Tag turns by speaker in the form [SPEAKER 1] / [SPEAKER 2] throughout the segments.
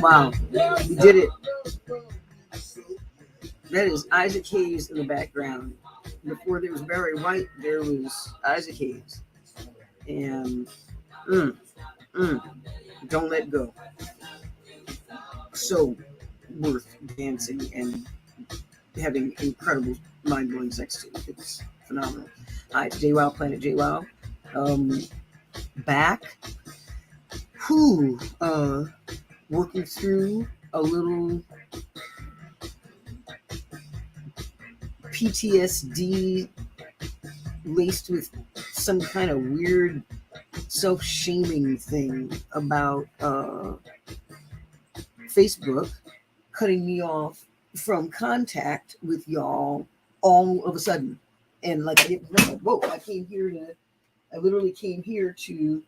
[SPEAKER 1] Wow, you did it. That is Isaac Hayes in the background. Before there was Barry White, there was Isaac Hayes. And mm, mm, don't let go. So worth dancing and having incredible, mind blowing sex to. It's phenomenal. Hi, it's JWoww, Planet JWoww. Back. Whew. Working through a little PTSD laced with some kind of weird self-shaming thing about Facebook cutting me off from contact with y'all all of a sudden. And like, whoa, I literally came here to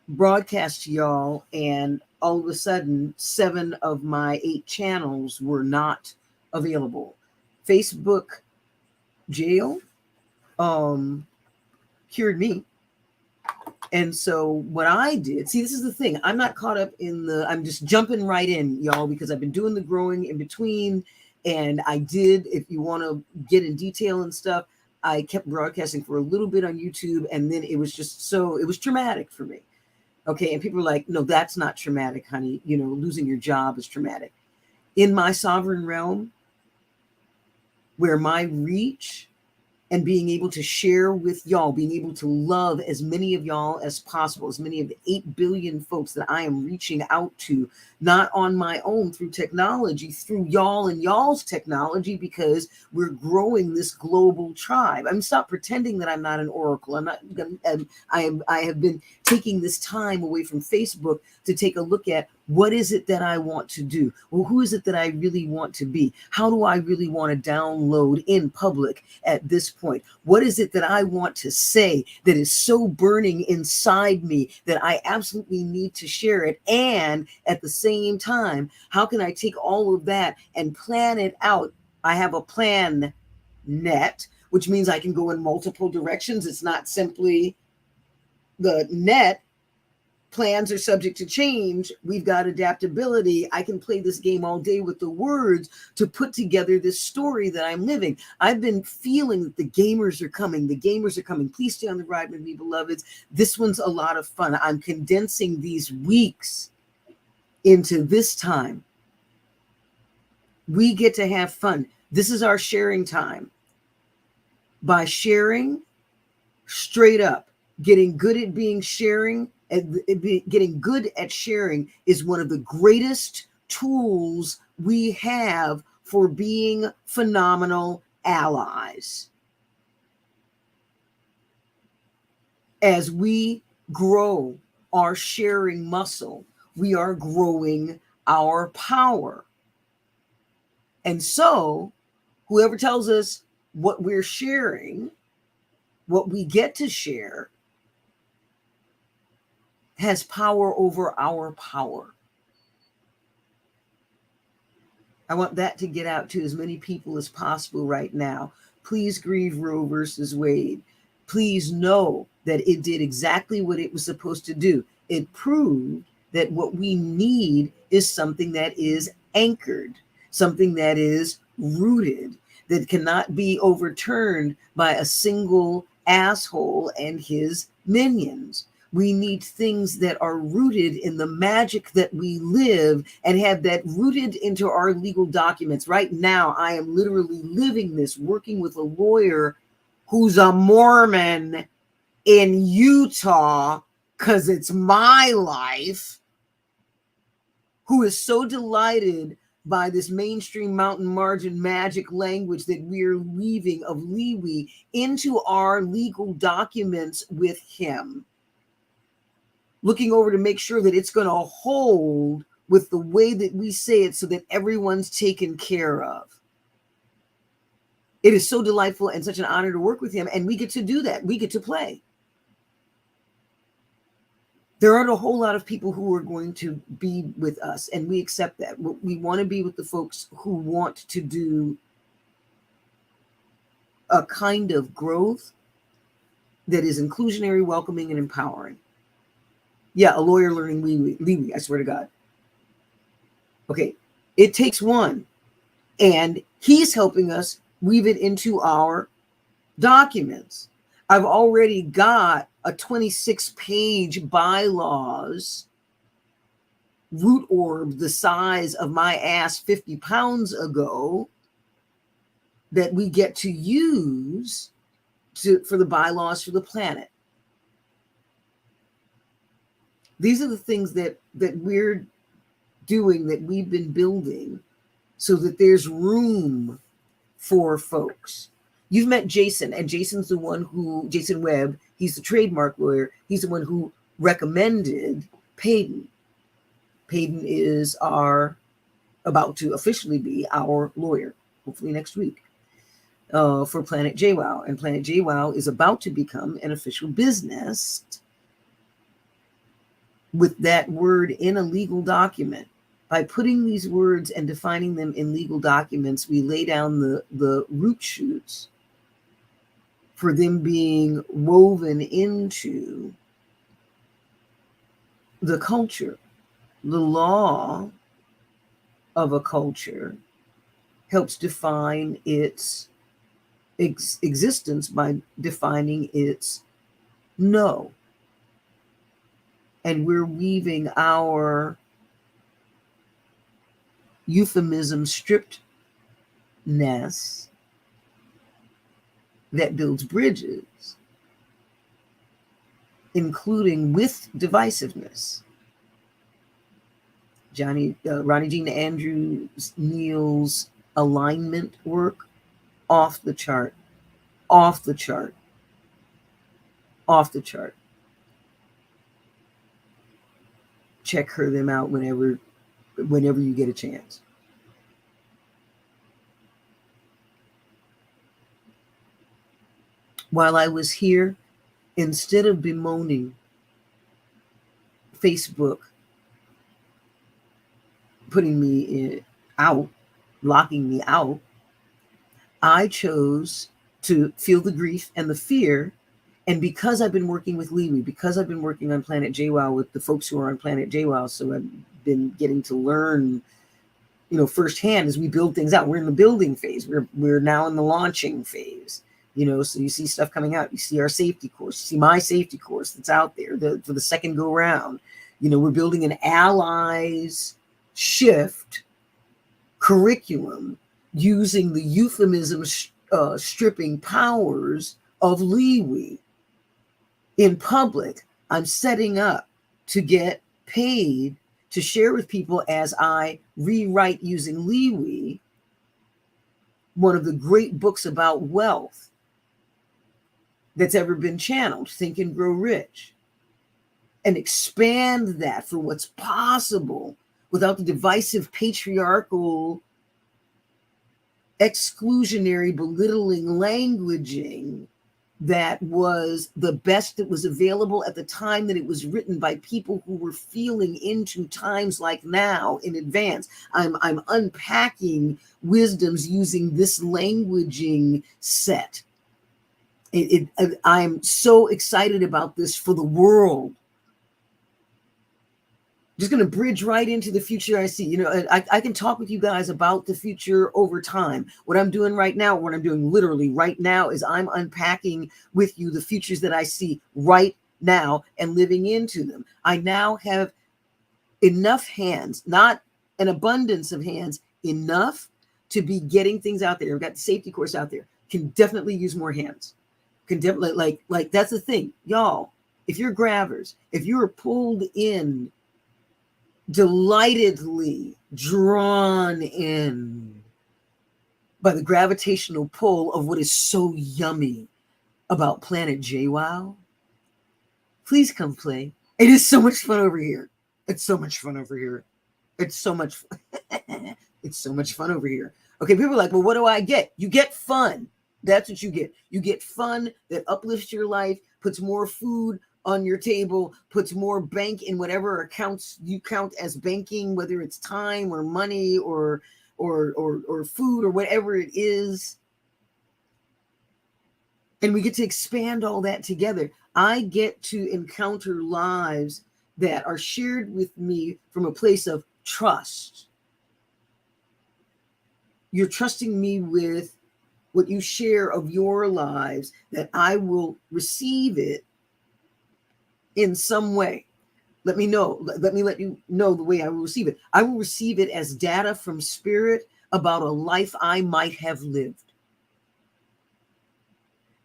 [SPEAKER 1] broadcast to y'all, and all of a sudden 7 of my 8 channels were not available. Facebook jail cured me. And so what I did, see, this is the thing. I'm not caught up I'm just jumping right in, y'all, because I've been doing the growing in between. And I did, if you want to get in detail and stuff, I kept broadcasting for a little bit on YouTube. And then it was just it was traumatic for me. Okay. And people are like, no, that's not traumatic, honey. You know, losing your job is traumatic. In my sovereign realm, where my reach and being able to share with y'all, being able to love as many of y'all as possible, as many of the 8 billion folks that I am reaching out to, not on my own, through technology, through y'all and y'all's technology, because we're growing this global tribe. I'm stop pretending that I'm not an oracle. I have been taking this time away from Facebook to take a look at what is it that I want to do? Well, who is it that I really want to be? How do I really want to download in public at this point? What is it that I want to say that is so burning inside me that I absolutely need to share it? And at the same time, how can I take all of that and plan it out? I have a plan net, which means I can go in multiple directions. It's not simply the net. Plans are subject to change. We've got adaptability. I can play this game all day with the words to put together this story that I'm living. I've been feeling that the gamers are coming. The gamers are coming. Please stay on the ride with me, beloveds. This one's a lot of fun. I'm condensing these weeks into this time. We get to have fun. This is our sharing time. By sharing straight up, getting good at sharing is one of the greatest tools we have for being phenomenal allies. As we grow our sharing muscle, we are growing our power. And so, whoever tells us what we're sharing, what we get to share, has power over our power. I want that to get out to as many people as possible right now. Please grieve Roe versus Wade. Please know that it did exactly what it was supposed to do. It proved that what we need is something that is anchored, something that is rooted, that cannot be overturned by a single asshole and his minions. We need things that are rooted in the magic that we live and have that rooted into our legal documents. Right now, I am literally living this, working with a lawyer who's a Mormon in Utah, because it's my life, who is so delighted by this mainstream mountain margin magic language that we're weaving of Liwi into our legal documents with him. Looking over to make sure that it's going to hold with the way that we say it so that everyone's taken care of. It is so delightful and such an honor to work with him. And we get to do that. We get to play. There aren't a whole lot of people who are going to be with us, and we accept that. We want to be with the folks who want to do a kind of growth that is inclusionary, welcoming, and empowering. Yeah, a lawyer learning Liwi, I swear to God. Okay, it takes one. And he's helping us weave it into our documents. I've already got a 26-page bylaws root orb the size of my ass 50 pounds ago that we get to use for the bylaws for the planet. These are the things that we're doing, that we've been building, so that there's room for folks. You've met Jason, and Jason's the one who, Jason Webb, he's the trademark lawyer. He's the one who recommended Payton. Payton is about to officially be our lawyer, hopefully next week, for Planet JWoww. And Planet JWoww is about to become an official business with that word in a legal document. By putting these words and defining them in legal documents, we lay down the root shoots for them being woven into the culture. The law of a culture helps define its existence by defining its no. And we're weaving our euphemism strippedness that builds bridges, including with divisiveness. Ronnie Jean Andrews Neal's alignment work, off the chart, off the chart, off the chart. Check them out whenever you get a chance. While I was here, instead of bemoaning Facebook putting me out, locking me out, I chose to feel the grief and the fear. And because I've been working with Liwi, because I've been working on Planet JWoww with the folks who are on Planet JWoww, so I've been getting to learn, firsthand as we build things out. We're in the building phase. We're now in the launching phase. So you see stuff coming out. You see our safety course. You see my safety course that's out there for the second go round. We're building an allies shift curriculum using the euphemism stripping powers of Liwi. In public, I'm setting up to get paid to share with people as I rewrite using Liwi one of the great books about wealth that's ever been channeled, Think and Grow Rich, and expand that for what's possible without the divisive, patriarchal, exclusionary, belittling languaging that was the best that was available at the time that it was written by people who were feeling into times like now in advance. I'm unpacking wisdoms using this languaging set. I'm so excited about this for the world. Just going to bridge right into the future I see. I can talk with you guys about the future over time. What I'm doing right now, what I'm doing literally right now, is I'm unpacking with you the futures that I see right now and living into them. I now have enough hands, not an abundance of hands, enough to be getting things out there. I've got the safety course out there. Can definitely use more hands. Can definitely, like that's the thing. Y'all, if you're grabbers, if you're pulled in, delightedly drawn in by the gravitational pull of what is so yummy about Planet JWoww, please come play. It is so much fun over here. It's so much fun over here. It's so much fun over here. Okay, people are like, well, what do I get? You get fun. That's what you get. You get fun that uplifts your life, puts more food on your table, puts more bank in whatever accounts you count as banking, whether it's time or money or food or whatever it is. And we get to expand all that together. I get to encounter lives that are shared with me from a place of trust. You're trusting me with what you share of your lives, that I will receive it in some way. Let me know. Let me let you know the way I will receive it. I will receive it as data from spirit about a life I might have lived.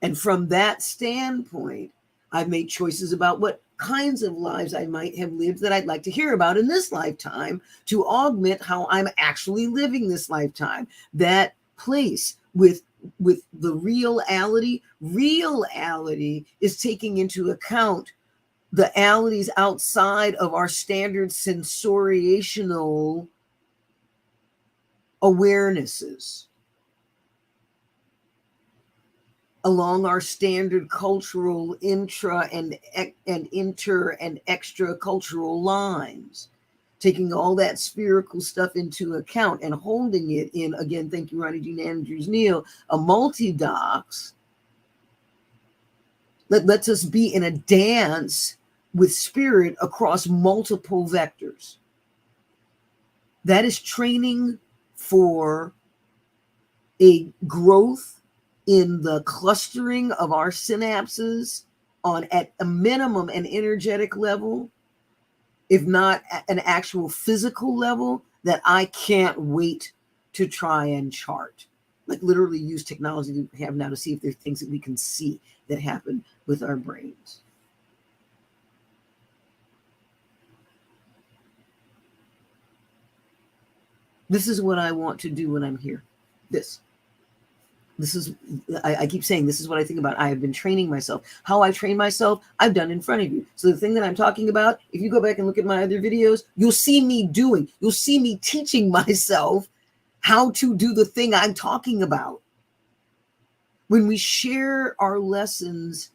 [SPEAKER 1] And from that standpoint, I've made choices about what kinds of lives I might have lived that I'd like to hear about in this lifetime to augment how I'm actually living this lifetime. That place with the reality is taking into account the realities outside of our standard sensoriational awarenesses, along our standard cultural intra and inter and extra cultural lines, taking all that spherical stuff into account and holding it in, again, thank you, Ronnie Jean Andrews Neal, a multi-docs that lets us be in a dance with spirit across multiple vectors. That is training for a growth in the clustering of our synapses on, at a minimum, an energetic level, if not an actual physical level, that I can't wait to try and chart. Like literally use technology we have now to see if there's things that we can see that happen with our brains. This is what I want to do when I'm here. This is, I keep saying, this is what I think about. I have been training myself. How I train myself, I've done in front of you. So the thing that I'm talking about, if you go back and look at my other videos, you'll see me doing, you'll see me teaching myself how to do the thing I'm talking about. When we share our lessons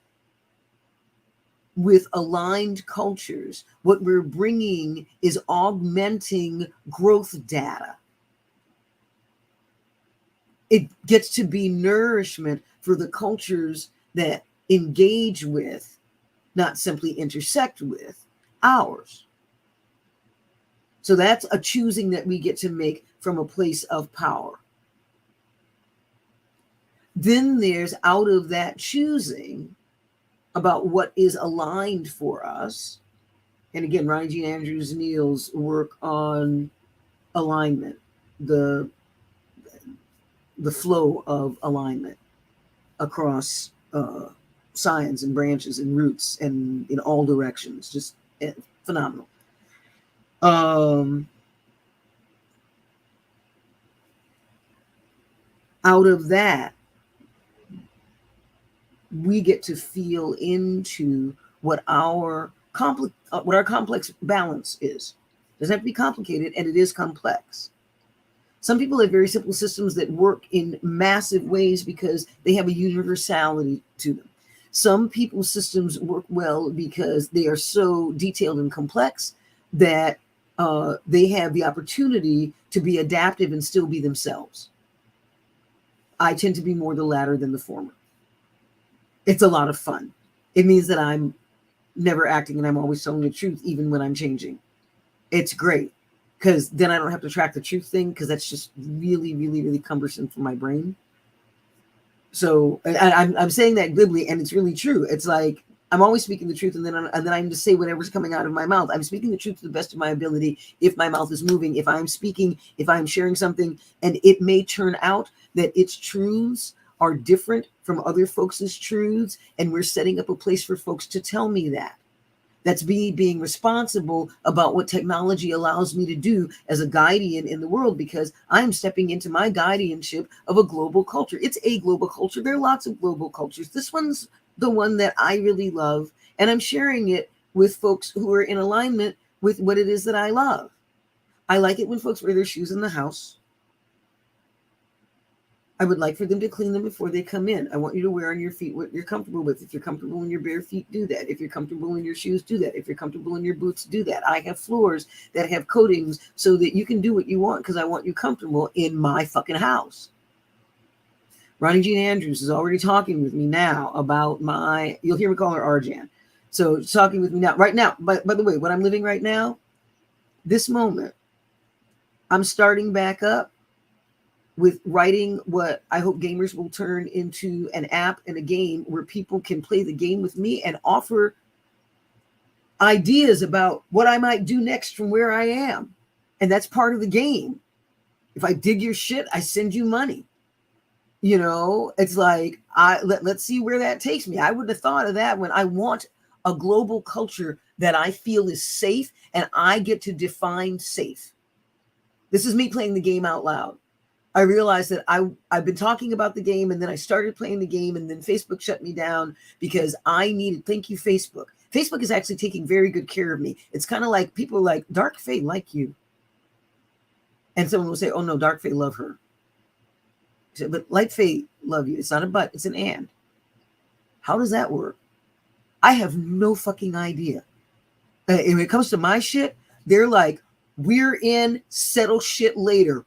[SPEAKER 1] with aligned cultures, what we're bringing is augmenting growth data. It gets to be nourishment for the cultures that engage with, not simply intersect with, ours. So that's a choosing that we get to make from a place of power. Then there's, out of that choosing about what is aligned for us, and again, Ronnie Jean Andrews Neal's work on alignment, the flow of alignment across signs and branches and roots and in all directions, just phenomenal. Out of that, we get to feel into what our complex balance is. It doesn't have to be complicated, and it is complex. Some people have very simple systems that work in massive ways because they have a universality to them. Some people's systems work well because they are so detailed and complex that they have the opportunity to be adaptive and still be themselves. I tend to be more the latter than the former. It's a lot of fun. It means that I'm never acting and I'm always telling the truth, even when I'm changing. It's great, because then I don't have to track the truth thing, because that's just really, really, really cumbersome for my brain. So I'm saying that glibly, and it's really true. It's like I'm always speaking the truth, and then I'm to say whatever's coming out of my mouth. I'm speaking the truth to the best of my ability. If my mouth is moving, if I'm speaking, if I'm sharing something, and it may turn out that its truths are different from other folks' truths, and we're setting up a place for folks to tell me that. That's me being responsible about what technology allows me to do as a guardian in the world, because I'm stepping into my guardianship of a global culture. It's a global culture. There are lots of global cultures. This one's the one that I really love, and I'm sharing it with folks who are in alignment with what it is that I love. I like it when folks wear their shoes in the house. I would like for them to clean them before they come in. I want you to wear on your feet what you're comfortable with. If you're comfortable in your bare feet, do that. If you're comfortable in your shoes, do that. If you're comfortable in your boots, do that. I have floors that have coatings so that you can do what you want, because I want you comfortable in my fucking house. Ronnie Jean Andrews is already talking with me now about you'll hear me call her Arjan. So talking with me now, right now. By the way, what I'm living right now, this moment, I'm starting back up with writing what I hope gamers will turn into an app and a game where people can play the game with me and offer ideas about what I might do next from where I am. And that's part of the game. If I dig your shit, I send you money. You know, it's like, let's see where that takes me. I would have thought of that when I want a global culture that I feel is safe, and I get to define safe. This is me playing the game out loud. I realized that I've been talking about the game, and then I started playing the game, and then Facebook shut me down because I needed, thank you, Facebook. Facebook is actually taking very good care of me. It's kind of like people like Dark Fae like you. And someone will say, oh no, Dark Fae love her. I said, but Light Fae love you. It's not a but, it's an and. How does that work? I have no fucking idea. And when it comes to my shit, they're like, we're in, settle shit later.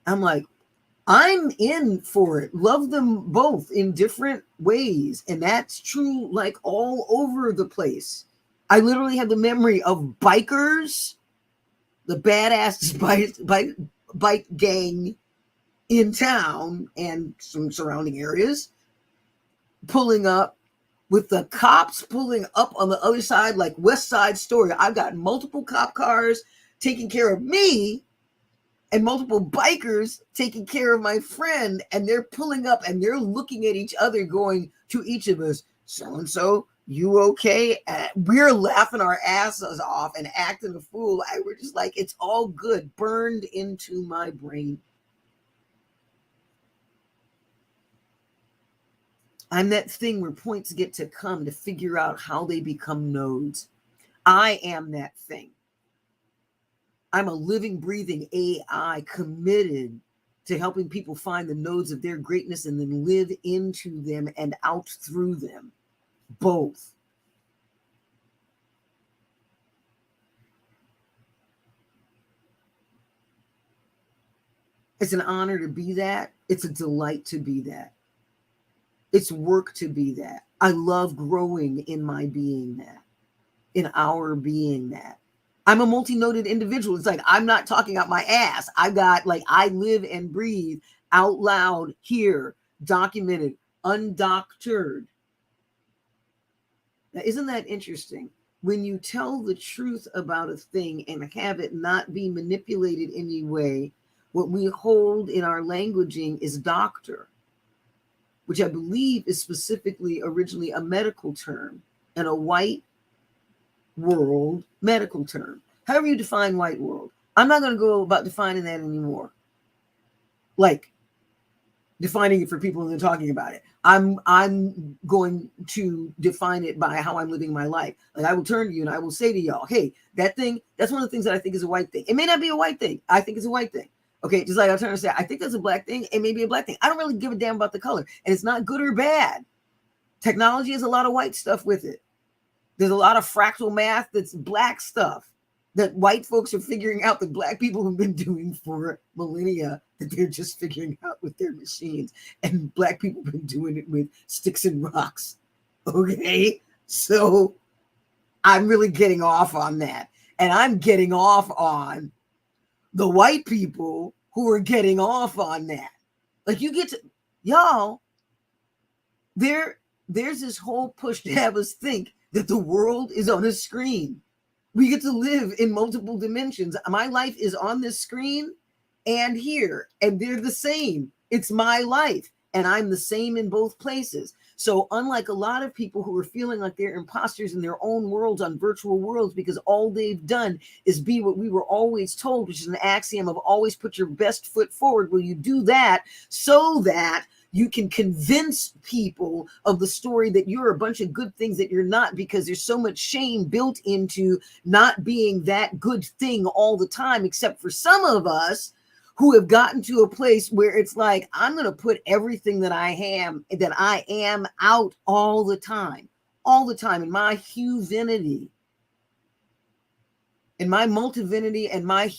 [SPEAKER 1] I'm like, I'm in for it. Love them both in different ways. And that's true, like all over the place. I literally have the memory of bikers, the badass bike gang in town and some surrounding areas, pulling up with the cops pulling up on the other side, like West Side Story. I've got multiple cop cars taking care of me and multiple bikers taking care of my friend, and they're pulling up and they're looking at each other going to each of us, so-and-so, you okay? And we're laughing our asses off and acting a fool. We're just like, it's all good, burned into my brain. I'm that thing where points get to come to figure out how they become nodes. I am that thing. I'm a living, breathing AI committed to helping people find the nodes of their greatness and then live into them and out through them. Both. It's an honor to be that. It's a delight to be that. It's work to be that. I love growing in my being that, in our being that. I'm a multi-noded individual. It's like, I'm not talking out my ass. I got, like, I live and breathe out loud here, documented, undoctored. Now, isn't that interesting? When you tell the truth about a thing and have it not be manipulated in any way, what we hold in our languaging is doctor, which I believe is specifically originally a medical term and a white world medical term. However you define white world. I'm not going to go about defining that anymore. Like defining it for people who are talking about it. I'm going to define it by how I'm living my life. Like I will turn to you and I will say to y'all, hey, that thing, that's one of the things that I think is a white thing. It may not be a white thing. I think it's a white thing. Okay, just like I'll turn and say, I think that's a black thing. It may be a black thing. I don't really give a damn about the color. And it's not good or bad. Technology has a lot of white stuff with it. There's a lot of fractal math that's black stuff that white folks are figuring out that black people have been doing for millennia, that they're just figuring out with their machines. And black people have been doing it with sticks and rocks. Okay, so I'm really getting off on that. And I'm getting off on the white people who are getting off on that. Like you get to, y'all, there's this whole push to have us think that the world is on a screen. We get to live in multiple dimensions. My life is on this screen and here, and they're the same. It's my life, and I'm the same in both places. So unlike a lot of people who are feeling like they're imposters in their own worlds on virtual worlds because all they've done is be what we were always told, which is an axiom of always put your best foot forward. Will you do that so that you can convince people of the story that you're a bunch of good things that you're not, because there's so much shame built into not being that good thing all the time, except for some of us who have gotten to a place where it's like, I'm going to put everything that I am out all the time in my huvinity, in my multivinity and my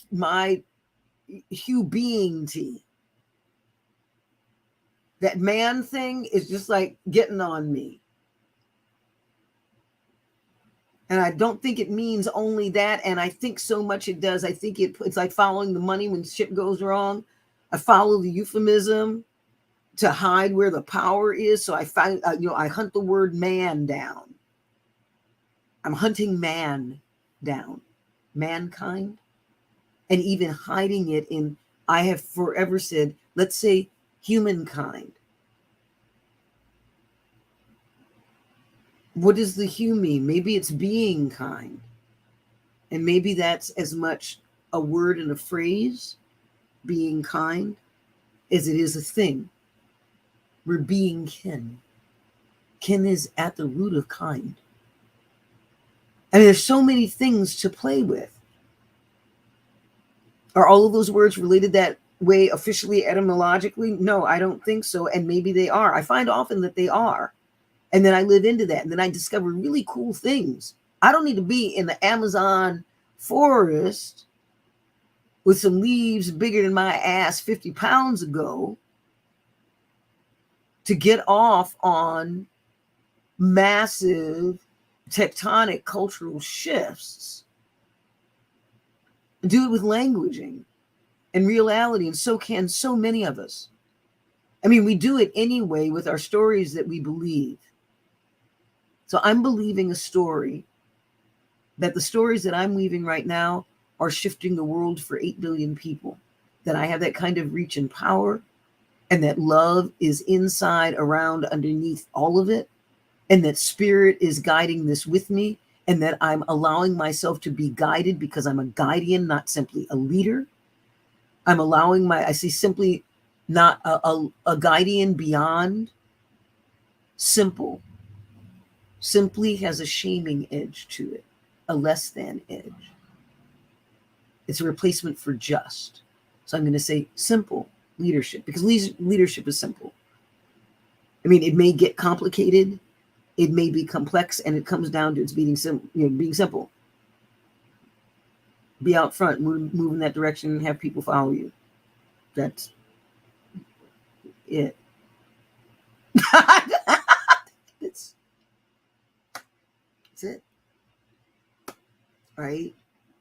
[SPEAKER 1] hue beingty. That man thing is just like getting on me. And I don't think it means only that. And I think so much it does. I think it's like following the money when shit goes wrong. I follow the euphemism to hide where the power is. So I find, I hunt the word man down. I'm hunting man down, mankind, and even hiding it in, I have forever said, let's say humankind. What does the hue mean? Maybe it's being kind. And maybe that's as much a word and a phrase, being kind, as it is a thing. We're being kin. Kin is at the root of kind. I mean, there's so many things to play with. Are all of those words related that way officially, etymologically? No, I don't think so. And maybe they are. I find often that they are. And then I live into that. And then I discover really cool things. I don't need to be in the Amazon forest with some leaves bigger than my ass 50 pounds ago to get off on massive tectonic cultural shifts. Do it with languaging and reality, and so can so many of us. I mean, we do it anyway with our stories that we believe. So I'm believing a story that the stories that I'm weaving right now are shifting the world for 8 billion people, that I have that kind of reach and power, and that love is inside, around, underneath all of it, and that spirit is guiding this with me, and that I'm allowing myself to be guided because I'm a guardian, not simply a leader. I'm allowing I see simply not a guardian beyond simple. Simply has a shaming edge to it, a less than edge. It's a replacement for just. So I'm going to say simple leadership, because leadership is simple. I mean, it may get complicated, it may be complex, and it comes down to its being simple. Be out front, move in that direction, and have people follow you. That's it. That's it. Right?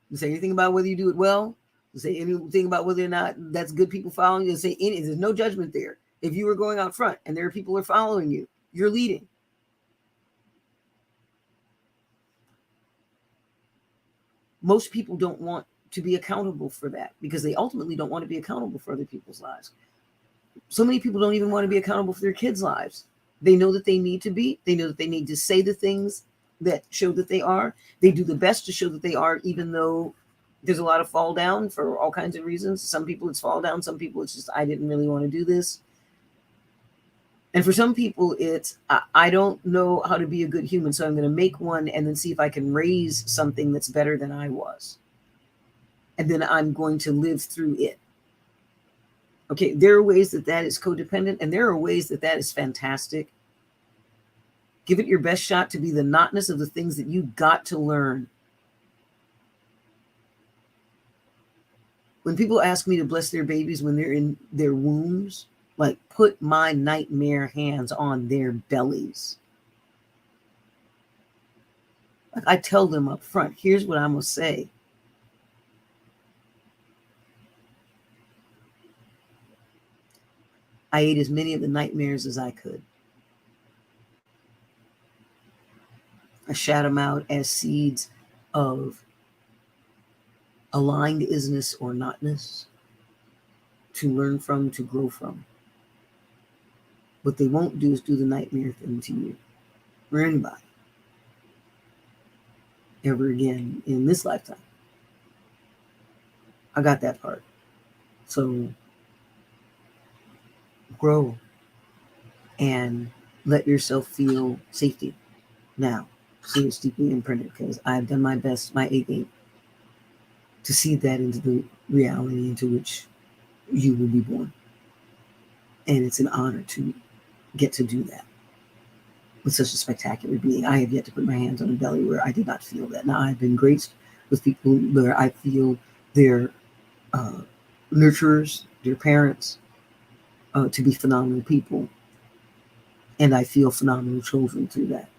[SPEAKER 1] You say anything about whether you do it well. You say anything about whether or not that's good people following you. Say there's no judgment there. If you were going out front and there are people who are following you, you're leading. Most people don't want to be accountable for that because they ultimately don't want to be accountable for other people's lives. So many people don't even want to be accountable for their kids' lives. They know that they need to be. They know that they need to say the things that show that they are. They do the best to show that they are, even though there's a lot of fall down for all kinds of reasons. Some people it's fall down. Some people it's just, I didn't really want to do this. And for some people it's, I don't know how to be a good human, so I'm going to make one and then see if I can raise something that's better than I was. And then I'm going to live through it. Okay, there are ways that that is codependent, and there are ways that that is fantastic. Give it your best shot to be the notness of the things that you got to learn. When people ask me to bless their babies when they're in their wombs, like put my nightmare hands on their bellies. Like I tell them up front, here's what I'm going to say. I ate as many of the nightmares as I could. I shat them out as seeds of aligned isness or notness to learn from, to grow from. What they won't do is do the nightmare thing to you or anybody ever again in this lifetime. I got that part. So grow and let yourself feel safety now. See it's deeply imprinted because I've done my best, my A game, to seed that into the reality into which you will be born. And it's an honor to get to do that with such a spectacular being. I have yet to put my hands on a belly where I did not feel that. Now I've been graced with people where I feel their nurturers, their parents, to be phenomenal people. And I feel phenomenal children through that.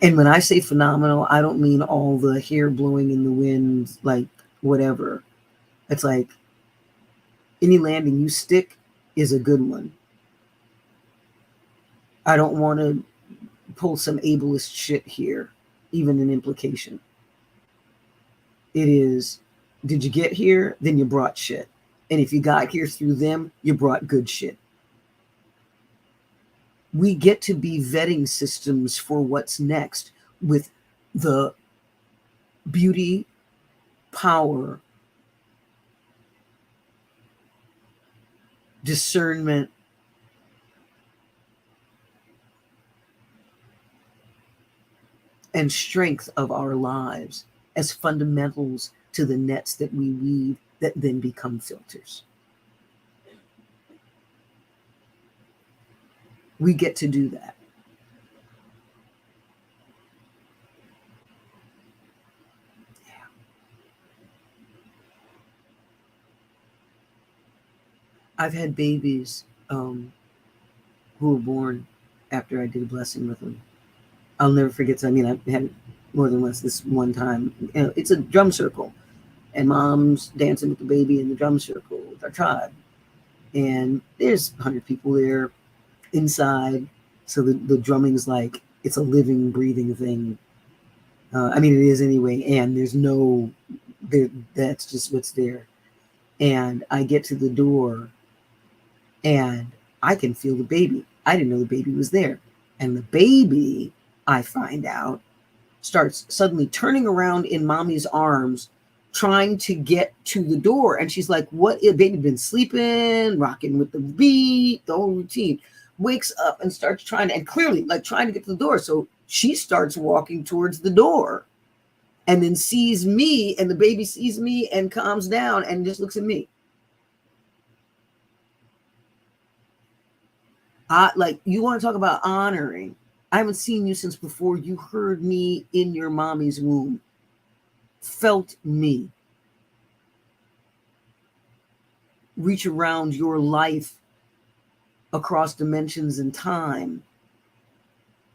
[SPEAKER 1] And when I say phenomenal, I don't mean all the hair blowing in the wind, like whatever. It's like any landing you stick is a good one. I don't want to pull some ableist shit here, even an implication. It is, did you get here? Then you brought shit. And if you got here through them, you brought good shit. We get to be vetting systems for what's next with the beauty, power, discernment, and strength of our lives as fundamentals to the nets that we weave that then become filters. We get to do that. Yeah. I've had babies who were born after I did a blessing with them. I'll never forget. I mean, I've had more than once. This one time, you know, it's a drum circle, and mom's dancing with the baby in the drum circle with our tribe, and there's 100 people there inside. So the drumming is like it's a living, breathing thing. I mean, it is anyway, and there's no, that's just what's there. And I get to the door, and I can feel the baby. I didn't know the baby was there, and the baby, I find out, starts suddenly turning around in mommy's arms, trying to get to the door. And she's like, what? Baby been sleeping, rocking with the beat, the whole routine. Wakes up and starts trying to, and clearly like trying to get to the door. So she starts walking towards the door and then sees me, and the baby sees me and calms down and just looks at me. Like, you want to talk about honoring. I haven't seen you since before you heard me in your mommy's womb, felt me reach around your life across dimensions and time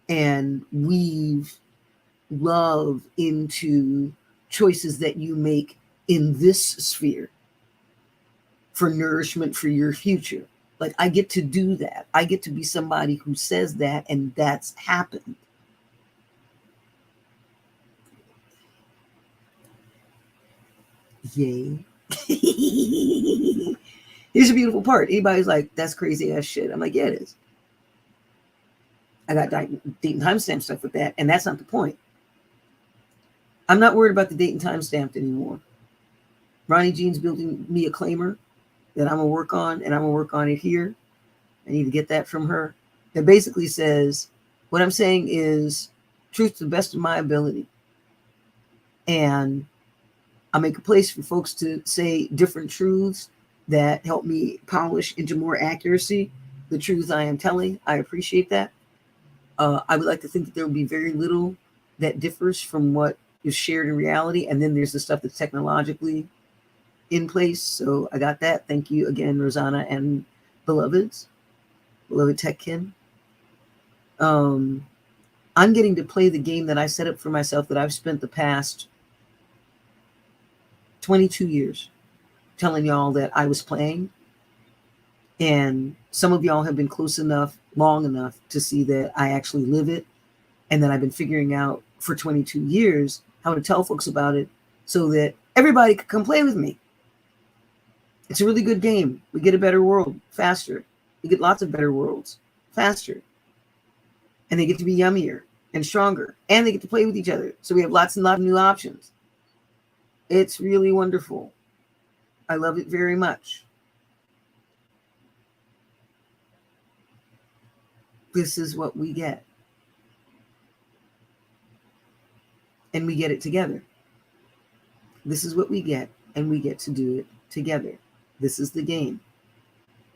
[SPEAKER 1] and weave love into choices that you make in this sphere for nourishment for your future. Like, I get to do that. I get to be somebody who says that, and that's happened. Yay. Here's a beautiful part. Anybody's like, that's crazy ass shit. I'm like, yeah, it is. I got date and timestamp stuff with that, and that's not the point. I'm not worried about the date and timestamp anymore. Ronnie Jean's building me a claimer that I'm going to work on, and I'm going to work on it here. I need to get that from her. That basically says, what I'm saying is truth to the best of my ability. And I'll make a place for folks to say different truths that help me polish into more accuracy the truths I am telling. I appreciate that. I would like to think that there will be very little that differs from what is shared in reality. And then there's the stuff that's technologically in place. So I got that. Thank you again, Rosanna and beloved techkin. I'm getting to play the game that I set up for myself that I've spent the past 22 years telling y'all that I was playing. And some of y'all have been close enough, long enough to see that I actually live it. And that I've been figuring out for 22 years how to tell folks about it so that everybody could come play with me. It's a really good game. We get a better world faster. We get lots of better worlds faster. And they get to be yummier and stronger. And they get to play with each other. So we have lots and lots of new options. It's really wonderful. I love it very much. This is what we get. And we get it together. This is what we get, and we get to do it together. This is the game.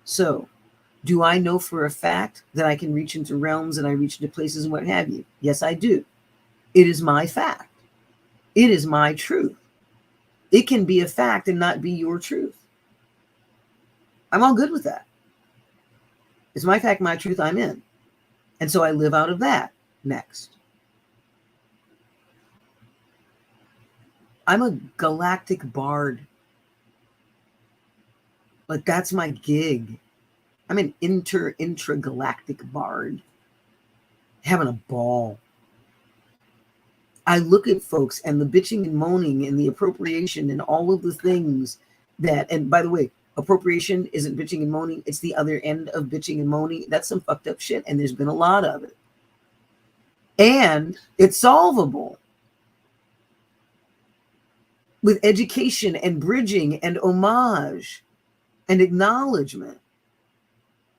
[SPEAKER 1] So, do I know for a fact that I can reach into realms and I reach into places and what have you? Yes, I do. It is my fact. It is my truth. It can be a fact and not be your truth. I'm all good with that. It's my fact, my truth, I'm in. And so I live out of that. Next. I'm a galactic bard. Like, that's my gig. I'm an intragalactic bard. Having a ball. I look at folks and the bitching and moaning and the appropriation and all of the things that, and by the way, appropriation isn't bitching and moaning. It's the other end of bitching and moaning. That's some fucked up shit. And there's been a lot of it. And it's solvable with education and bridging and homage and acknowledgement.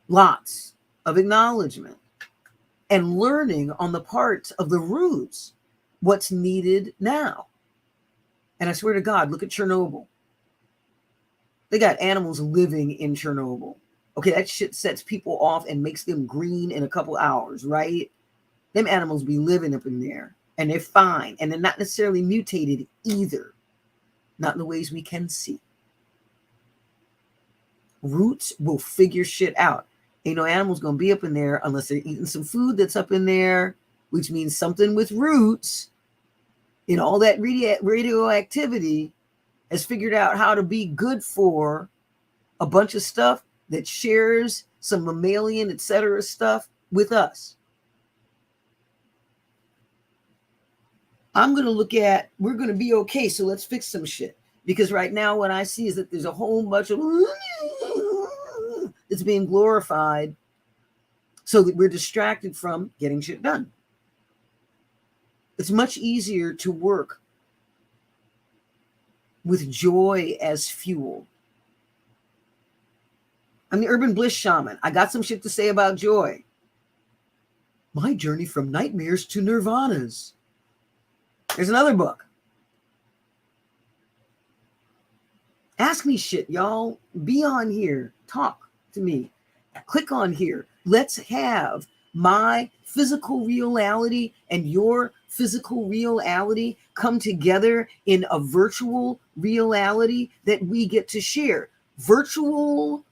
[SPEAKER 1] Lots of acknowledgement and learning on the part of the roots what's needed now. And I swear to God, look at Chernobyl. They got animals living in Chernobyl. Okay, that shit sets people off and makes them green in a couple hours, right? Them animals be living up in there and they're fine. And they're not necessarily mutated either. Not in the ways we can see. Roots will figure shit out. Ain't no animal's going to be up in there unless they're eating some food that's up in there, which means something with roots in all that radioactivity has figured out how to be good for a bunch of stuff that shares some mammalian, etc. stuff with us. I'm going to look at, we're going to be okay, so let's fix some shit. Because right now what I see is that there's a whole bunch of it's being glorified so that we're distracted from getting shit done. It's much easier to work with joy as fuel. I'm the urban bliss shaman. I got some shit to say about joy. My journey from nightmares to nirvanas. There's another book. Ask me shit, y'all. Be on here. Talk to me. Click on here. Let's have my physical reality and your physical reality come together in a virtual reality that we get to share. Virtual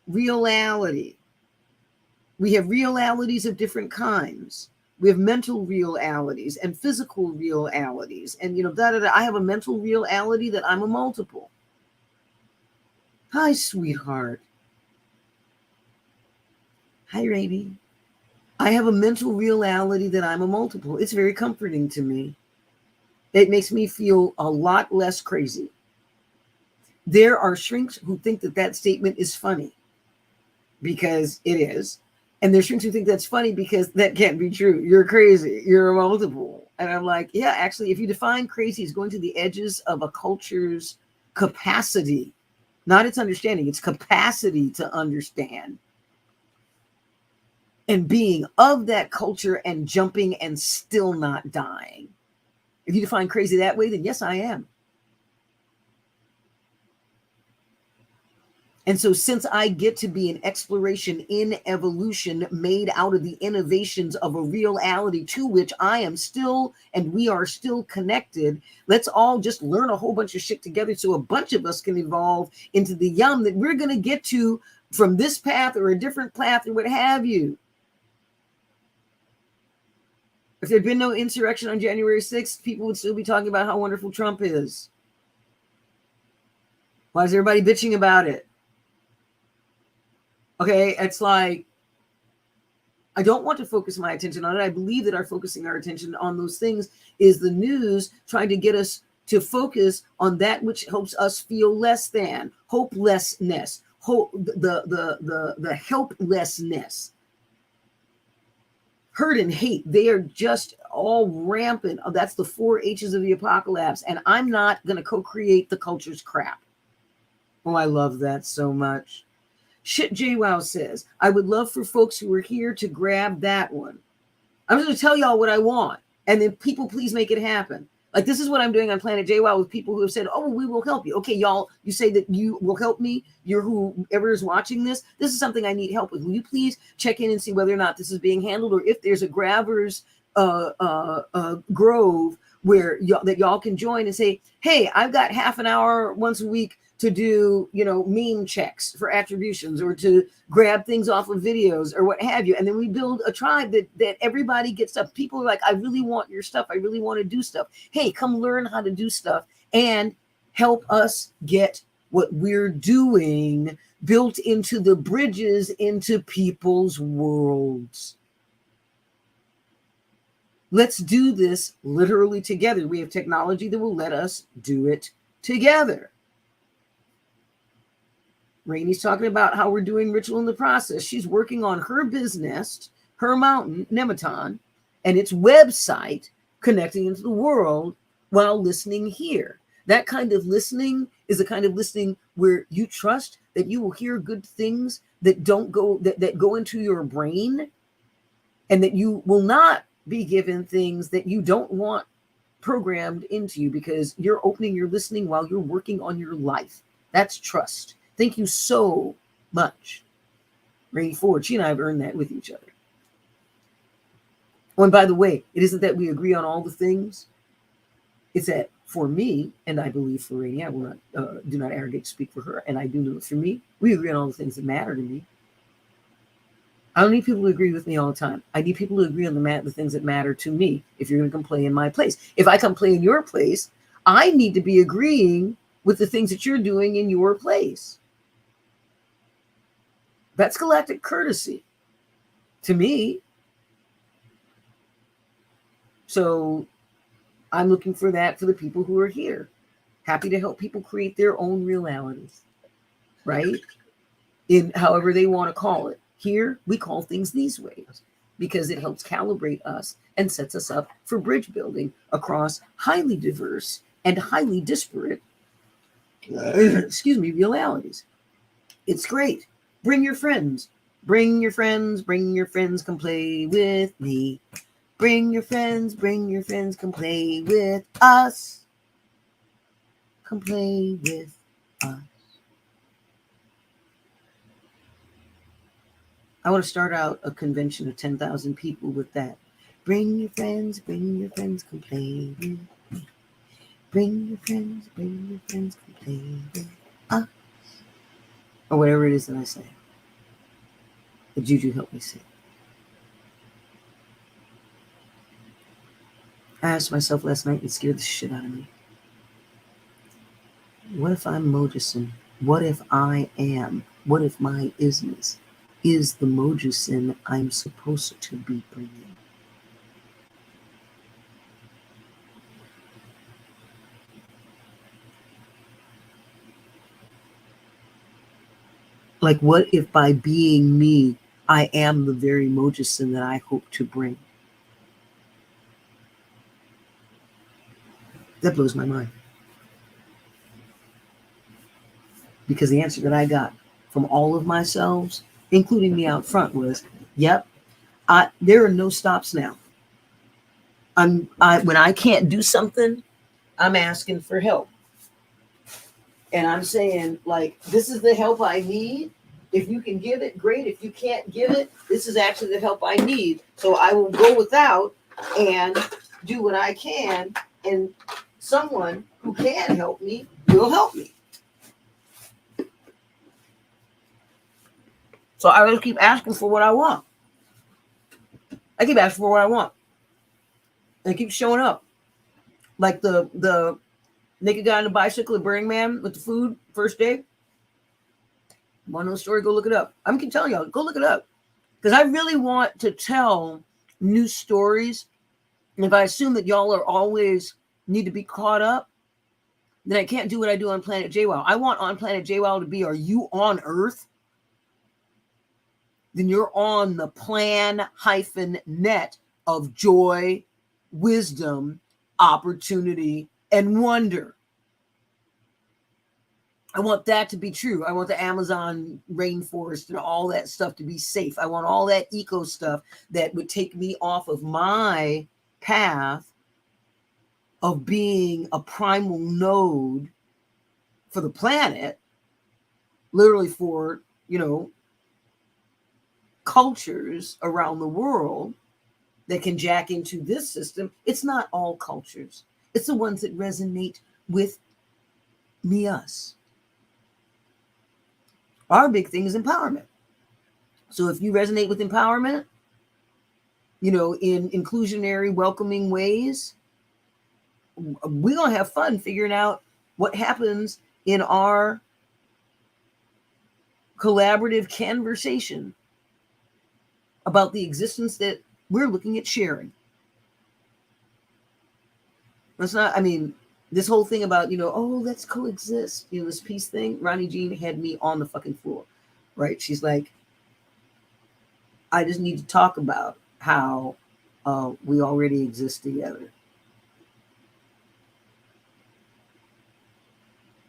[SPEAKER 1] reality. We have realities of different kinds. We have mental realities and physical realities. And, I have a mental reality that I'm a multiple. Hi, sweetheart. Hi, Raby. I have a mental reality that I'm a multiple. It's very comforting to me. It makes me feel a lot less crazy. There are shrinks who think that that statement is funny because it is. And there's shrinks who think that's funny because that can't be true. You're crazy. You're a multiple. And I'm like, yeah, actually, if you define crazy as going to the edges of a culture's capacity, not its understanding, its capacity to understand, and being of that culture and jumping and still not dying. If you define crazy that way, then yes, I am. And so since I get to be an exploration in evolution made out of the innovations of a reality to which I am still and we are still connected, let's all just learn a whole bunch of shit together so a bunch of us can evolve into the yum that we're going to get to from this path or a different path or what have you. If there'd been no insurrection on January 6th, people would still be talking about how wonderful Trump is. Why is everybody bitching about it? Okay, it's like, I don't want to focus my attention on it. I believe that our focusing our attention on those things is the news trying to get us to focus on that which helps us feel less than, hopelessness, the helplessness. Hurt and hate, they are just all rampant. Oh, that's the 4 H's of the apocalypse. And I'm not going to co-create the culture's crap. Oh, I love that so much. Shit, JWoww says, I would love for folks who are here to grab that one. I'm just going to tell y'all what I want. And then people, please make it happen. Like, this is what I'm doing on Planet JWoww with people who have said, oh, we will help you. Okay, y'all, you say that you will help me. You're whoever is watching this. This is something I need help with. Will you please check in and see whether or not this is being handled, or if there's a grabber's grove where y'all can join and say, hey, I've got half an hour once a week to do, meme checks for attributions, or to grab things off of videos or what have you. And then we build a tribe that everybody gets stuff. People are like, I really want your stuff. I really want to do stuff. Hey, come learn how to do stuff and help us get what we're doing built into the bridges into people's worlds. Let's do this literally together. We have technology that will let us do it together. Rainy's talking about how we're doing ritual in the process. She's working on her business, her mountain, Nematon, and its website, connecting into the world while listening here. That kind of listening is the kind of listening where you trust that you will hear good things that go into your brain, and that you will not be given things that you don't want programmed into you, because you're opening your listening while you're working on your life. That's trust. Thank you so much, Rainy Ford. She and I have earned that with each other. Oh, and by the way, it isn't that we agree on all the things. It's that for me, and I believe for Rainy, I will not do not arrogate to speak for her, and I do know for me, we agree on all the things that matter to me. I don't need people to agree with me all the time. I need people to agree on the things that matter to me. If you're going to come play in my place, if I come play in your place, I need to be agreeing with the things that you're doing in your place. That's galactic courtesy to me. So I'm looking for that for the people who are here. Happy to help people create their own realities, right? In however they want to call it. Here, we call things these ways because it helps calibrate us and sets us up for bridge building across highly diverse and highly disparate, realities. It's great. Bring your friends. Bring your friends. Bring your friends. Come play with me. Bring your friends. Bring your friends. Come play with us. Come play with us. I want to start out a convention of 10,000 people with that. Bring your friends, come play with me. Bring your friends, come play with us. Or whatever it is that I say. The Juju helped me say. I asked myself last night, and it scared the shit out of me. What if I'm Mojusin? What if I am? What if my isness is the Mojusin I'm supposed to be bringing? Like, what if by being me, I am the very Mojusin that I hope to bring? That blows my mind. Because the answer that I got from all of myself, including me out front, was, yep, there are no stops now. When I can't do something, I'm asking for help. And I'm saying, like, this is the help I need. If you can give it, great. If you can't give it, this is actually the help I need. So I will go without and do what I can. And someone who can help me will help me. So I just keep asking for what I want. I keep asking for what I want. And I keep showing up. Like the naked guy on the bicycle at Burning Man with the food first day. Want to know the story? Go look it up. I'm keep telling y'all, go look it up. Because I really want to tell new stories. And if I assume that y'all are always need to be caught up, then I can't do what I do on Planet JWoww. I want on Planet JWoww to be, are you on Earth? Then you're on the plan-net of joy, wisdom, opportunity, and wonder. I want that to be true. I want the Amazon rainforest and all that stuff to be safe. I want all that eco stuff that would take me off of my path of being a primal node for the planet, literally for, cultures around the world that can jack into this system. It's not all cultures. It's the ones that resonate with me, us. Our big thing is empowerment. So if you resonate with empowerment, you know, in inclusionary, welcoming ways, we're going to have fun figuring out what happens in our collaborative conversation about the existence that we're looking at sharing. That's not, I mean, this whole thing about, you know, oh, let's coexist, you know, this peace thing, Ronnie Jean had me on the fucking floor, right? She's like, I just need to talk about how we already exist together.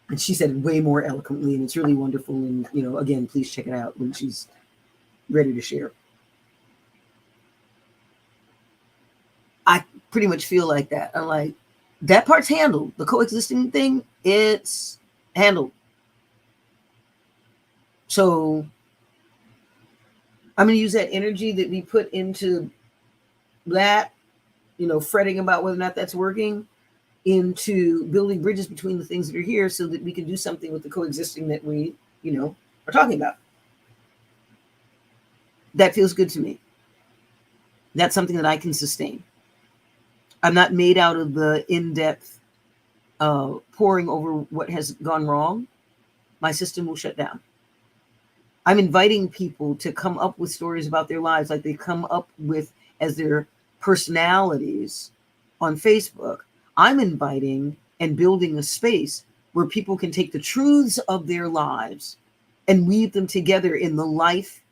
[SPEAKER 1] And she said it way more eloquently, and it's really wonderful. And, you know, again, please check it out when she's ready to share. I pretty much feel like that. I'm like, that part's handled. The coexisting thing, it's handled. So I'm going to use that energy that we put into that, you know, fretting about whether or not that's working, into building bridges between the things that are here so that we can do something with the coexisting that we, you know, are talking about. That feels good to me. That's something that I can sustain. I'm not made out of the in-depth poring over what has gone wrong. My system will shut down. I'm inviting people to come up with stories about their lives like they come up with as their personalities on Facebook. I'm inviting and building a space where people can take the truths of their lives and weave them together in the life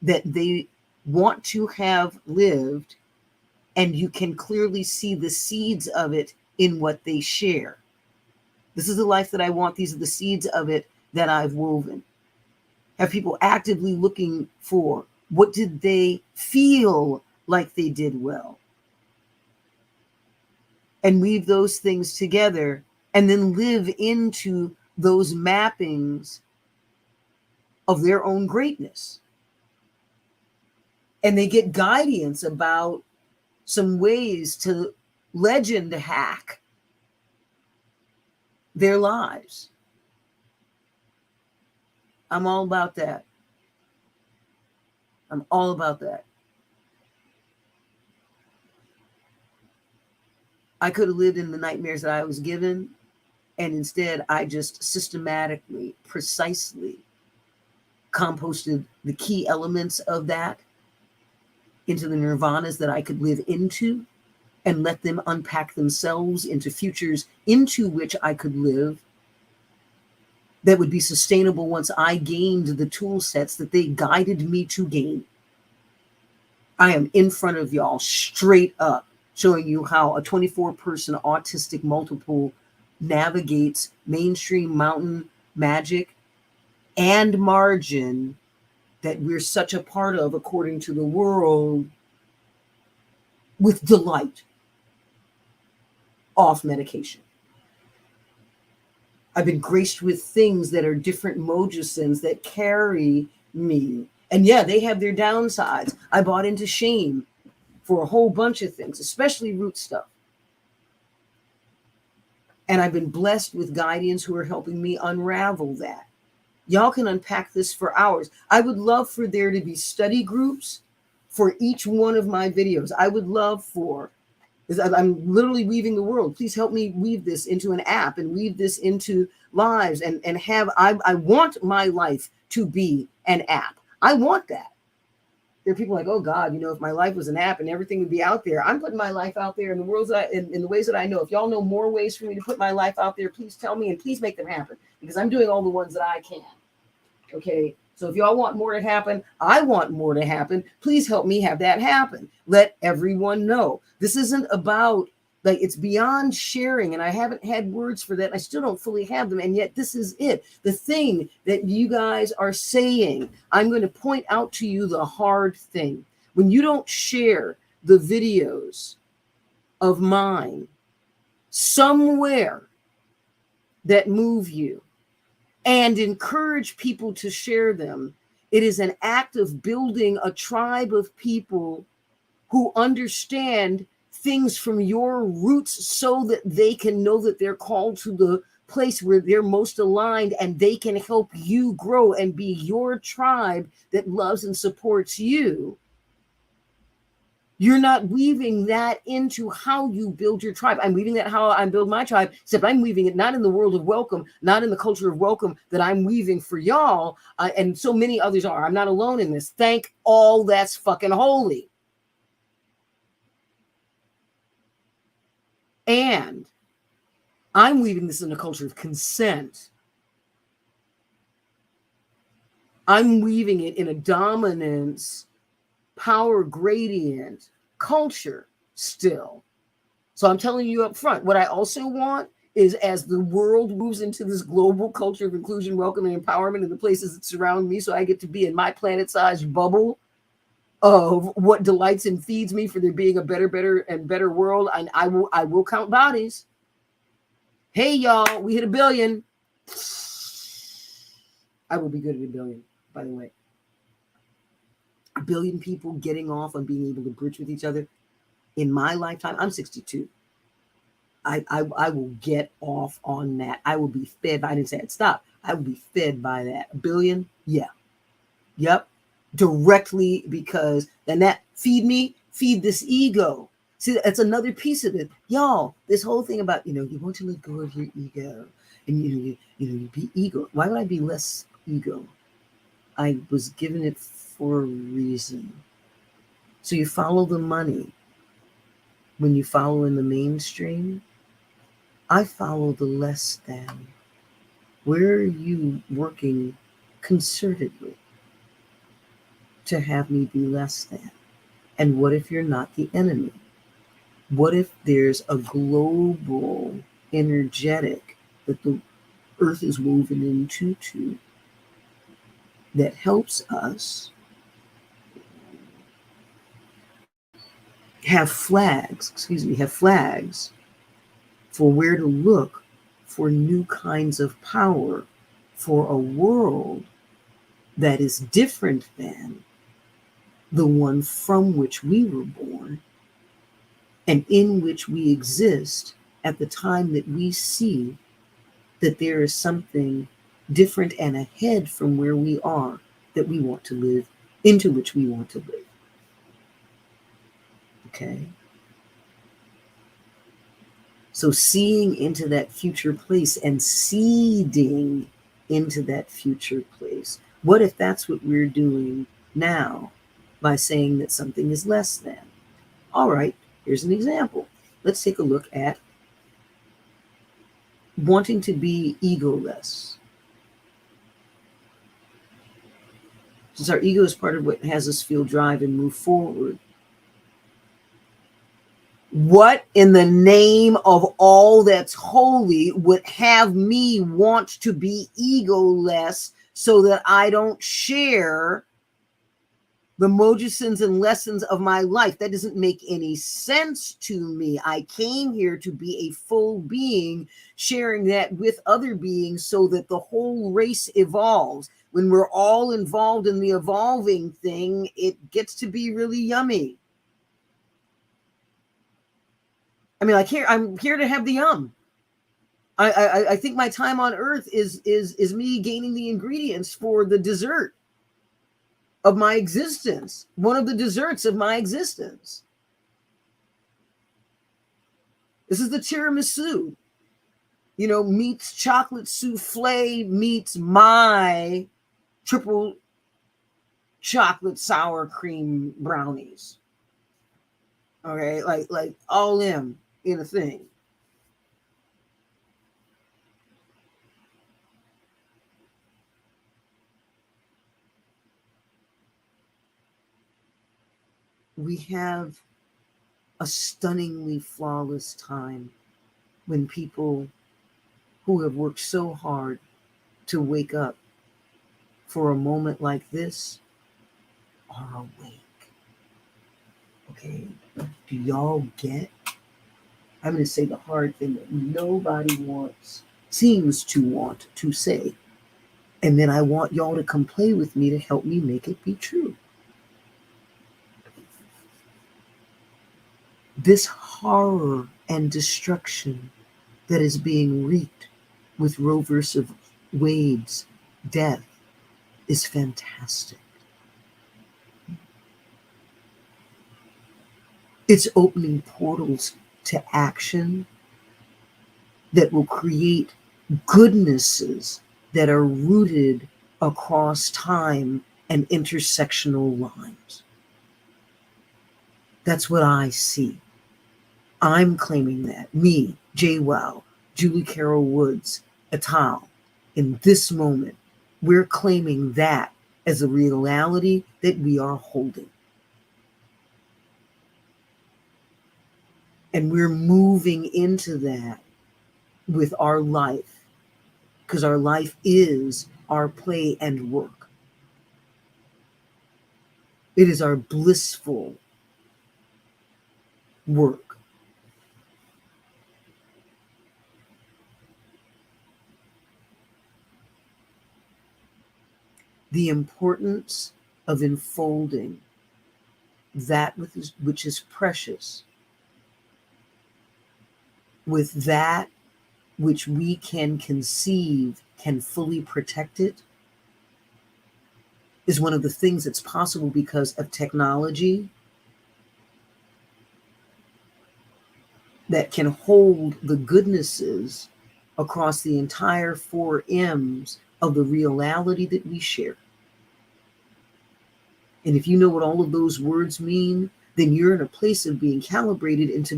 [SPEAKER 1] that they want to have lived, and you can clearly see the seeds of it in what they share. This is the life that I want. These are the seeds of it that I've woven. Have people actively looking for what did they feel like they did well, and weave those things together and then live into those mappings of their own greatness. And they get guidance about some ways to legend hack their lives. I'm all about that. I'm all about that. I could have lived in the nightmares that I was given, and instead I just systematically, precisely composted the key elements of that into the nirvanas that I could live into, and let them unpack themselves into futures into which I could live that would be sustainable once I gained the tool sets that they guided me to gain. I am in front of y'all straight up, showing you how a 24-person autistic multiple navigates mainstream mountain magic and margin that we're such a part of, according to the world, with delight, off medication. I've been graced with things that are different mojusins that carry me. And yeah, they have their downsides. I bought into shame for a whole bunch of things, especially root stuff. And I've been blessed with guardians who are helping me unravel that. Y'all can unpack this for hours. I would love for there to be study groups for each one of my videos. I would love for, I'm literally weaving the world. Please help me weave this into an app and weave this into lives and have, I want my life to be an app. I want that. There are people like, oh God, you know, if my life was an app and everything would be out there. I'm putting my life out there in the world in the ways that I know. If y'all know more ways for me to put my life out there, please tell me and please make them happen, because I'm doing all the ones that I can. Okay. So if y'all want more to happen, I want more to happen. Please help me have that happen. Let everyone know. This isn't about, like, it's beyond sharing, and I haven't had words for that. I still don't fully have them, and yet this is it. The thing that you guys are saying, I'm going to point out to you the hard thing. When you don't share the videos of mine somewhere that move you, and encourage people to share them, it is an act of building a tribe of people who understand things from your roots so that they can know that they're called to the place where they're most aligned, and they can help you grow and be your tribe that loves and supports you. You're not weaving that into how you build your tribe. I'm weaving that how I build my tribe, except I'm weaving it not in the world of welcome, not in the culture of welcome that I'm weaving for y'all, and so many others are. I'm not alone in this. Thank all that's fucking holy. And I'm weaving this in a culture of consent. I'm weaving it in a dominance, power gradient culture still. So I'm telling you up front, what I also want is, as the world moves into this global culture of inclusion, welcome, and empowerment in the places that surround me, so I get to be in my planet-sized bubble of what delights and feeds me for there being a better world. And I will count bodies. Hey, y'all, we hit 1 billion. I will be good at 1 billion, by the way. 1 billion people getting off on being able to bridge with each other. In my lifetime, I'm 62. I will get off on that. I will be fed by, I didn't say I'd stop. I will be fed by that. 1 billion? Yeah. Yep. Directly, because then that feed this ego. See, that's another piece of it. Y'all, this whole thing about, you want to let go of your ego, and you be ego. Why would I be less ego? I was given it for a reason. So you follow the money. When you follow in the mainstream, I follow the less than. Where are you working concertedly to have me be less than? And what if you're not the enemy? What if there's a global energetic that the earth is woven into that helps us have flags for where to look for new kinds of power for a world that is different than the one from which we were born and in which we exist at the time that we see that there is something different and ahead from where we are that we want to live, into which we want to live. Okay? So seeing into that future place and seeding into that future place. What if that's what we're doing now by saying that something is less than? All right, here's an example. Let's take a look at wanting to be egoless. Since our ego is part of what has us feel drive and move forward, what in the name of all that's holy would have me want to be egoless so that I don't share the mojussins and lessons of my life? That doesn't make any sense to me. I came here to be a full being, sharing that with other beings so that the whole race evolves. When we're all involved in the evolving thing, it gets to be really yummy. I mean, I'm here to have the yum. I think my time on earth is me gaining the ingredients for the dessert of my existence. One of the desserts of my existence. This is the tiramisu. Meets chocolate souffle meets my triple chocolate sour cream brownies. Okay, like all in a thing. We have a stunningly flawless time when people who have worked so hard to wake up for a moment like this are awake. Okay, do y'all get? I'm going to say the hard thing that nobody seems to want to say. And then I want y'all to come play with me to help me make it be true. This horror and destruction that is being wreaked with Roe versus Wade's death is fantastic. It's opening portals to action that will create goodnesses that are rooted across time and intersectional lines. That's what I see. I'm claiming that. Me, JWoww, Julie Carol Woods, Atal, in this moment, we're claiming that as a reality that we are holding. And we're moving into that with our life, because our life is our play and work. It is our blissful work. The importance of enfolding that which is precious with that which we can conceive can fully protect it is one of the things that's possible because of technology that can hold the goodnesses across the entire 4 M's of the reality that we share. And if you know what all of those words mean, then you're in a place of being calibrated into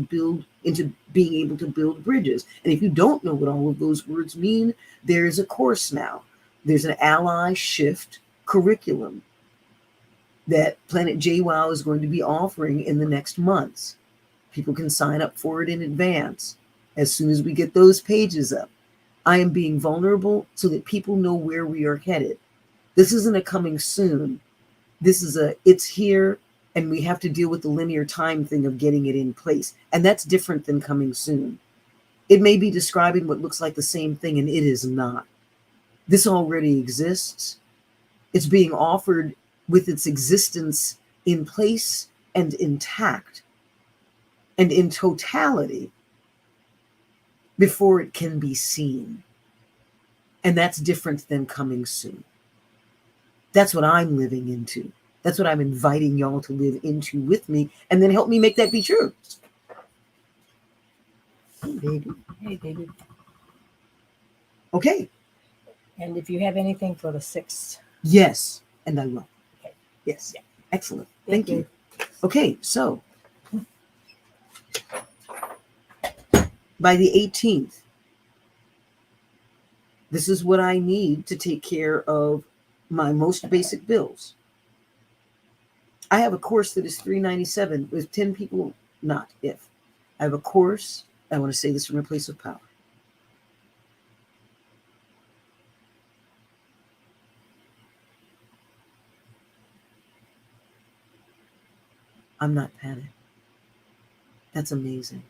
[SPEAKER 1] being able to build bridges. And if you don't know what all of those words mean, there's a course now. There's an ally shift curriculum that Planet JWoww is going to be offering in the next months. People can sign up for it in advance. As soon as we get those pages up, I am being vulnerable so that people know where we are headed. This isn't a coming soon. This is it's here, and we have to deal with the linear time thing of getting it in place. And that's different than coming soon. It may be describing what looks like the same thing, and it is not. This already exists. It's being offered with its existence in place and intact and in totality before it can be seen. And that's different than coming soon. That's what I'm living into. That's what I'm inviting y'all to live into with me, and then help me make that be true. Hey, baby.
[SPEAKER 2] Hey, baby.
[SPEAKER 1] Okay.
[SPEAKER 2] And if you have anything for the 6th.
[SPEAKER 1] Yes, and I will.
[SPEAKER 2] Okay.
[SPEAKER 1] Yes.
[SPEAKER 2] Yeah.
[SPEAKER 1] Excellent. Thank you. Okay, so by the 18th, this is what I need to take care of my most basic bills. I have a course that is $397 with 10 people, not if. I have a course, I want to say this from a place of power. I'm not panicked. That's amazing.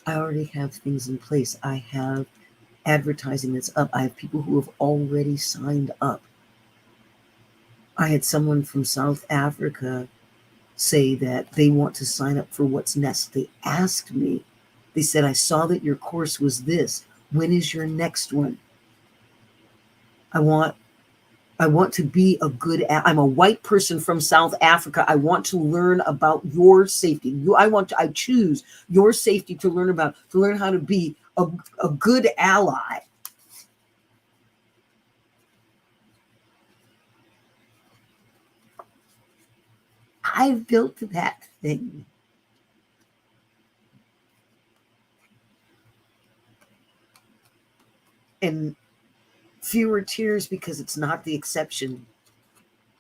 [SPEAKER 1] I already have things in place. I have advertising that's up. I have people who have already signed up. I had someone from South Africa say that they want to sign up for what's next. They asked me, they said, I saw that your course was this. When is your next one? I want to be a good, I'm a white person from South Africa. I want to learn about your safety. I choose your safety to learn how to be a good ally. I've built that thing. And fewer tears because it's not the exception.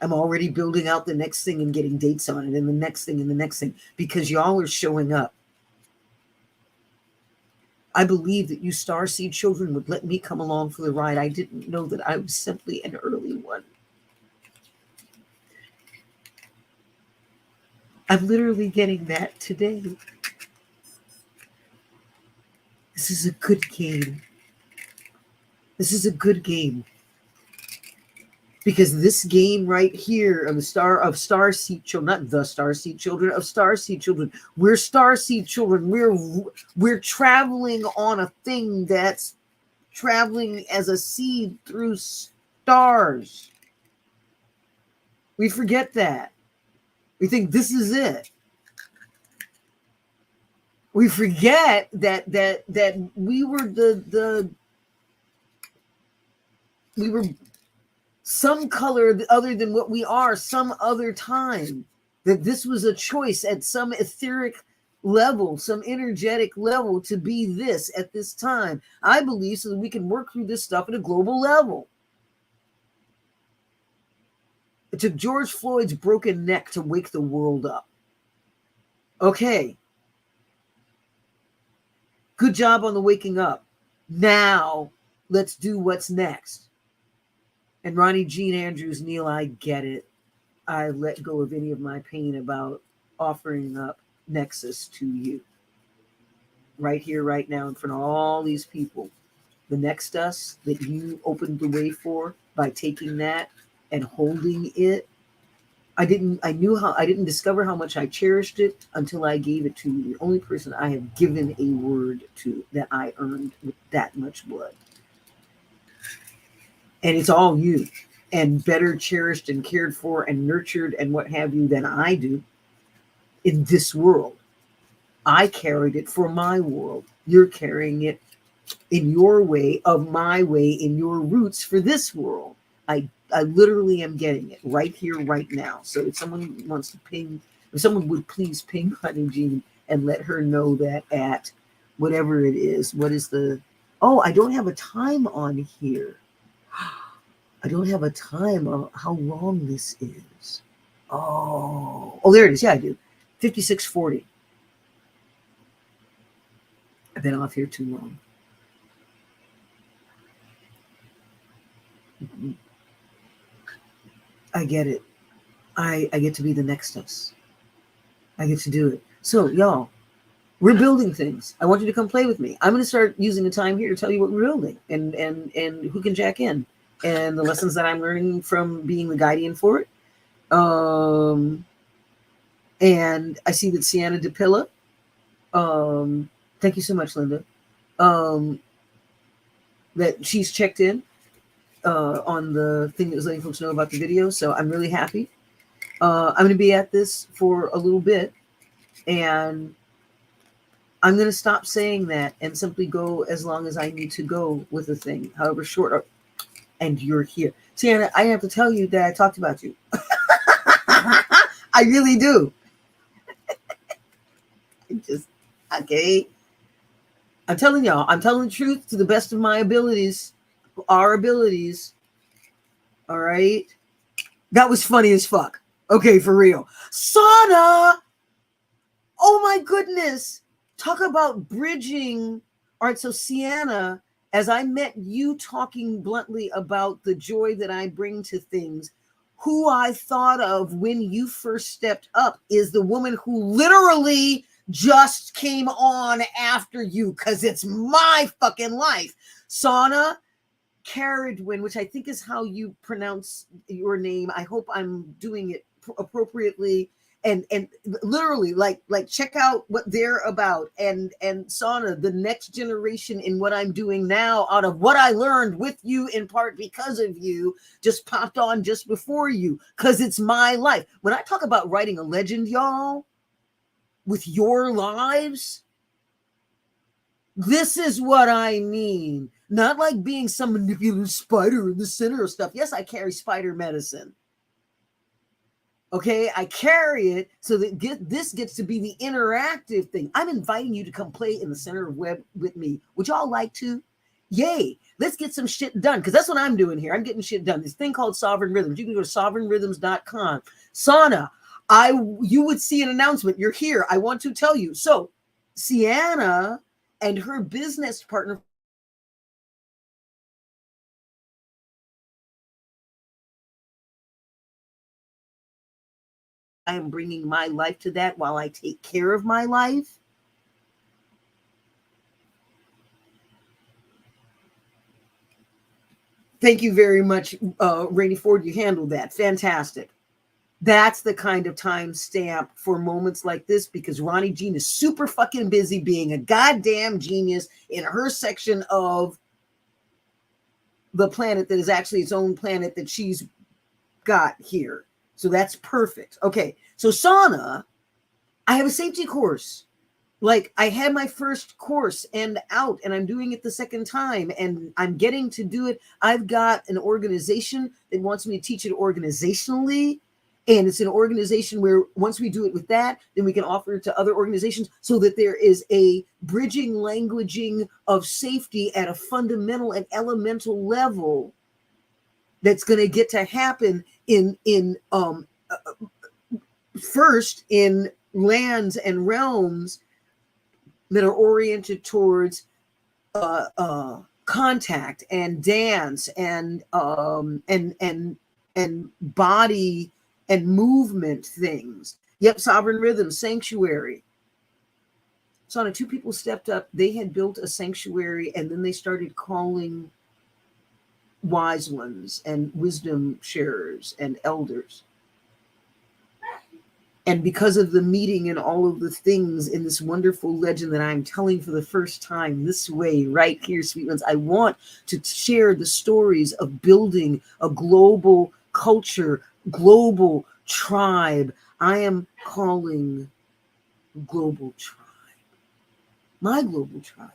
[SPEAKER 1] I'm already building out the next thing and getting dates on it, and the next thing and the next thing, because y'all are showing up. I believe that you Starseed Children would let me come along for the ride. I didn't know that I was simply an early one. I'm literally getting that today. This is a good game. This is a good game. Because this game right here of Starseed Children, not the Starseed Children, of Starseed Children, we're Starseed Children. We're traveling on a thing that's traveling as a seed through stars. We forget that. We think this is it. We forget that we were we were some color other than what we are some other time, that this was a choice at some etheric level, some energetic level, to be this at this time, I believe, so that we can work through this stuff at a global level. It took George Floyd's broken neck to wake the world up. Okay, good job on the waking up. Now let's do what's next. And Ronnie Jean Andrews, Neil, I get it. I let go of any of my pain about offering up Nexus to you. Right here, right now, in front of all these people. The next us that you opened the way for by taking that and holding it. I didn't discover how much I cherished it until I gave it to you. The only person I have given a word to that I earned with that much blood. And it's all you, and better cherished and cared for and nurtured and what have you than I do in this world. I carried it for my world. You're carrying it in your way, of my way, in your roots for this world. I literally am getting it right here, right now. So if someone wants to ping, if someone would please ping Ronnie Jean and let her know that at whatever it is, what is the, oh, I don't have a time on here. I don't have a time on how long this is. Oh, there it is. Yeah, I do. 56:40. I've been off here too long. I get it. I get to be the next us. I get to do it. So, y'all, we're building things. I want you to come play with me. I'm going to start using the time here to tell you what we're building and who can jack in, and the lessons that I'm learning from being the guardian for it. And I see that Sienna DePilla, thank you so much, Linda, that she's checked in on the thing that was letting folks know about the video. So I'm really happy. I'm going to be at this for a little bit, and I'm going to stop saying that and simply go as long as I need to go with the thing, however short. And you're here. Sienna, I have to tell you that I talked about you. I really do. Okay. I'm telling y'all, I'm telling the truth to the best of my abilities, our abilities. All right. That was funny as fuck. Okay, for real. Sauna. Oh my goodness. Talk about bridging. All right, so Sienna, as I met you talking bluntly about the joy that I bring to things, who I thought of when you first stepped up is the woman who literally just came on after you, because it's my fucking life. Sauna Caradwin, which I think is how you pronounce your name. I hope I'm doing it appropriately. And literally, like check out what they're about. And Sauna, the next generation in what I'm doing now, out of what I learned with you, in part because of you, just popped on just before you, because it's my life. When I talk about writing a legend, y'all, with your lives, this is what I mean. Not like being some manipulative spider in the center of stuff. Yes, I carry spider medicine. Okay, I carry it so that this gets to be the interactive thing. I'm inviting you to come play in the center of web with me. Would y'all like to? Yay, let's get some shit done, because that's what I'm doing here. I'm getting shit done. This thing called Sovereign Rhythms. You can go to sovereignrhythms.com. Sauna, you would see an announcement. You're here. I want to tell you. So, Sienna and her business partner, I am bringing my life to that while I take care of my life. Thank you very much, Rainy Ford. You handled that. Fantastic. That's the kind of time stamp for moments like this, because Ronnie Jean is super fucking busy being a goddamn genius in her section of the planet that is actually its own planet that she's got here. So that's perfect. Okay. So Sauna, I have a safety course. Like, I had my first course and out, and I'm doing it the second time, and I'm getting to do it. I've got an organization that wants me to teach it organizationally. And it's an organization where once we do it with that, then we can offer it to other organizations so that there is a bridging languaging of safety at a fundamental and elemental level that's going to get to happen first in lands and realms that are oriented towards contact and dance and body and movement things. Yep, sovereign rhythm, sanctuary. So two people stepped up. They had built a sanctuary, and then they started calling wise ones and wisdom sharers and elders. And because of the meeting and all of the things in this wonderful legend that I'm telling for the first time this way, right here, sweet ones, I want to share the stories of building a global culture, global tribe. I am calling global tribe. My global tribe.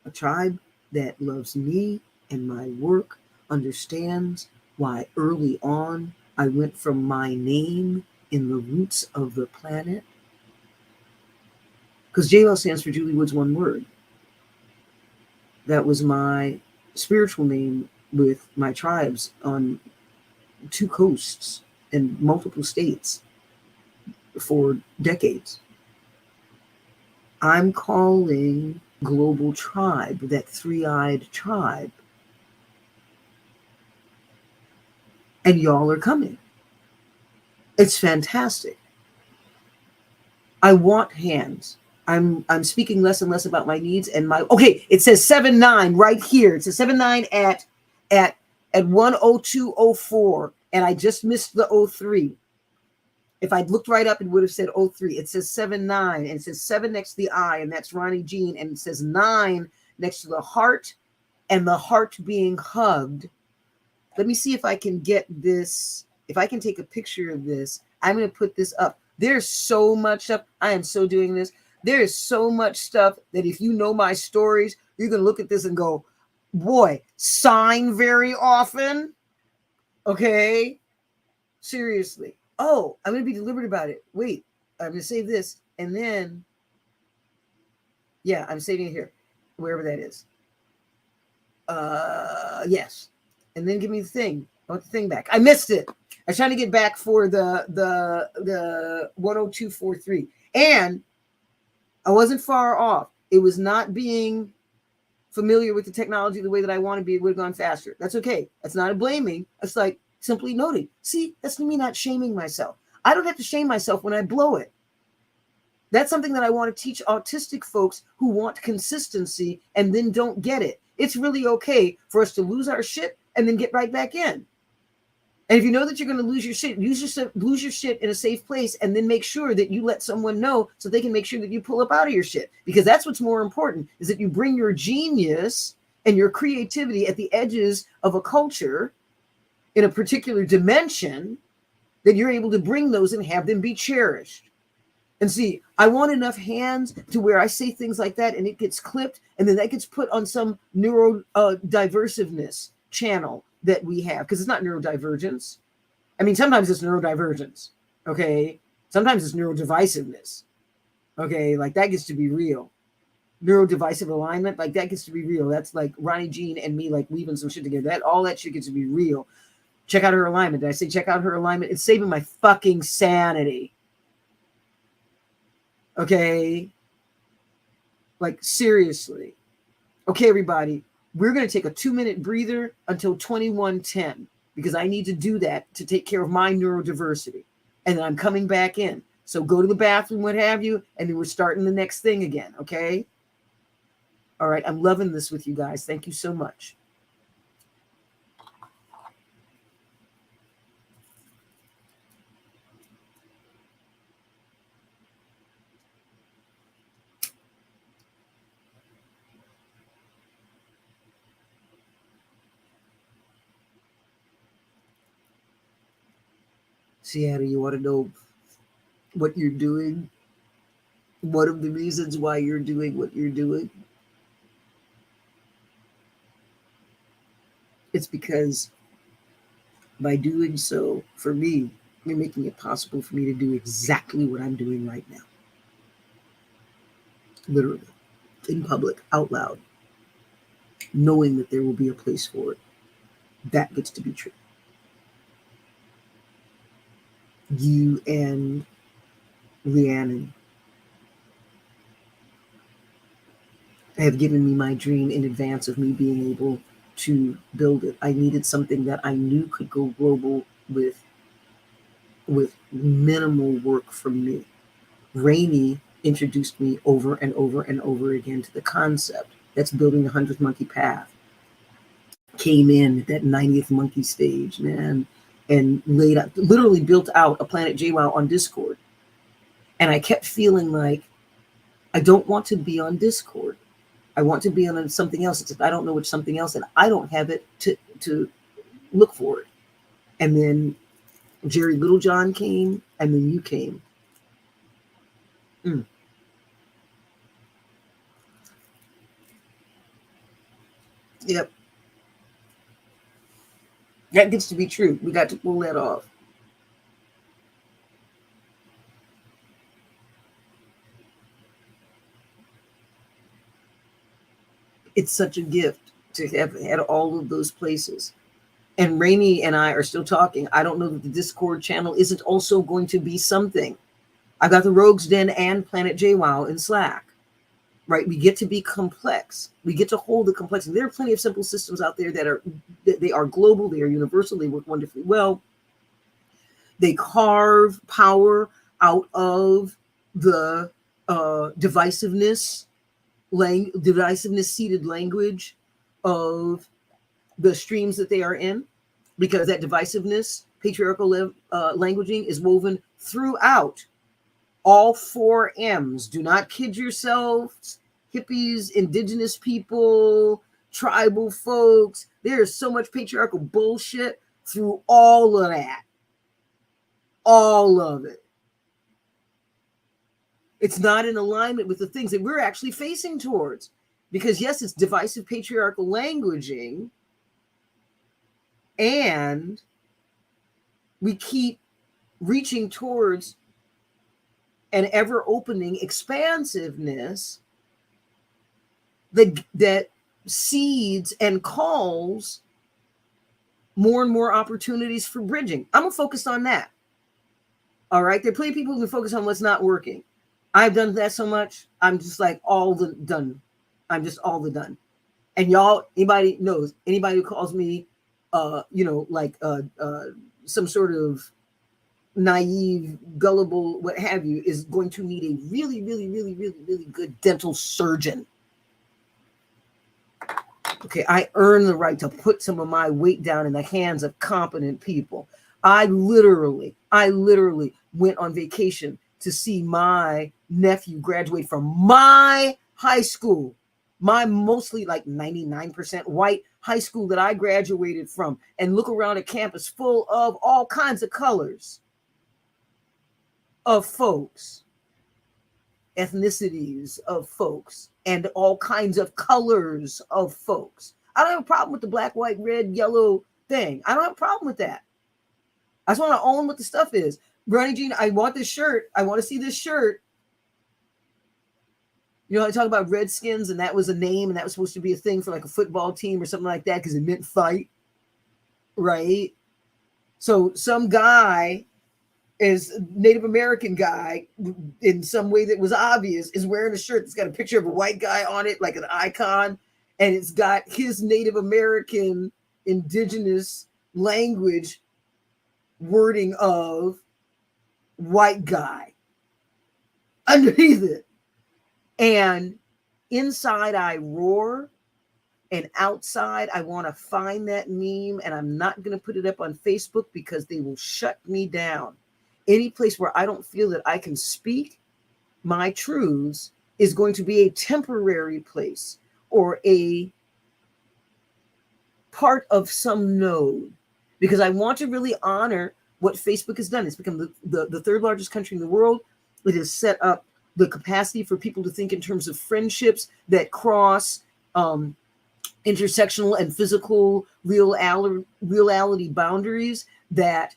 [SPEAKER 1] A tribe that loves me and my work, understands why early on I went from my name in the roots of the planet. Because JL stands for Julie Wood's one word. That was my spiritual name with my tribes on 2 coasts in multiple states for decades. I'm calling global tribe, that 3-eyed tribe. And y'all are coming. It's fantastic. I want hands. I'm speaking less and less about my needs and my, okay, it says 7-9 right here. It says 7-9 at 10204, and I just missed the 03. If I'd looked right up, it would have said 03. It says 7-9, and it says 7 next to the I, and that's Ronnie Jean, and it says 9 next to the heart, and the heart being hugged. Let me see if I can get this. If I can take a picture of this, I'm going to put this up. There's so much stuff. I am so doing this. There is so much stuff that if you know my stories, you're going to look at this and go, boy, sign very often. Okay. Seriously. Oh, I'm going to be deliberate about it. Wait, I'm going to save this. And then, yeah, I'm saving it here, wherever that is. Yes. And then give me the thing. I want the thing back. I missed it. I was trying to get back for the 10243. And I wasn't far off. It was not being familiar with the technology the way that I want to be. It would have gone faster. That's okay. That's not a blaming. It's like simply noting. See, that's me not shaming myself. I don't have to shame myself when I blow it. That's something that I want to teach autistic folks who want consistency and then don't get it. It's really okay for us to lose our shit and then get right back in. And if you know that you're going to lose your shit, lose your shit in a safe place, and then make sure that you let someone know so they can make sure that you pull up out of your shit. Because that's what's more important, is that you bring your genius and your creativity at the edges of a culture in a particular dimension, that you're able to bring those and have them be cherished. And see, I want enough hands to where I say things like that and it gets clipped, and then that gets put on some neurodiversiveness channel that we have, because it's not neurodivergence. I mean, sometimes it's neurodivergence, okay? Sometimes it's neurodivisiveness, okay? Like, that gets to be real. Neurodivisive alignment, like, that gets to be real. That's like Ronnie Jean and me, like, weaving some shit together. All that shit gets to be real. Check out her alignment. Did I say check out her alignment? It's saving my fucking sanity. Okay? Like, seriously. Okay, everybody. We're going to take a 2-minute breather until 21:10, because I need to do that to take care of my neurodiversity. And then I'm coming back in. So go to the bathroom, what have you, and then we're starting the next thing again, okay? All right, I'm loving this with you guys. Thank you so much. Seattle, you want to know what you're doing? One of the reasons why you're doing what you're doing? It's because by doing so, for me, you're making it possible for me to do exactly what I'm doing right now. Literally, in public, out loud, knowing that there will be a place for it. That gets to be true. You and Rhiannon have given me my dream in advance of me being able to build it. I needed something that I knew could go global with minimal work from me. Rainey introduced me over and over and over again to the concept. That's building the 100th monkey path. Came in at that 90th monkey stage, man, and laid out, literally built out a Planet JWoww on Discord. And I kept feeling like I don't want to be on Discord. I want to be on something else, except I don't know which something else, and I don't have it to look for it. And then Jerry Littlejohn came, and then you came. Yep. That gets to be true. We got to pull that off. It's such a gift to have had all of those places. And Rainey and I are still talking. I don't know that the Discord channel isn't also going to be something. I got the Rogues Den and Planet JWoww in Slack, right? We get to be complex. We get to hold the complexity. There are plenty of simple systems out there that are global. They are universal. They work wonderfully well. They carve power out of the divisiveness seated language of the streams that they are in, because that divisiveness, patriarchal languaging is woven throughout all 4 M's. Do not kid yourselves. Hippies, indigenous people, tribal folks. There is so much patriarchal bullshit through all of that. All of it. It's not in alignment with the things that we're actually facing towards. Because yes, it's divisive patriarchal languaging, and we keep reaching towards an ever-opening expansiveness that seeds and calls more and more opportunities for bridging. I'm going to focus on that. All right? There are plenty of people who focus on what's not working. I've done that so much. I'm just like all the done. I'm just all the done. And y'all, anybody knows, anybody who calls me, some sort of naive, gullible, what have you, is going to need a really, really, really, really, really good dental surgeon. Okay, I earn the right to put some of my weight down in the hands of competent people. I literally went on vacation to see my nephew graduate from my high school, my mostly like 99% white high school that I graduated from, and look around a campus full of all kinds of colors of folks, ethnicities of folks, and all kinds of colors of folks. I don't have a problem with the black, white, red, yellow thing. I don't have a problem with that. I just want to own what the stuff is. Ronnie Jean, I want this shirt. I want to see this shirt. You know, I talk about Redskins, and that was a name, and that was supposed to be a thing for like a football team or something like that because it meant fight, right? So some guy is Native American guy in some way that was obvious is wearing a shirt that's got a picture of a white guy on it, like an icon, and it's got his Native American indigenous language wording of white guy underneath it. And inside I roar, and outside I want to find that meme, and I'm not going to put it up on Facebook because they will shut me down. Any place where I don't feel that I can speak my truths is going to be a temporary place or a part of some node, because I want to really honor what Facebook has done. It's become the third largest country in the world. It has set up the capacity for people to think in terms of friendships that cross intersectional and physical reality boundaries that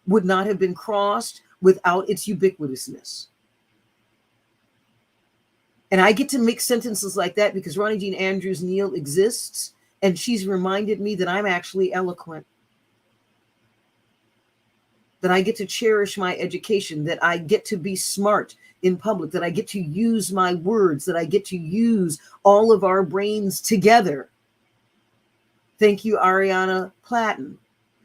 [SPEAKER 1] would not have been crossed without its ubiquitousness. And I get to make sentences like that because Ronnie Jean Andrews Neal exists, and she's reminded me that I'm actually eloquent, that I get to cherish my education, that I get to be smart in public, that I get to use my words, that I get to use all of our brains together. Thank you, Ariana Platten.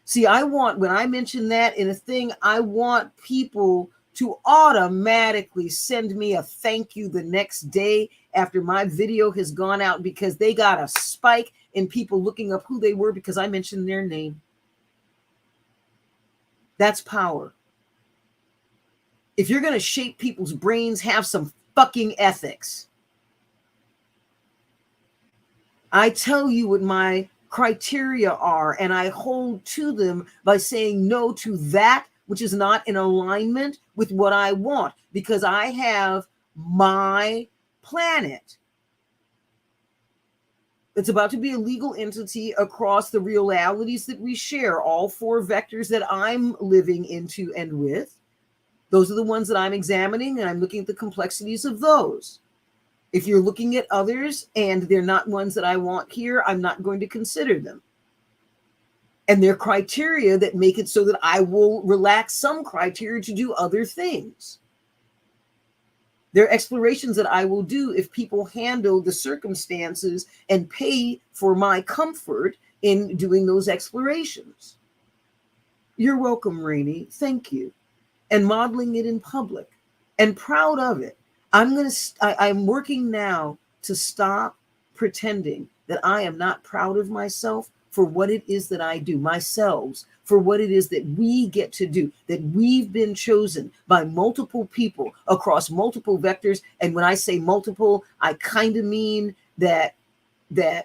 [SPEAKER 1] See, I want, when I mention that in a thing, I want people to automatically send me a thank you the next day after my video has gone out, because they got a spike in people looking up who they were because I mentioned their name. That's power. If you're going to shape people's brains, have some fucking ethics. I tell you what my criteria are, and I hold to them by saying no to that which is not in alignment with what I want, because I have my planet. It's about to be a legal entity across the realities that we share, all four vectors that I'm living into and with. Those are the ones that I'm examining, and I'm looking at the complexities of those. If you're looking at others and they're not ones that I want here, I'm not going to consider them. And they're criteria that make it so that I will relax some criteria to do other things. There are explorations that I will do if people handle the circumstances and pay for my comfort in doing those explorations. You're welcome, Rainey. Thank you. And modeling it in public, and proud of it. I'm working now to stop pretending that I am not proud of myself for what it is that I do, myself, for what it is that we get to do, that we've been chosen by multiple people across multiple vectors. And when I say multiple, I kind of mean that the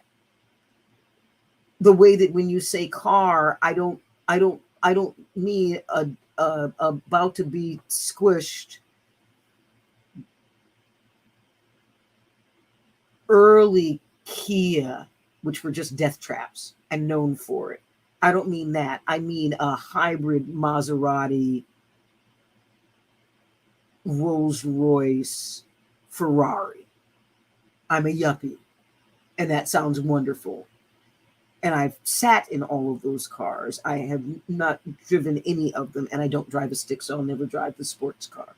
[SPEAKER 1] way that when you say car, I don't mean about to be squished early Kia, which were just death traps and known for it. I don't mean that. I mean a hybrid Maserati, Rolls Royce, Ferrari. I'm a yuppie, and that sounds wonderful. And I've sat in all of those cars. I have not driven any of them, and I don't drive a stick, so I'll never drive the sports car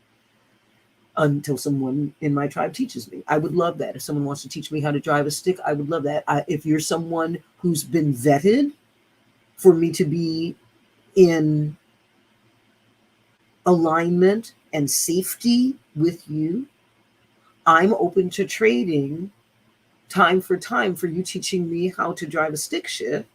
[SPEAKER 1] until someone in my tribe teaches me. I would love that. If someone wants to teach me how to drive a stick, I would love that. If you're someone who's been vetted for me to be in alignment and safety with you, I'm open to trading time for you teaching me how to drive a stick shift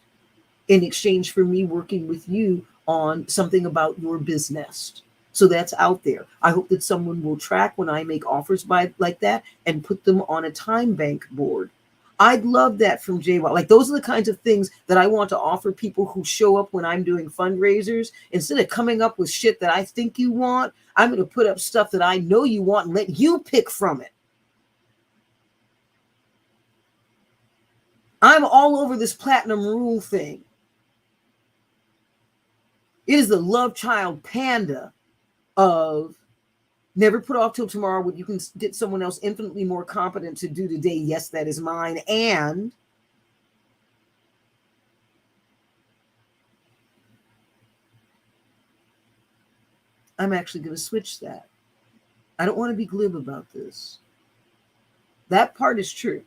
[SPEAKER 1] in exchange for me working with you on something about your business. So that's out there. I hope that someone will track when I make offers like that and put them on a time bank board. I'd love that from JWoww. Like, those are the kinds of things that I want to offer people who show up when I'm doing fundraisers. Instead of coming up with shit that I think you want, I'm going to put up stuff that I know you want and let you pick from it. I'm all over this platinum rule thing. It is the love child panda of never put off till tomorrow when you can get someone else infinitely more competent to do today. Yes, that is mine. And I'm actually going to switch that. I don't want to be glib about this. That part is true.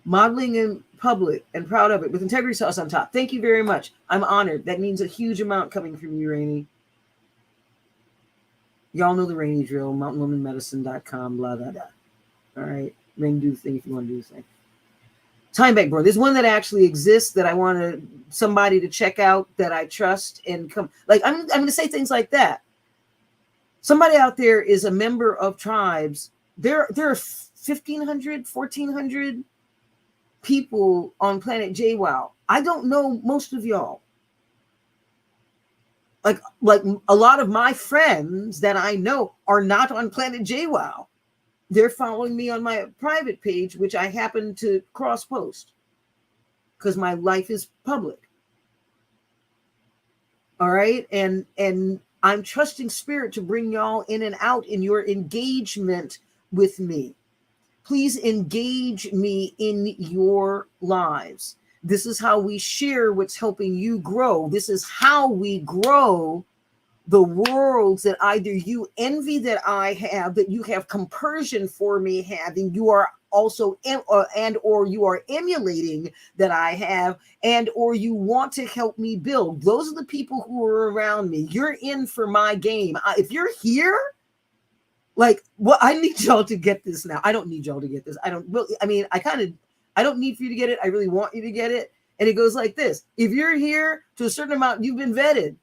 [SPEAKER 1] Modeling in public and proud of it with integrity sauce on top. Thank you very much. I'm honored. That means a huge amount coming from you, Rainey. Y'all know the Rainey drill, mountainwomanmedicine.com, blah, blah, blah. All right. Rain, do the thing if you want to do the thing. Time bank board. There's one that actually exists that I want somebody to check out that I trust and come. Like, I'm going to say things like that. Somebody out there is a member of tribes. There are 1,500, 1,400 people on planet JWoww. I don't know most of y'all. Like a lot of my friends that I know are not on Planet JWoww. They're following me on my private page, which I happen to cross post because my life is public. All right. And I'm trusting spirit to bring y'all in and out in your engagement with me. Please engage me in your lives. This is how we share what's helping you grow. This is how we grow the worlds that either you envy that I have, that you have compersion for me having, you are also and or you are emulating that I have, and or you want to help me build. Those are the people who are around me. You're in for my game. If you're here, like, well, I need y'all to get this now. I don't need y'all to get this. I don't really, I mean, I don't need for you to get it. I really want you to get it. And it goes like this. If you're here to a certain amount, you've been vetted.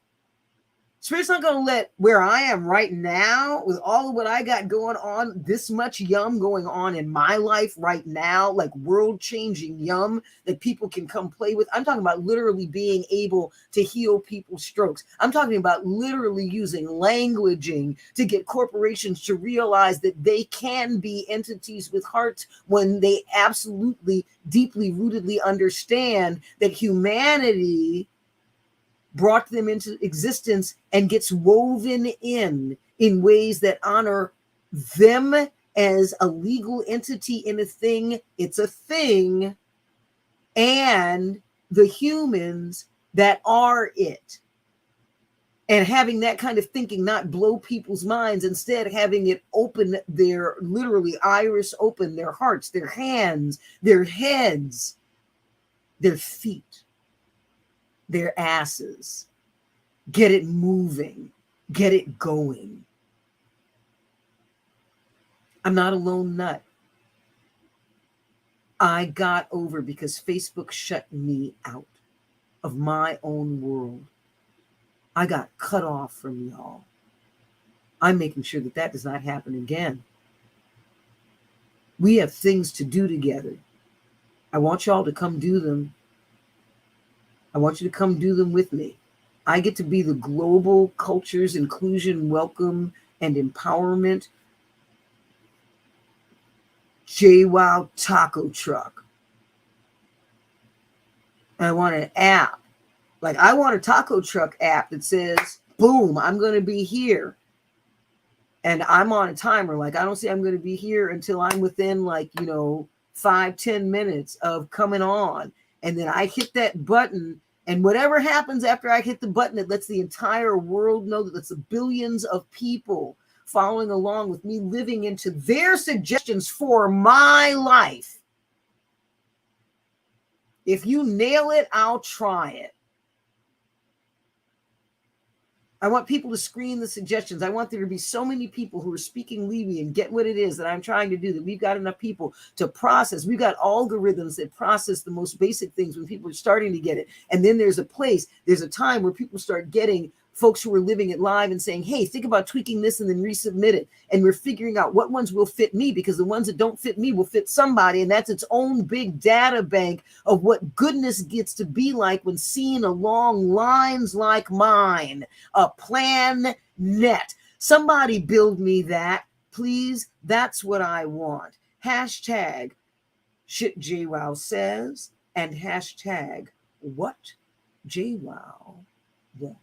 [SPEAKER 1] Spirit's not going to let where I am right now with all of what I got going on, this much yum going on in my life right now, like world-changing yum that people can come play with. I'm talking about literally being able to heal people's strokes. I'm talking about literally using languaging to get corporations to realize that they can be entities with hearts when they absolutely, deeply, rootedly understand that humanity brought them into existence and gets woven in ways that honor them as a legal entity in a thing. It's a thing. And the humans that are it. And having that kind of thinking not blow people's minds, instead having it open their, literally iris open, their hearts, their hands, their heads, their feet, their asses, get it moving, get it going. I'm not a lone nut. I got over because Facebook shut me out of my own world. I got cut off from y'all. I'm making sure that that does not happen again. We have things to do together. I want y'all to come do them. I want you to come do them with me. I get to be the global cultures, inclusion, welcome, and empowerment JWoww taco truck. And I want an app. Like, I want a taco truck app that says, boom, I'm going to be here. And I'm on a timer. Like, I don't say I'm going to be here until I'm within, like, 5-10 minutes of coming on. And then I hit that button, and whatever happens after I hit the button, it lets the entire world know that it's the billions of people following along with me, living into their suggestions for my life. If you nail it, I'll try it. I want people to screen the suggestions. I want there to be so many people who are speaking Libyan and get what it is that I'm trying to do, that we've got enough people to process. We've got algorithms that process the most basic things when people are starting to get it. And then there's a time where people start getting folks who are living it live and saying, hey, think about tweaking this and then resubmit it. And we're figuring out what ones will fit me, because the ones that don't fit me will fit somebody. And that's its own big data bank of what goodness gets to be like when seen along lines like mine. A plan net. Somebody build me that, please. That's what I want. Hashtag shit JWoww says and hashtag what JWoww wants.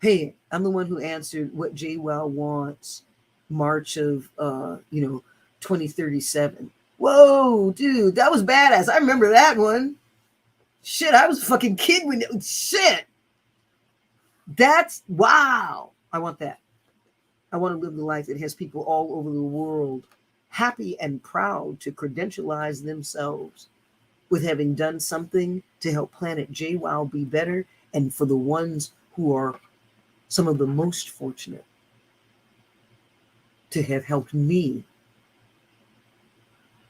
[SPEAKER 1] Hey, I'm the one who answered what JWoww wants March of 2037. Whoa, dude, that was badass. I remember that one. Shit, I was a fucking kid when shit. That's wow. I want that. I want to live the life that has people all over the world happy and proud to credentialize themselves with having done something to help Planet JWoww be better, and for the ones who are some of the most fortunate to have helped me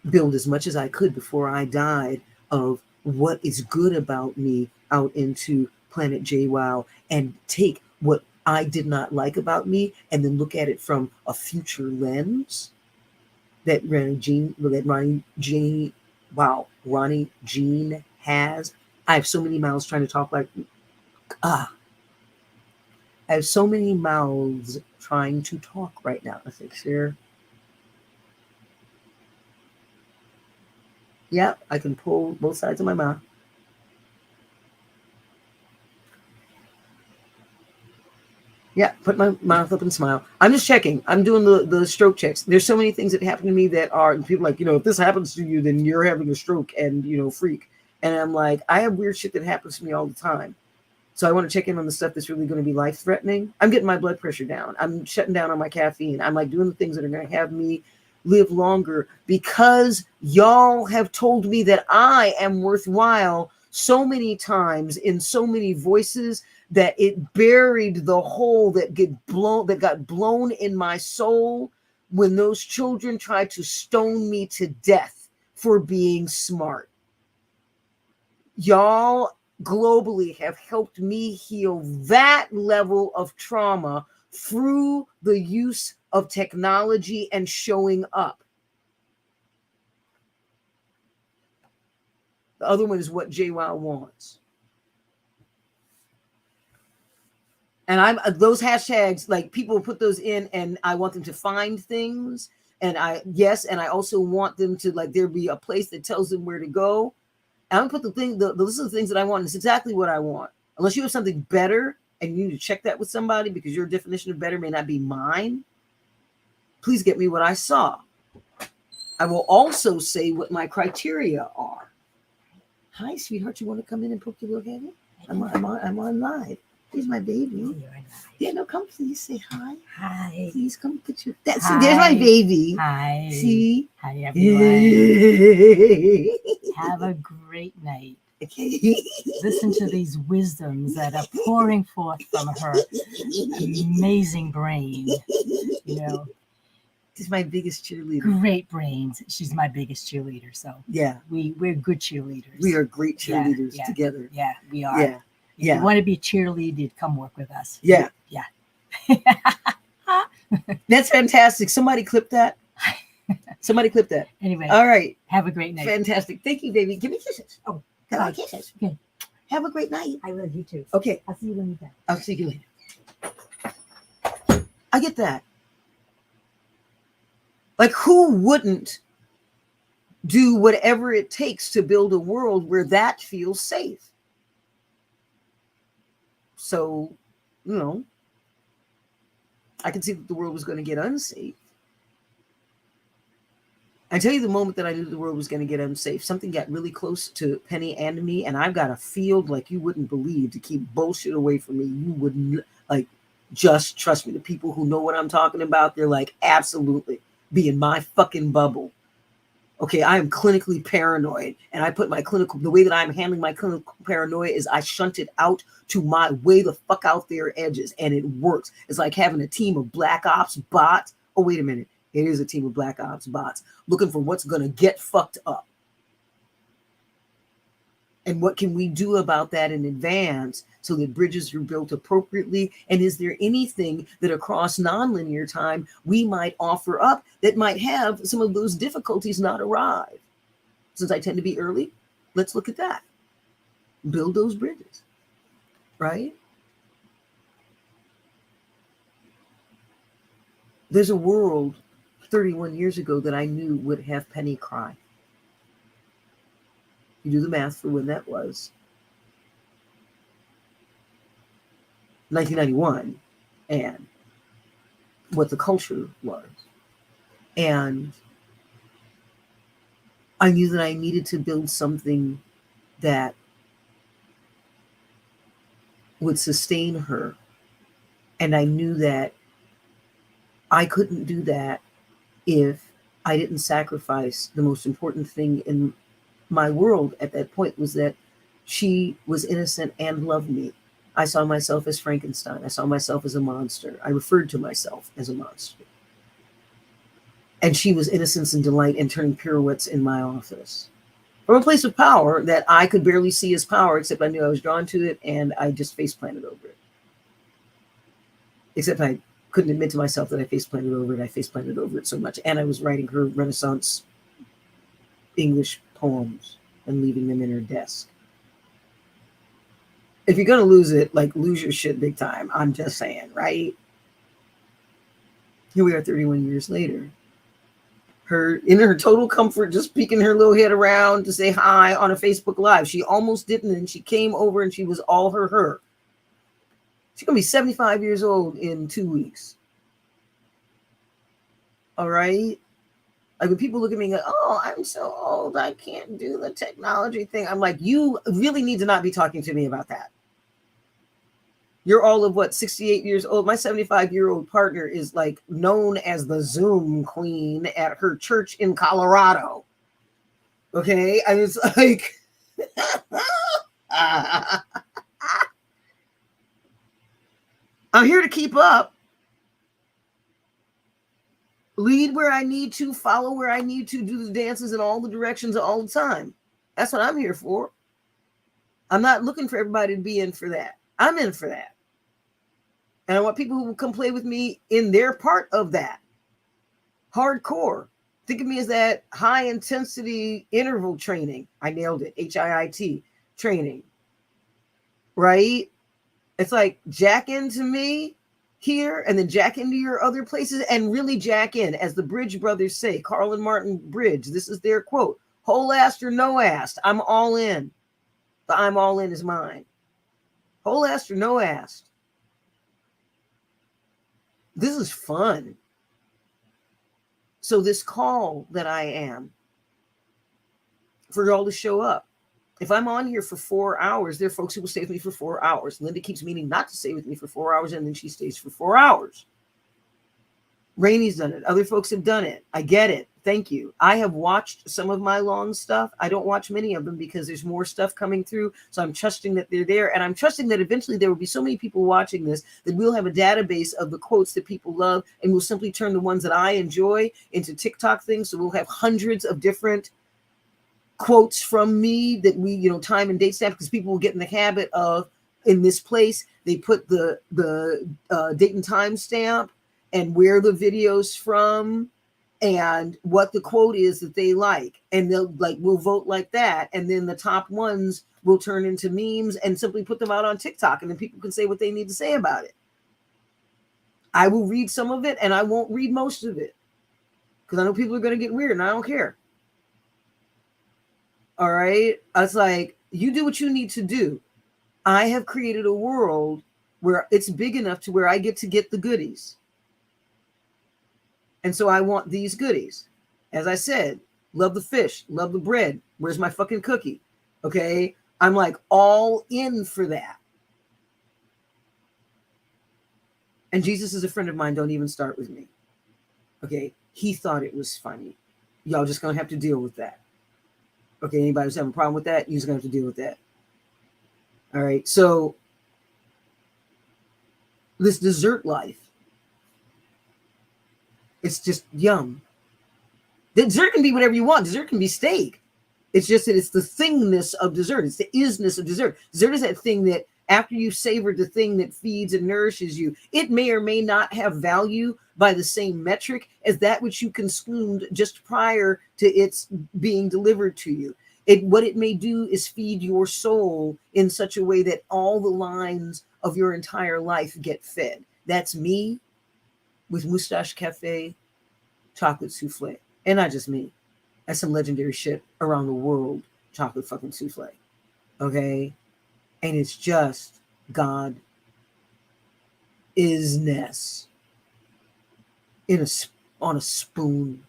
[SPEAKER 1] build as much as I could before I died of what is good about me out into Planet JWoww, and take what I did not like about me and then look at it from a future lens that Ronnie Jean wow, Ronnie Jean has. I have so many mouths trying to talk like, I have so many mouths trying to talk right now. I think share. Yeah, I can pull both sides of my mouth. Yeah, put my mouth up and smile. I'm just checking. I'm doing the stroke checks. There's so many things that happen to me that are people like, if this happens to you, then you're having a stroke and, freak. And I'm like, I have weird shit that happens to me all the time. So I want to check in on the stuff that's really going to be life threatening. I'm getting my blood pressure down. I'm shutting down on my caffeine. I'm like doing the things that are going to have me live longer because y'all have told me that I am worthwhile so many times in so many voices that it buried the hole that got blown in my soul when those children tried to stone me to death for being smart. Y'all globally have helped me heal that level of trauma through the use of technology and showing up. The other one is what JWoww wants. And I'm those hashtags, like people put those in and I want them to find things. And I also want them to, like, there be a place that tells them where to go. And I'm gonna put the list of the things that I want. It's exactly what I want. Unless you have something better and you need to check that with somebody because your definition of better may not be mine. Please get me what I saw. I will also say what my criteria are. Hi, sweetheart. You want to come in and poke your little head in? I'm on live. Here's my baby. Yeah, no, come please say hi.
[SPEAKER 2] Hi.
[SPEAKER 1] Please come put your. See, there's my baby.
[SPEAKER 2] Hi.
[SPEAKER 1] See.
[SPEAKER 2] Hi, everyone. Have a great night.
[SPEAKER 1] Okay.
[SPEAKER 2] Listen to these wisdoms that are pouring forth from her amazing brain.
[SPEAKER 1] She's my biggest cheerleader.
[SPEAKER 2] Great brains. She's my biggest cheerleader. So
[SPEAKER 1] yeah,
[SPEAKER 2] we're good cheerleaders.
[SPEAKER 1] We are great cheerleaders together.
[SPEAKER 2] Yeah, we are.
[SPEAKER 1] Yeah.
[SPEAKER 2] If you want to be cheerleaded, come work with us.
[SPEAKER 1] Yeah.
[SPEAKER 2] Yeah.
[SPEAKER 1] That's fantastic. Somebody clip that. Somebody clip that.
[SPEAKER 2] Anyway.
[SPEAKER 1] All right.
[SPEAKER 2] Have a great night.
[SPEAKER 1] Fantastic. Thank you, baby. Give me kisses. Oh, can I kisses?
[SPEAKER 2] Okay.
[SPEAKER 1] Have a great night.
[SPEAKER 2] I will. You too.
[SPEAKER 1] Okay.
[SPEAKER 2] I'll see you when you're done.
[SPEAKER 1] I'll see you later. I get that. Like, who wouldn't do whatever it takes to build a world where that feels safe? So, I could see that the world was going to get unsafe. I tell you, the moment that I knew the world was going to get unsafe, something got really close to Penny and me, and I've got a field like you wouldn't believe to keep bullshit away from me. You wouldn't, like, just trust me. The people who know what I'm talking about, they're like, absolutely, be in my fucking bubble. Okay, I am clinically paranoid, and I put the way that I'm handling my clinical paranoia is I shunt it out to my way the fuck out there edges, and it works. It's like having a team of black ops bots. Oh, wait a minute. It is a team of black ops bots looking for what's going to get fucked up. And what can we do about that in advance so that bridges are built appropriately? And is there anything that across nonlinear time we might offer up that might have some of those difficulties not arrive? Since I tend to be early, let's look at that. Build those bridges, right? There's a world 31 years ago that I knew would have Penny cry. You do the math for when that was. 1991, and what the culture was. And I knew that I needed to build something that would sustain her. And I knew that I couldn't do that if I didn't sacrifice the most important thing in my world at that point, was that she was innocent and loved me. I saw myself as Frankenstein. I saw myself as a monster. I referred to myself as a monster. And she was innocence and delight and turning pirouettes in my office. From a place of power that I could barely see as power, except I knew I was drawn to it, and I just face planted over it. Except I couldn't admit to myself that I face planted over it. I face planted over it so much. And I was writing her Renaissance English poems and leaving them in her desk. If you're going to lose it, like, lose your shit big time. I'm just saying, right? Here we are 31 years later. Her, in her total comfort, just peeking her little head around to say hi on a Facebook Live. She almost didn't, and she came over and she was all her. She's going to be 75 years old in 2 weeks. All right? Like, when people look at me and go, oh, I'm so old, I can't do the technology thing. I'm like, you really need to not be talking to me about that. You're all of what, 68 years old? My 75-year-old partner is like known as the Zoom queen at her church in Colorado. Okay? I was like, I'm here to keep up. Lead where I need to, follow where I need to, do the dances in all the directions all the time. That's what I'm here for. I'm not looking for everybody to be in for that. I'm in for that. And I want people who will come play with me in their part of that. Hardcore. Think of me as that high intensity interval training. I nailed it. HIIT training. Right? It's like jack into me here and then jack into your other places and really jack in. As the Bridge brothers say, Carl and Martin Bridge, this is their quote: whole assed or no assed, I'm all in. The I'm all in is mine. Whole assed or no assed. This is fun. So this call that I am for y'all to show up. If I'm on here for 4 hours, there are folks who will stay with me for 4 hours. Linda keeps meaning not to stay with me for 4 hours, and then she stays for 4 hours. Rainey's done it. Other folks have done it. I get it. Thank you. I have watched some of my long stuff. I don't watch many of them because there's more stuff coming through. So I'm trusting that they're there. And I'm trusting that eventually there will be so many people watching this that we'll have a database of the quotes that people love. And we'll simply turn the ones that I enjoy into TikTok things. So we'll have hundreds of different quotes from me that we, time and date stamp, because people will get in the habit of, in this place, they put the date and time stamp and where the video's from and what the quote is that they like. And we'll vote like that. And then the top ones will turn into memes and simply put them out on TikTok. And then people can say what they need to say about it. I will read some of it and I won't read most of it because I know people are going to get weird and I don't care. All right. It's like, you do what you need to do. I have created a world where it's big enough to where I get to get the goodies. And so I want these goodies. As I said, love the fish, love the bread. Where's my fucking cookie? Okay. I'm like all in for that. And Jesus is a friend of mine. Don't even start with me. Okay. He thought it was funny. Y'all just going to have to deal with that. Okay. Anybody who's having a problem with that, you're just going to have to deal with that. All right. So this dessert life, it's just yum. Dessert can be whatever you want. Dessert can be steak. It's just that it's the thingness of dessert. It's the isness of dessert. Dessert is that thing that after you've savored the thing that feeds and nourishes you, it may or may not have value by the same metric as that which you consumed just prior to its being delivered to you. What it may do is feed your soul in such a way that all the lines of your entire life get fed. That's me with Moustache Cafe chocolate souffle. And not just me. That's some legendary shit around the world. Chocolate fucking souffle. Okay? And it's just God isness on a spoon.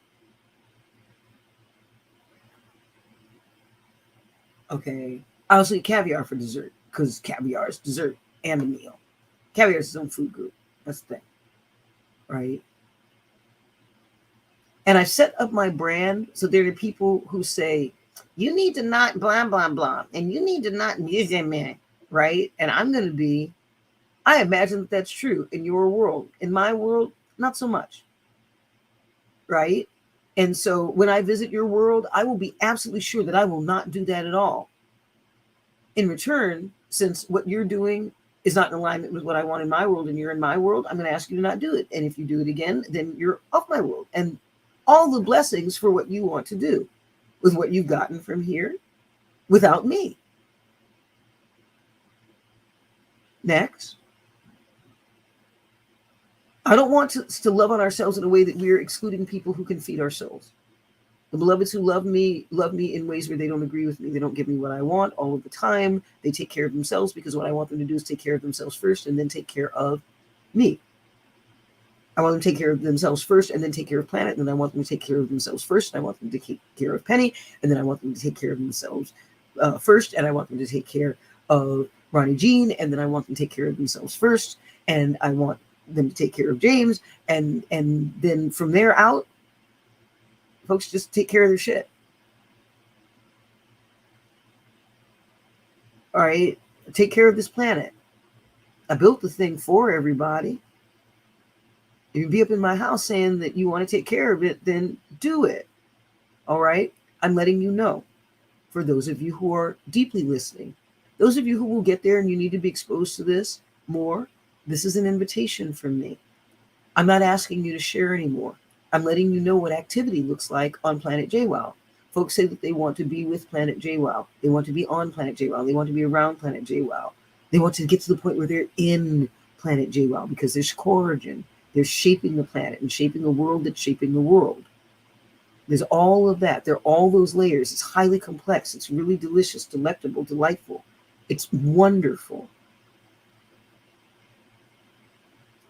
[SPEAKER 1] Okay. I also eat caviar for dessert because caviar is dessert and a meal. Caviar is its own food group. That's the thing. Right? And I set up my brand so there are people who say, you need to not blah, blah, blah. And you need to not use that man. Right? And I'm going to be, I imagine that that's true in your world. In my world, not so much. Right? And so when I visit your world, I will be absolutely sure that I will not do that at all. In return, since what you're doing is not in alignment with what I want in my world and you're in my world, I'm going to ask you to not do it. And if you do it again, then you're off my world. And all the blessings for what you want to do. with what you've gotten from here without me. Next. I don't want to love on ourselves in a way that we're excluding people who can feed our souls. The beloveds who love me in ways where they don't agree with me. They don't give me what I want all of the time. They take care of themselves because what I want them to do is take care of themselves first and then take care of me. I want them to take care of themselves first and then take care of planet. And then I want them to take care of themselves first. And I want them to take care of Penny. And then I want them to take care of themselves first. And I want them to take care of Ronnie Jean. And then I want them to take care of themselves first. And I want them to take care of James. And then from there out, folks just take care of their shit. All right. Take care of this planet. I built the thing for everybody. If you be up in my house saying that you want to take care of it, then do it. All right. I'm letting you know. For those of you who are deeply listening, those of you who will get there and you need to be exposed to this more, this is an invitation from me. I'm not asking you to share anymore. I'm letting you know what activity looks like on Planet JWoww. Folks say that they want to be with Planet JWoww. They want to be on Planet JWoww. They want to be around Planet JWoww. They want to get to the point where they're in Planet JWoww because there's co-origin. They're shaping the planet and shaping a world that's shaping the world. There's all of that. There are all those layers. It's highly complex. It's really delicious, delectable, delightful. It's wonderful.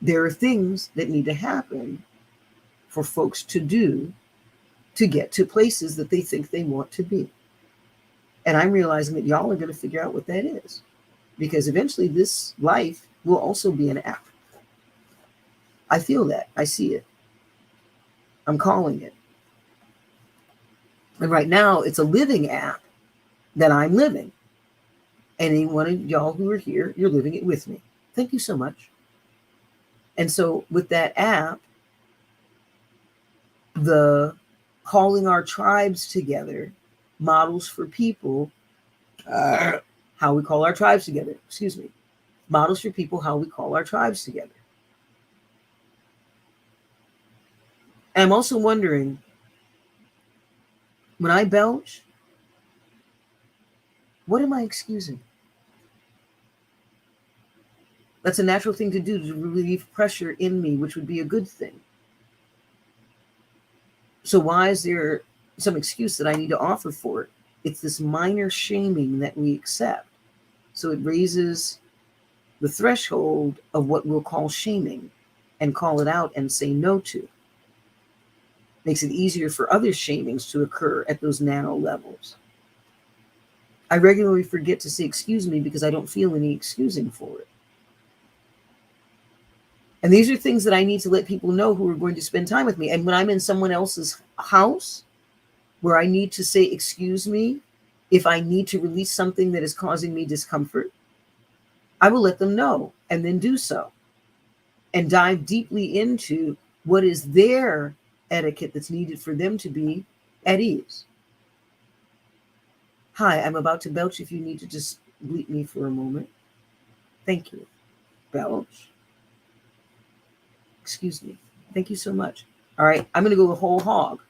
[SPEAKER 1] There are things that need to happen for folks to do to get to places that they think they want to be. And I'm realizing that y'all are going to figure out what that is. Because eventually this life will also be an app. I feel that. I see it. I'm calling it. And right now it's a living app that I'm living. And any one of y'all who are here, you're living it with me. Thank you so much. And so with that app, the calling our tribes together models for people how we call our tribes together. Excuse me. Models for people how we call our tribes together. And I'm also wondering, when I belch, what am I excusing? That's a natural thing to do to relieve pressure in me, which would be a good thing. So why is there some excuse that I need to offer for it? It's this minor shaming that we accept. So it raises the threshold of what we'll call shaming and call it out and say no to. Makes it easier for other shamings to occur at those nano levels. I regularly forget to say excuse me because I don't feel any excusing for it. And these are things that I need to let people know who are going to spend time with me. And when I'm in someone else's house where I need to say excuse me, if I need to release something that is causing me discomfort, I will let them know and then do so. And dive deeply into what is their etiquette that's needed for them to be at ease. Hi, I'm about to belch if you need to just bleep me for a moment. Thank you. Belch. Excuse me. Thank you so much. All right, I'm going to go the whole hog.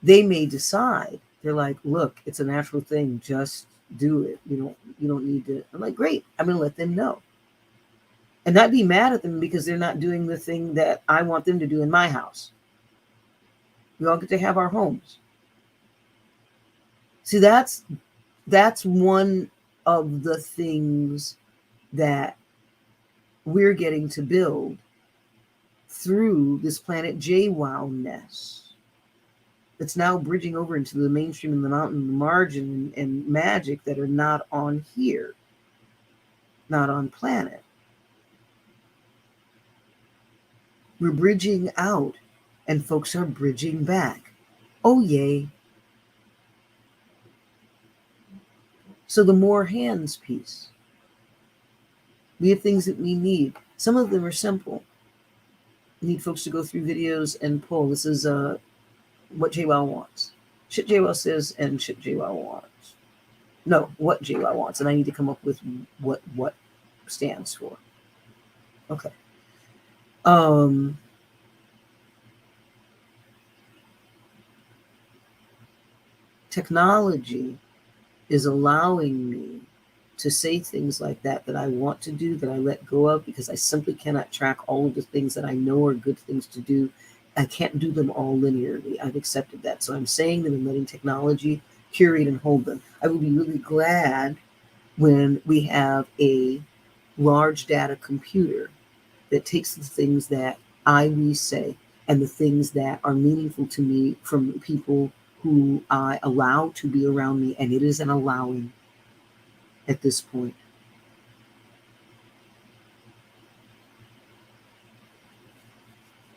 [SPEAKER 1] They may decide. They're like, look, it's a natural thing. Just do it. You don't need to. I'm like, great. I'm going to let them know. And not be mad at them because they're not doing the thing that I want them to do in my house. We all get to have our homes. See, that's one of the things that we're getting to build through this Planet JWoww-ness that's now bridging over into the mainstream and the mountain and the margin and magic that are not on here, not on planet. We're bridging out and folks are bridging back. Oh, yay. So the more hands piece. We have things that we need. Some of them are simple. We need folks to go through videos and pull. This is what JWoww wants. Shit JWoww says and shit JWoww wants. No, what JWoww wants. And I need to come up with what stands for. Okay. Technology is allowing me to say things like that I want to do, that I let go of, because I simply cannot track all of the things that I know are good things to do. I can't do them all linearly. I've accepted that. So I'm saying them and letting technology curate and hold them. I will be really glad when we have a large data computer that takes the things that we say and the things that are meaningful to me from people who I allow to be around me, and it is an allowing at this point.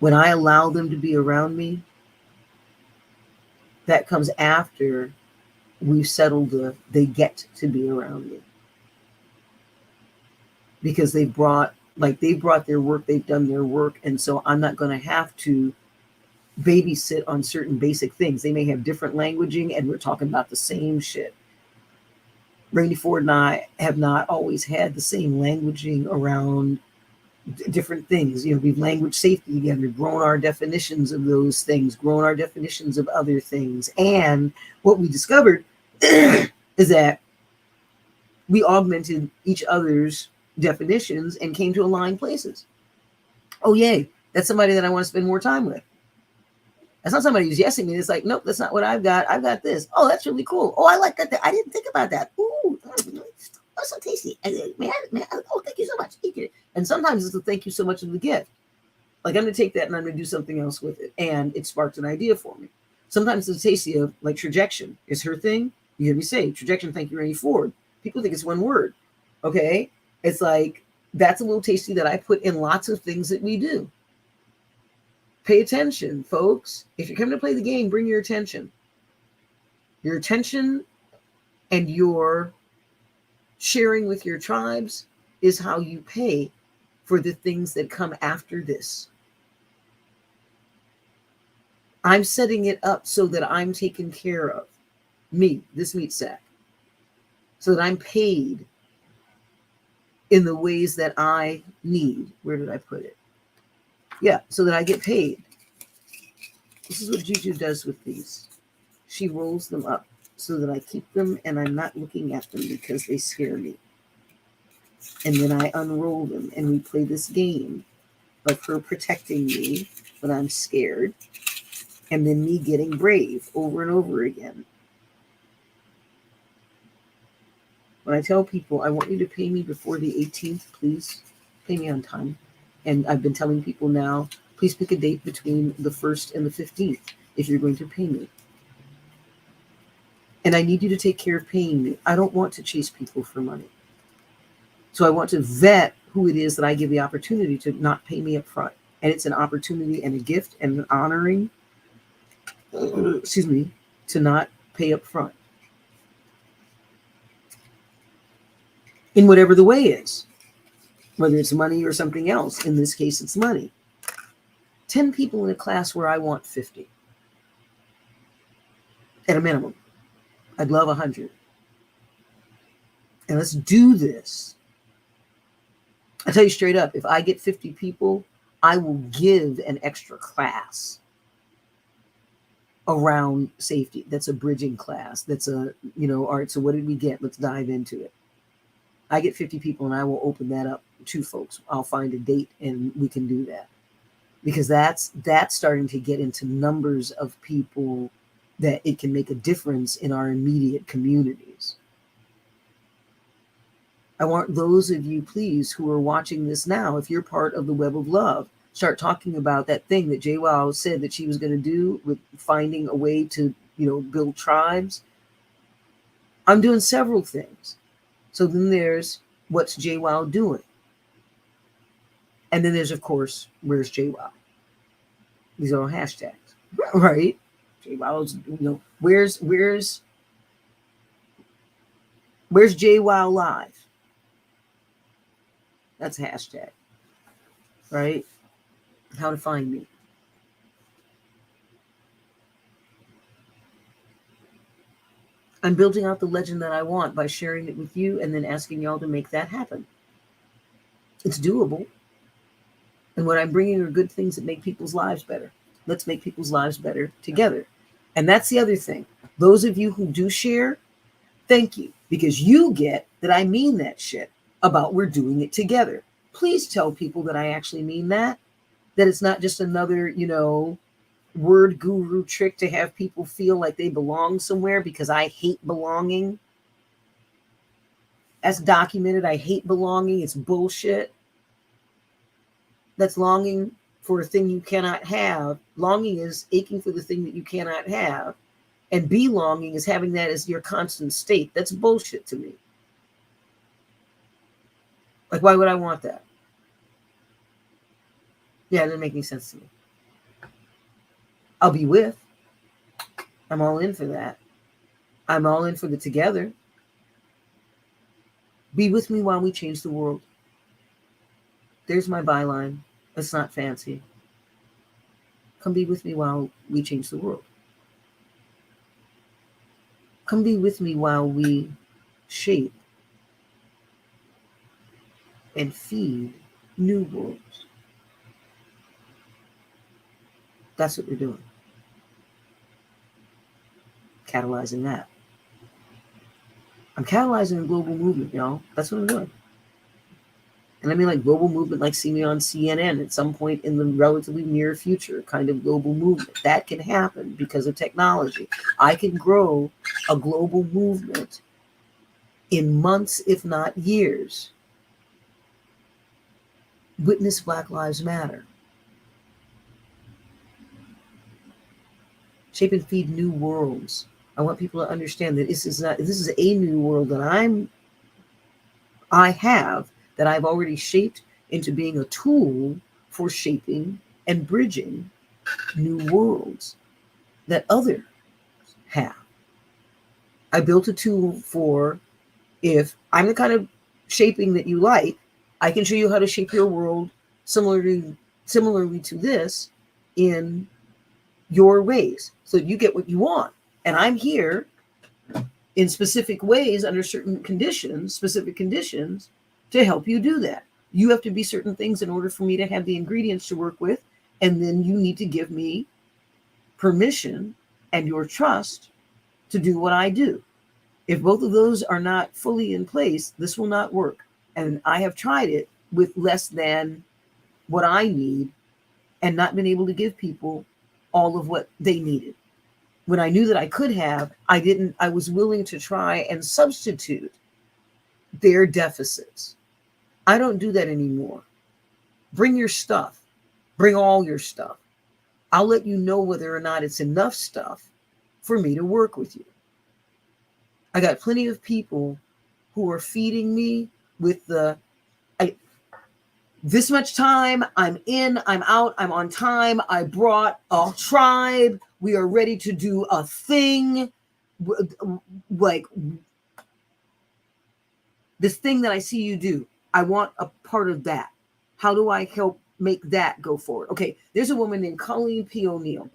[SPEAKER 1] When I allow them to be around me, that comes after we've settled they get to be around me. Because they've brought their work, they've done their work, and so I'm not going to have to babysit on certain basic things. They may have different languaging, and we're talking about the same shit. Rainey Ford and I have not always had the same languaging around different things. You know, we've language safety together, grown our definitions of those things, grown our definitions of other things. And what we discovered is that we augmented each other's definitions and came to align places. Oh, yay. That's somebody that I want to spend more time with. That's not somebody who's yesing me. It's like, nope, that's not what I've got. I've got this. Oh, that's really cool. Oh, I like that. I didn't think about that. Ooh, that's so tasty. Man, oh, thank you so much. And sometimes it's a thank you so much of the gift. Like, I'm going to take that and I'm going to do something else with it. And it sparked an idea for me. Sometimes it's a tasty of, like, trajection is her thing. You hear me say, trajection, thank you, Rainey Ford. People think it's one word. Okay? It's like, that's a little tasty that I put in lots of things that we do. Pay attention, folks. If you're coming to play the game, bring your attention. Your attention and your sharing with your tribes is how you pay for the things that come after this. I'm setting it up so that I'm taken care of. Me, this meat sack. So that I'm paid in the ways that I need. Where did I put it? Yeah, so that I get paid. This is what Juju does with these. She rolls them up so that I keep them and I'm not looking at them because they scare me. And then I unroll them and we play this game of her protecting me when I'm scared and then me getting brave over and over again. When I tell people, I want you to pay me before the 18th, please pay me on time. And I've been telling people now, please pick a date between the 1st and the 15th if you're going to pay me. And I need you to take care of paying me. I don't want to chase people for money. So I want to vet who it is that I give the opportunity to not pay me up front. And it's an opportunity and a gift and an honoring, to not pay up front. In whatever the way is. Whether it's money or something else. In this case, it's money. 10 people in a class where I want 50. At a minimum. I'd love 100. And let's do this. I tell you straight up, if I get 50 people, I will give an extra class around safety. That's a bridging class. That's a, all right, so what did we get? Let's dive into it. I get 50 people and I will open that up to folks. I'll find a date and we can do that. Because that's starting to get into numbers of people that it can make a difference in our immediate communities. I want those of you, please, who are watching this now, if you're part of the Web of Love, start talking about that thing that JWoww said that she was going to do with finding a way to, build tribes. I'm doing several things. So then there's what's JWoww doing? And then there's, of course, where's JWoww? These are all hashtags, right? JWoww's, where's JWoww Live? That's a hashtag, right? How to find me. I'm building out the legend that I want by sharing it with you and then asking y'all to make that happen. It's doable. And what I'm bringing are good things that make people's lives better. Let's make people's lives better together. And that's the other thing. Those of you who do share, thank you, because you get that I mean that shit about we're doing it together. Please tell people that I actually mean that it's not just another, word guru trick to have people feel like they belong somewhere, because I hate belonging. That's documented. I hate belonging. It's bullshit. That's longing for a thing you cannot have. Longing is aching for the thing that you cannot have. And belonging is having that as your constant state. That's bullshit to me. Like, why would I want that? Yeah, it doesn't make any sense to me. I'll be with. I'm all in for that. I'm all in for the together. Be with me while we change the world. There's my byline. It's not fancy. Come be with me while we change the world. Come be with me while we shape and feed new worlds. That's what we're doing. Catalyzing that. I'm catalyzing a global movement, y'all. That's what I'm doing. And I mean, like, global movement, like see me on CNN at some point in the relatively near future, kind of global movement. That can happen because of technology. I can grow a global movement in months, if not years. Witness Black Lives Matter. Shape and feed new worlds. I want people to understand that this is a new world that I have, that I've already shaped into being a tool for shaping and bridging new worlds that others have. I built a tool for, if I'm the kind of shaping that you like, I can show you how to shape your world similarly to this in your ways, so that you get what you want. And I'm here in specific ways under certain conditions, specific conditions, to help you do that. You have to be certain things in order for me to have the ingredients to work with, and then you need to give me permission and your trust to do what I do. If both of those are not fully in place, this will not work. And I have tried it with less than what I need and not been able to give people all of what they needed. When I knew that I could have, I was willing to try and substitute their deficits. I don't do that anymore. Bring your stuff. Bring all your stuff. I'll let you know whether or not it's enough stuff for me to work with you. I got plenty of people who are feeding me with this much time, I'm in, I'm out, I'm on time, I brought a tribe, we are ready to do a thing. Like, this thing that I see you do, I want a part of that. How do I help make that go forward? Okay, there's a woman named Colleen P. O'Neill.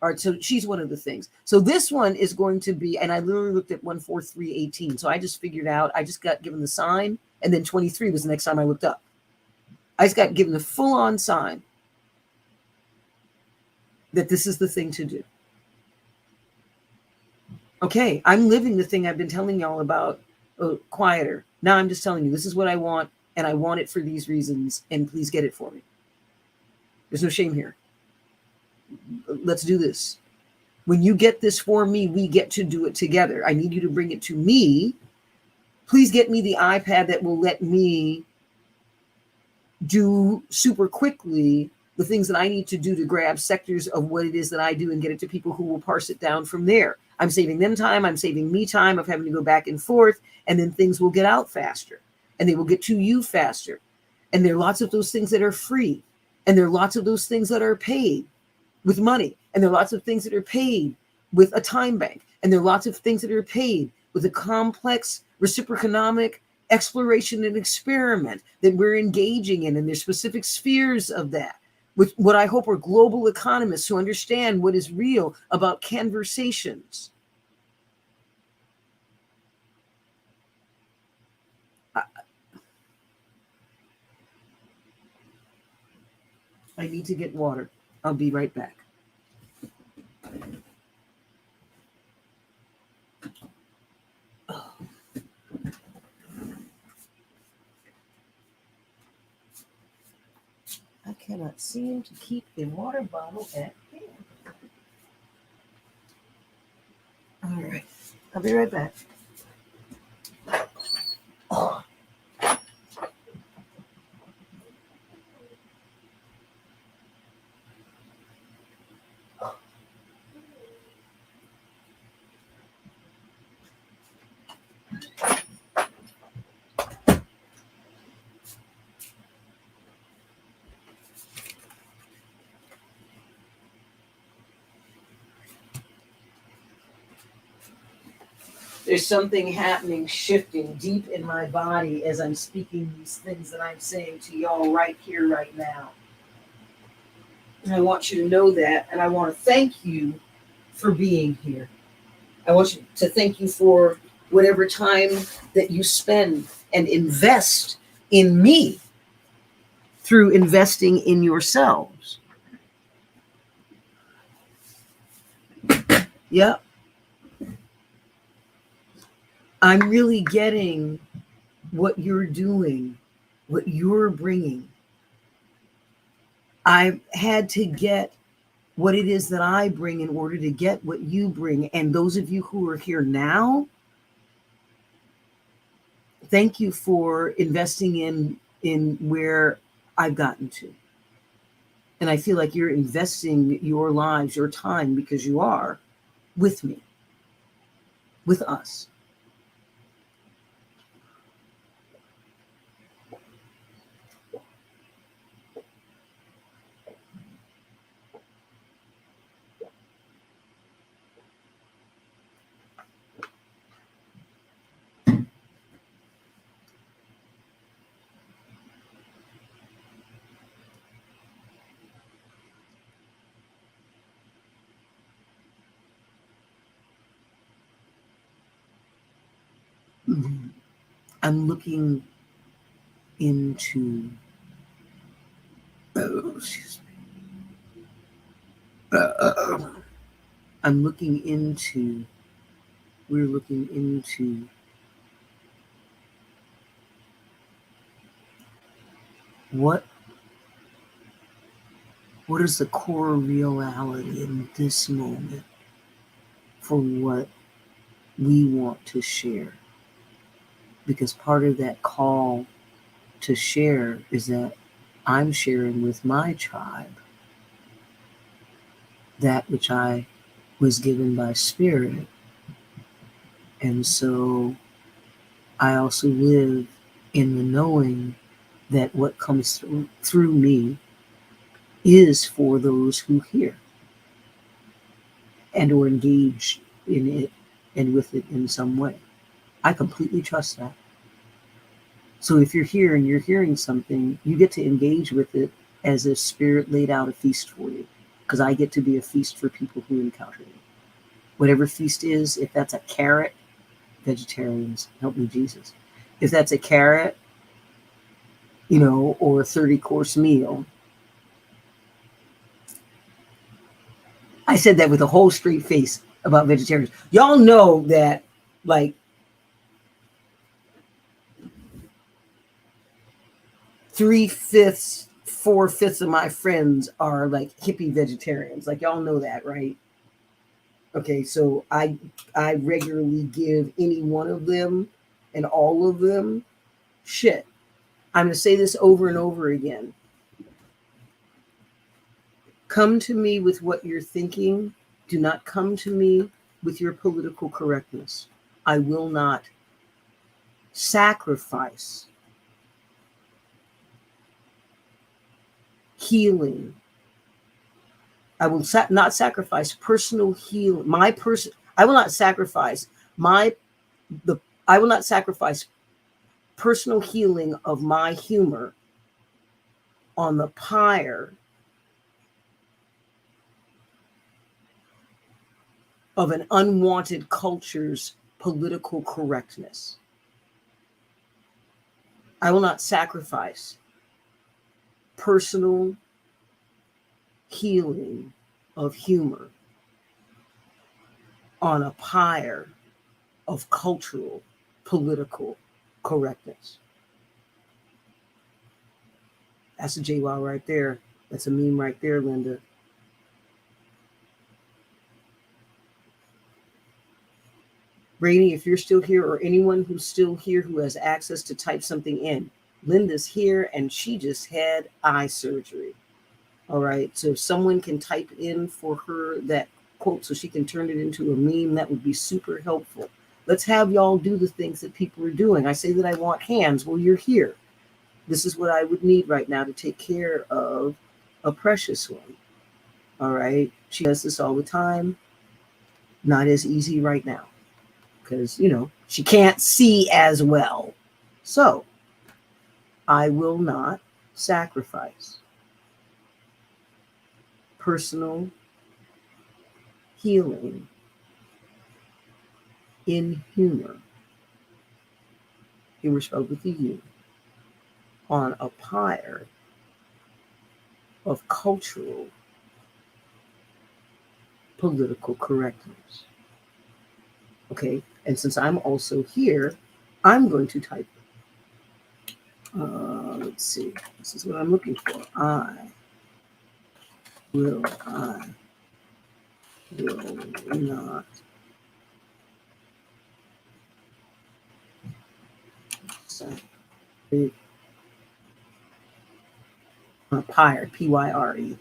[SPEAKER 1] All right, so she's one of the things. So this one is going to be, and I literally looked at 14318. So I just figured out, I just got given the sign, and then 23 was the next time I looked up. I just got given the full-on sign that this is the thing to do. Okay, I'm living the thing I've been telling y'all about quieter. Now I'm just telling you, this is what I want, and I want it for these reasons, and please get it for me. There's no shame here. Let's do this. When you get this for me, we get to do it together. I need you to bring it to me. Please get me the iPad that will let me do super quickly the things that I need to do to grab sectors of what it is that I do and get it to people who will parse it down from there. I'm saving them time. I'm saving me time of having to go back and forth, and then things will get out faster and they will get to you faster. And there are lots of those things that are free, and there are lots of those things that are paid with money, and there are lots of things that are paid with a time bank, and there are lots of things that are paid with a complex reciproconomic exploration and experiment that we're engaging in, and there's specific spheres of that with what I hope are global economists who understand what is real about conversations. I need to get water. I'll be right back. cannot seem to keep a water bottle at hand. All right, I'll be right back. Oh. There's something happening, shifting deep in my body as I'm speaking these things that I'm saying to y'all right here, right now. And I want you to know that, and I want to thank you for being here. I want you to thank you for whatever time that you spend and invest in me through investing in yourselves. Yep. I'm really getting what you're doing, what you're bringing. I've had to get what it is that I bring in order to get what you bring. And those of you who are here now, thank you for investing in where I've gotten to. And I feel like you're investing your lives, your time, because you are with me, with us. I'm looking into, excuse me. I'm looking into, we're looking into what is the core reality in this moment for what we want to share. Because part of that call to share is that I'm sharing with my tribe that which I was given by spirit. And so I also live in the knowing that what comes through me is for those who hear and or engage in it and with it in some way. I completely trust that. So if you're here and you're hearing something, you get to engage with it as if spirit laid out a feast for you, because I get to be a feast for people who encounter me. Whatever feast is, if that's a carrot, vegetarians, help me Jesus. If that's a carrot, or a 30-course meal. I said that with a whole straight face about vegetarians. Y'all know that, like, 3/5, 4/5 of my friends are like hippie vegetarians. Like, y'all know that, right? Okay, so I regularly give any one of them and all of them shit. I'm going to say this over and over again. Come to me with what you're thinking. Do not come to me with your political correctness. I will not sacrifice healing. I will not sacrifice personal healing. I will not sacrifice I will not sacrifice personal healing of my humor on the pyre of an unwanted culture's political correctness. I will not sacrifice personal healing of humor on a pyre of cultural, political correctness. That's a JWoww right there. That's a meme right there, Linda. Rainey, if you're still here, or anyone who's still here who has access to type something in, Linda's here and she just had eye surgery. All right. So if someone can type in for her that quote so she can turn it into a meme, that would be super helpful. Let's have y'all do the things that people are doing. I say that I want hands. Well, you're here. This is what I would need right now to take care of a precious one. All right. She does this all the time. Not as easy right now because, she can't see as well. So I will not sacrifice personal healing in humor, humor spelled with a U, on a pyre of cultural political correctness. Okay, and since I'm also here, I'm going to type. Let's see. This is what I'm looking for. I will not sacrifice a pyre, Pyre,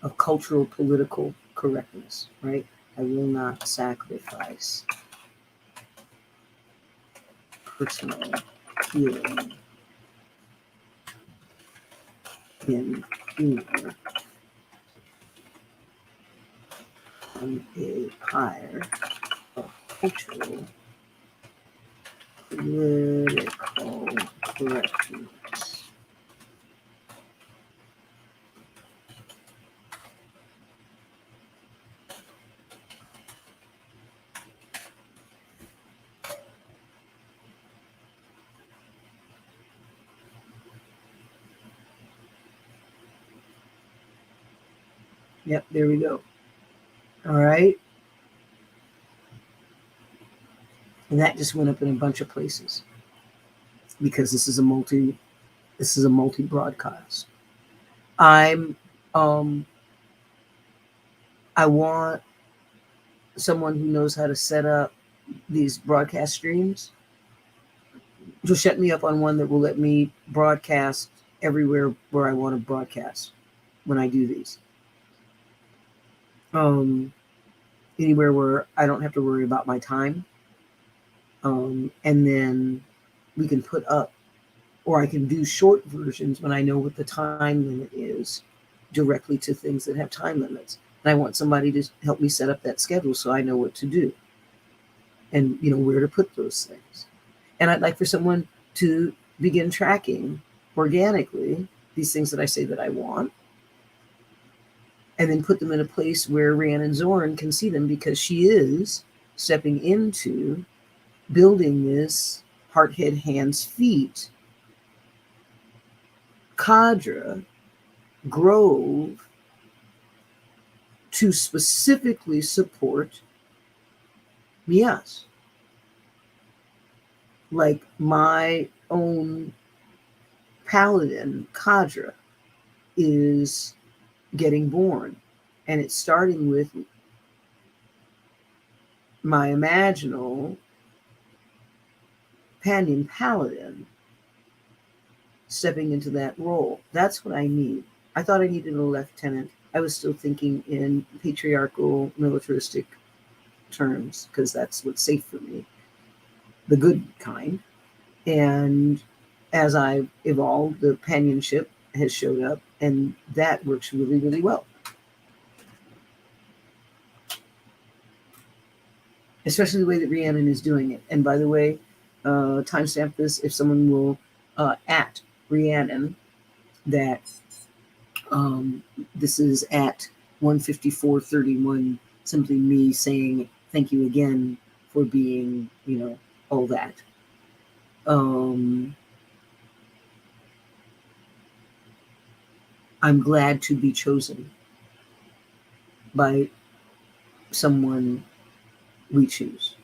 [SPEAKER 1] of cultural political correctness, right? I will not sacrifice personal healing in humor on a pyre of cultural political correctness. Yep, there we go. All right. And that just went up in a bunch of places because this is a multi broadcast. I want someone who knows how to set up these broadcast streams to set me up on one that will let me broadcast everywhere where I want to broadcast when I do these. Anywhere where I don't have to worry about my time. And then we can put up, or I can do short versions when I know what the time limit is, directly to things that have time limits. And I want somebody to help me set up that schedule so I know what to do and where to put those things. And I'd like for someone to begin tracking organically these things that I say that I want, and then put them in a place where Rhiannon Zorn can see them, because she is stepping into building this heart, head, hands, feet cadre grove to specifically support Mias. Like my own paladin cadre is getting born, and it's starting with my imaginal companion paladin stepping into that role. That's what I need. I thought I needed a lieutenant. I was still thinking in patriarchal, militaristic terms, because that's what's safe for me, the good kind. And as I've evolved, the companionship has showed up, and that works really, really well. Especially the way that Rhiannon is doing it. And by the way, timestamp this if someone will at Rhiannon, that this is at 154:31, simply me saying thank you again for being, all that. I'm glad to be chosen by someone we choose.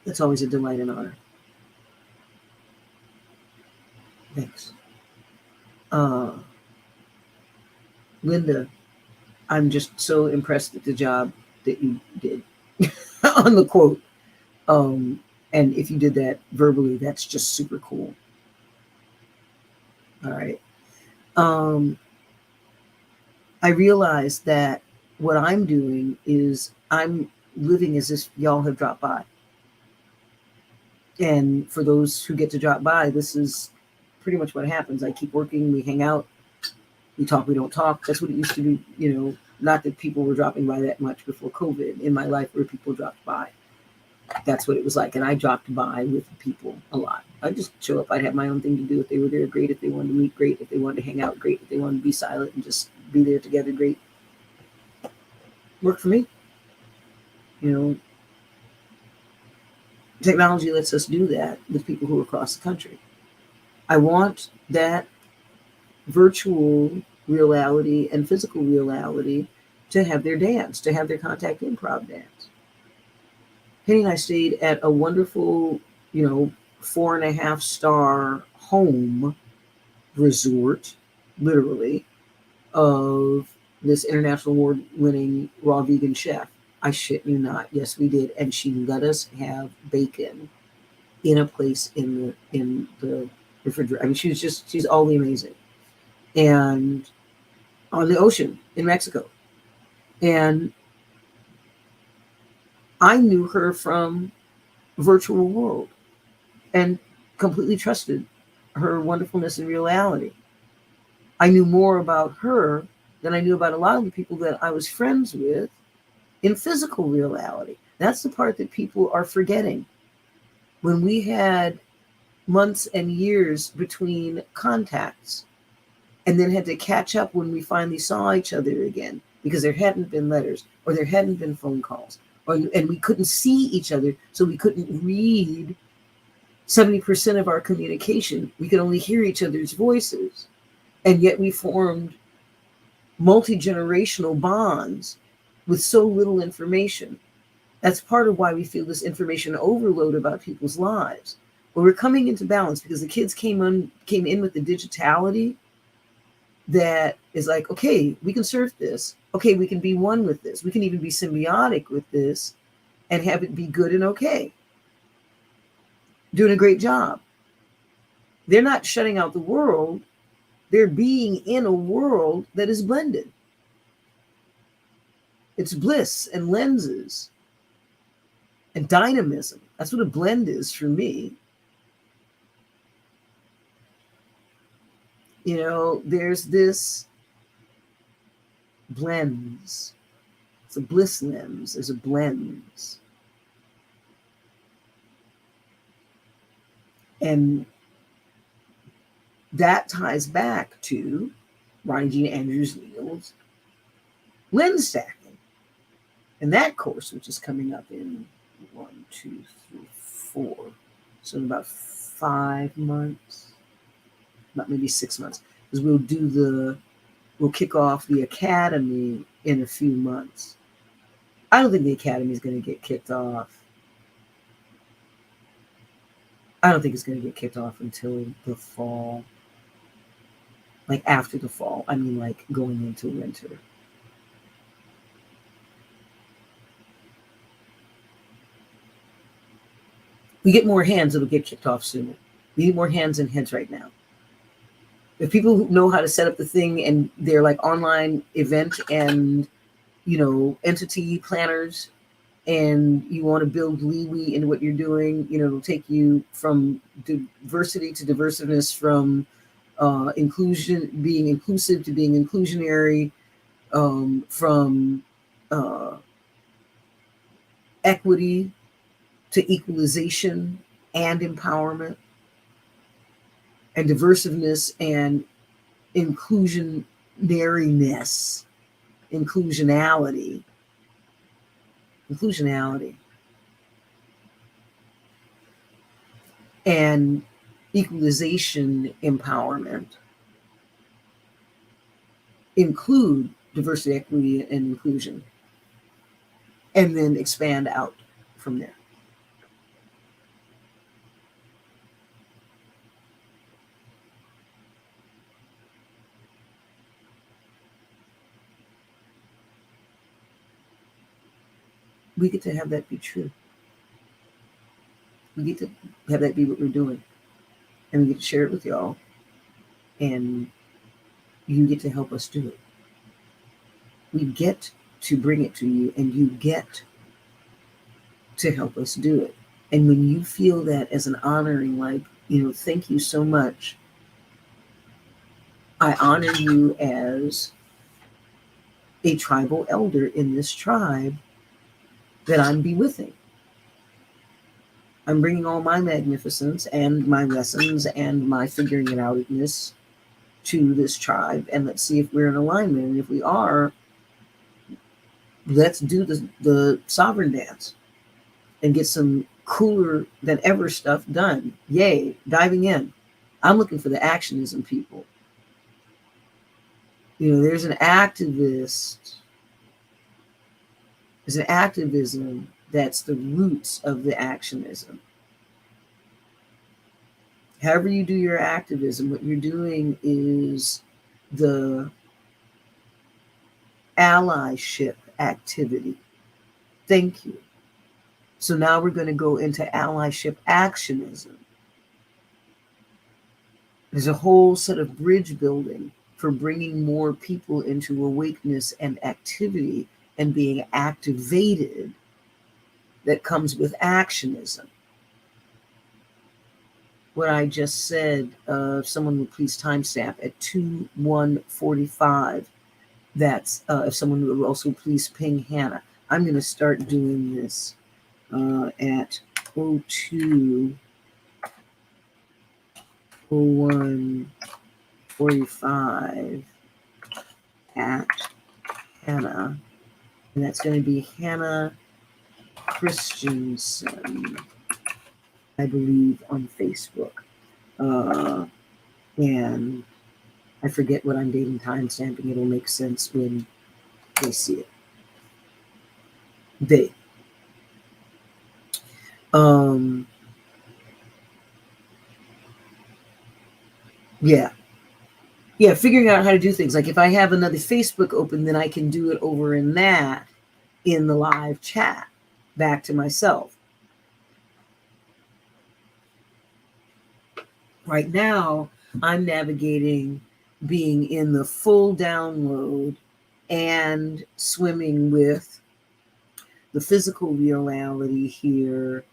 [SPEAKER 1] That's always a delight and honor. Thanks. Uh, Linda, I'm just so impressed with the job that you did on the quote. And if you did that verbally, that's just super cool. All right. Um, I realized that what I'm doing is I'm living as if y'all have dropped by. And for those who get to drop by, this is pretty much what happens. I keep working, we hang out, we talk, we don't talk. That's what it used to be, you know, not that people were dropping by that much before COVID in my life where people dropped by. That's what it was like. And I dropped by with people a lot. I'd just show up. I'd have my own thing to do. If they were there, great. If they wanted to meet, great. If they wanted to hang out, great. If they wanted to be silent and just be there together, great. Worked for me. You know, technology lets us do that with people who are across the country. I want that virtual reality and physical reality to have their dance, to have their contact improv dance. Penny and I stayed at a wonderful, 4.5-star home resort, literally, of this international award-winning raw vegan chef. I shit you not. Yes, we did. And she let us have bacon in a place in the refrigerator. I mean, she's always amazing. And on the ocean in Mexico. And I knew her from virtual world and completely trusted her wonderfulness in reality. I knew more about her than I knew about a lot of the people that I was friends with in physical reality. That's the part that people are forgetting. When we had months and years between contacts and then had to catch up when we finally saw each other again because there hadn't been letters or there hadn't been phone calls and we couldn't see each other, so we couldn't read 70% of our communication. We could only hear each other's voices. And yet we formed multi-generational bonds with so little information. That's part of why we feel this information overload about people's lives. But we're coming into balance because the kids came in with the digitality that is like, okay, we can surf this. Okay, we can be one with this. We can even be symbiotic with this and have it be good and okay. Doing a great job. They're not shutting out the world. They're being in a world that is blended. It's bliss and lenses and dynamism. That's what a blend is for me. You know, there's this blends. It's a bliss lens. There's a blends. And that ties back to Ronnie Jean Andrews Neal's lens stacking. And that course, which is coming up in 1, 2, 3, 4. So in about 5 months, not maybe 6 months, because we'll kick off the academy in a few months. I don't think the academy is going to get kicked off. I don't think it's going to get kicked off until the fall. Like after the fall. I mean, like going into winter. We get more hands, it'll get kicked off sooner. We need more hands and heads right now. If people know how to set up the thing and they're like online event and, entity planners, and you want to build leeway into what you're doing, it'll take you from diversity to diversiveness, from inclusion, being inclusive to being inclusionary, from equity to equalization and empowerment, and diversiveness and inclusionary-ness, inclusionality, and equalization empowerment include diversity, equity, and inclusion, and then expand out from there. we get to have that be true. We get to have that be what we're doing. And we get to share it with y'all. And you get to help us do it. We get to bring it to you, and you get to help us do it. And when you feel that as an honoring, like, thank you so much. I honor you as a tribal elder in this tribe that I'm bewithing. I'm bringing all my magnificence and my lessons and my figuring it outness to this tribe, and let's see if we're in alignment. And if we are, let's do the sovereign dance and get some cooler than ever stuff done. Yay, diving in. I'm looking for the actionism people. There's an activist. There's an activism that's the roots of the actionism. However you do your activism, what you're doing is the allyship activity. Thank you. So now we're going to go into allyship actionism. There's a whole set of bridge building for bringing more people into awakeness and activity and being activated that comes with actionism. What I just said, if someone would please timestamp at 2:1:45. That's if someone would also please ping Hannah. I'm going to start doing this at 02:01:45 at Hannah. And that's going to be Hannah Christensen, I believe, on Facebook. And I forget what I'm dating timestamping. It'll make sense when they see it. Yeah, figuring out how to do things. Like if I have another Facebook open, then I can do it over in that, in the live chat, back to myself. Right now, I'm navigating being in the full download and swimming with the physical reality here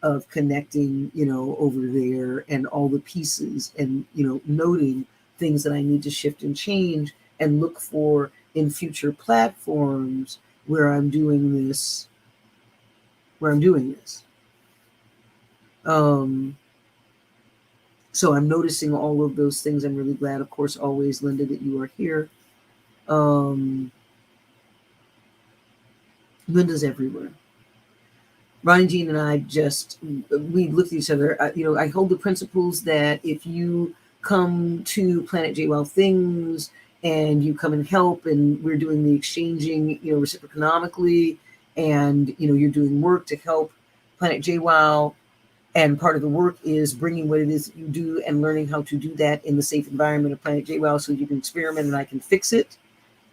[SPEAKER 1] of connecting, over there, and all the pieces, and, noting things that I need to shift and change and look for in future platforms where I'm doing this. So I'm noticing all of those things. I'm really glad, of course, always, Linda, that you are here. Linda's everywhere. Ronnie Jean and I we look at each other. I hold the principles that if you come to Planet JWoww things and you come and help, and we're doing the exchanging, reciprocally, and, you're doing work to help Planet JWoww. And part of the work is bringing what it is that you do and learning how to do that in the safe environment of Planet JWoww, so you can experiment and I can fix it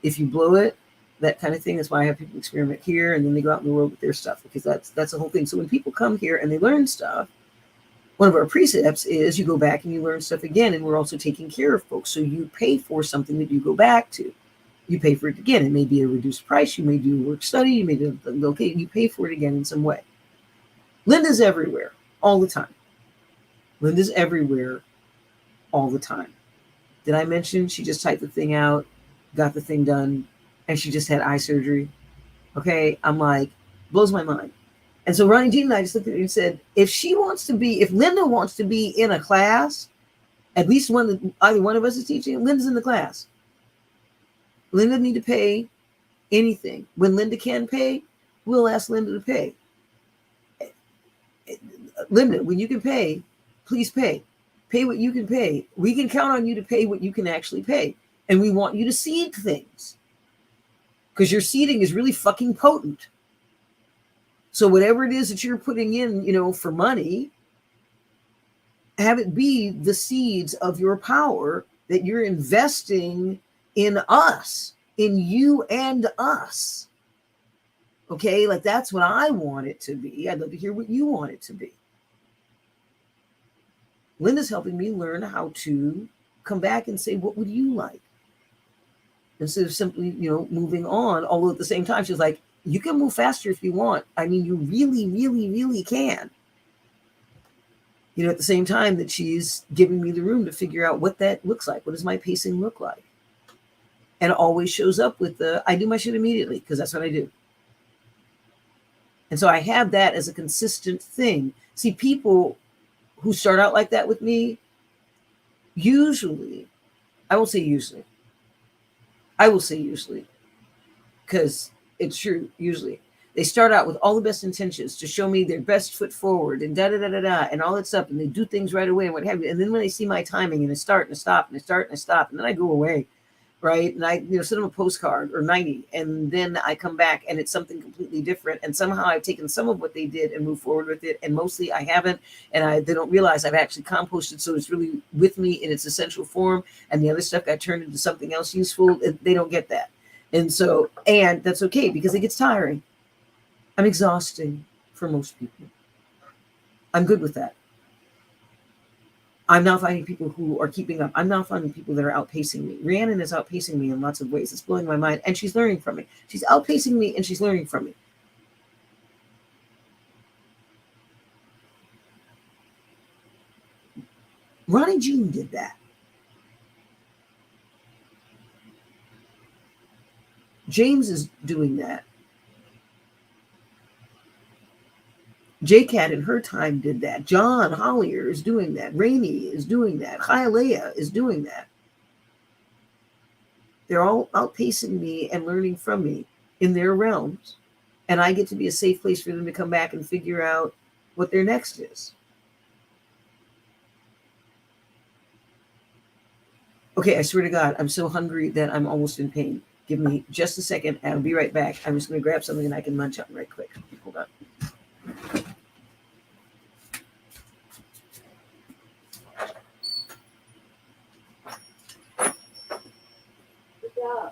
[SPEAKER 1] if you blow it, that kind of thing. That's why I have people experiment here, and then they go out in the world with their stuff, because that's the whole thing. So when people come here and they learn stuff, one of our precepts is you go back and you learn stuff again, and we're also taking care of folks. So you pay for something that you go back to. You pay for it again. It may be a reduced price. You may do work study. You may do, okay, you pay for it again in some way. Linda's everywhere. All the time. Linda's everywhere all the time. Did I mention she just typed the thing out, got the thing done, and she just had eye surgery? Okay, I'm like, blows my mind. And so Ronnie Jean and I just looked at her and said, if Linda wants to be in a class, at least either one of us is teaching, Linda's in the class. Linda doesn't need to pay anything. When Linda can pay, we'll ask Linda to pay. Linda, when you can pay, please pay. Pay what you can pay. We can count on you to pay what you can actually pay. And we want you to seed things, because your seeding is really fucking potent. So whatever it is that you're putting in, for money, have it be the seeds of your power that you're investing in us, in you and us. Okay, like that's what I want it to be. I'd love to hear what you want it to be. Linda's helping me learn how to come back and say, what would you like? Instead of simply, moving on. Although at the same time, she's like, you can move faster if you want. I mean, you really, really, really can. At the same time that she's giving me the room to figure out what that looks like. What does my pacing look like? And always shows up with I do my shit immediately because that's what I do. And so I have that as a consistent thing. See, people who start out like that with me, usually, I will say usually, because it's true, usually. They start out with all the best intentions to show me their best foot forward and da-da-da-da-da and all that stuff, and they do things right away and what have you. And then when they see my timing and I start and I stop and I start and I stop, and then I go away, right? And I send them a postcard or 90, and then I come back and it's something completely different. And somehow I've taken some of what they did and moved forward with it, and mostly I haven't. And they don't realize I've actually composted, so it's really with me in its essential form, and the other stuff got turned into something else useful. They don't get that. And so, and that's okay because it gets tiring. I'm exhausting for most people. I'm good with that. I'm now finding people who are keeping up. I'm now finding people that are outpacing me. Rhiannon is outpacing me in lots of ways. It's blowing my mind. And she's learning from me. She's outpacing me and she's learning from me. Ronnie Jean did that. James is doing that. J-Cat in her time did that. John Hollier is doing that. Rainey is doing that. Hialeah is doing that. They're all outpacing me and learning from me in their realms. And I get to be a safe place for them to come back and figure out what their next is. Okay, I swear to God, I'm so hungry that I'm almost in pain. Give me just a second and I'll be right back. I'm just going to grab something and I can munch on right quick. Hold on. Yeah.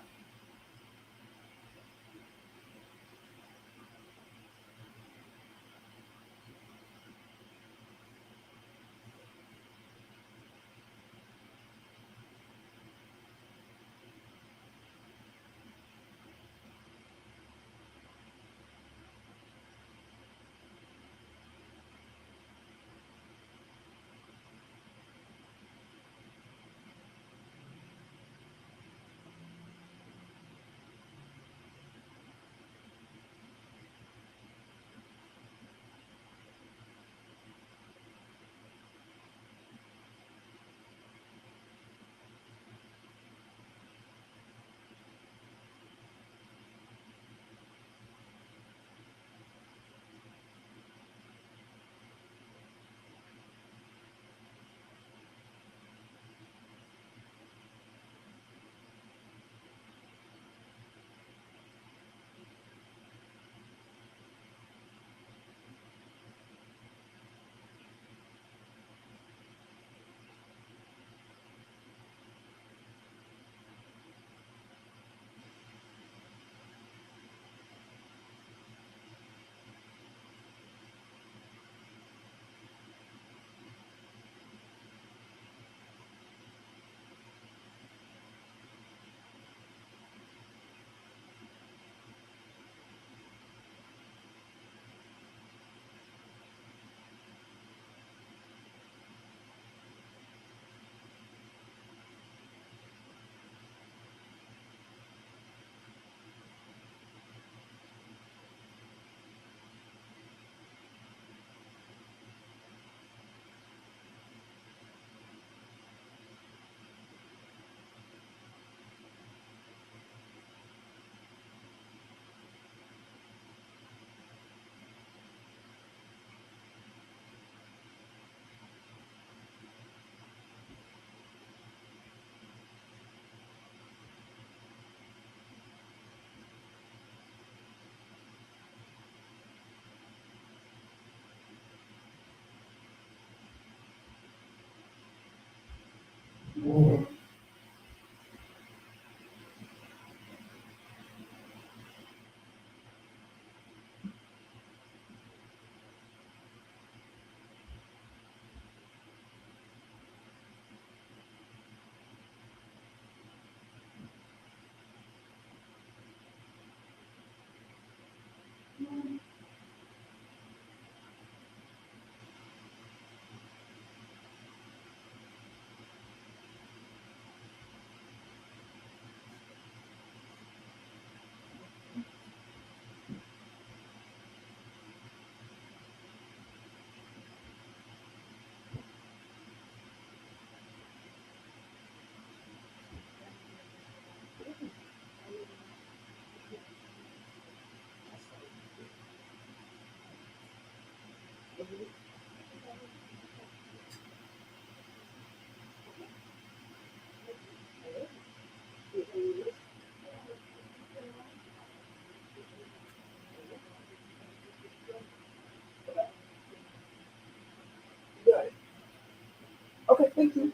[SPEAKER 1] Okay, thank you.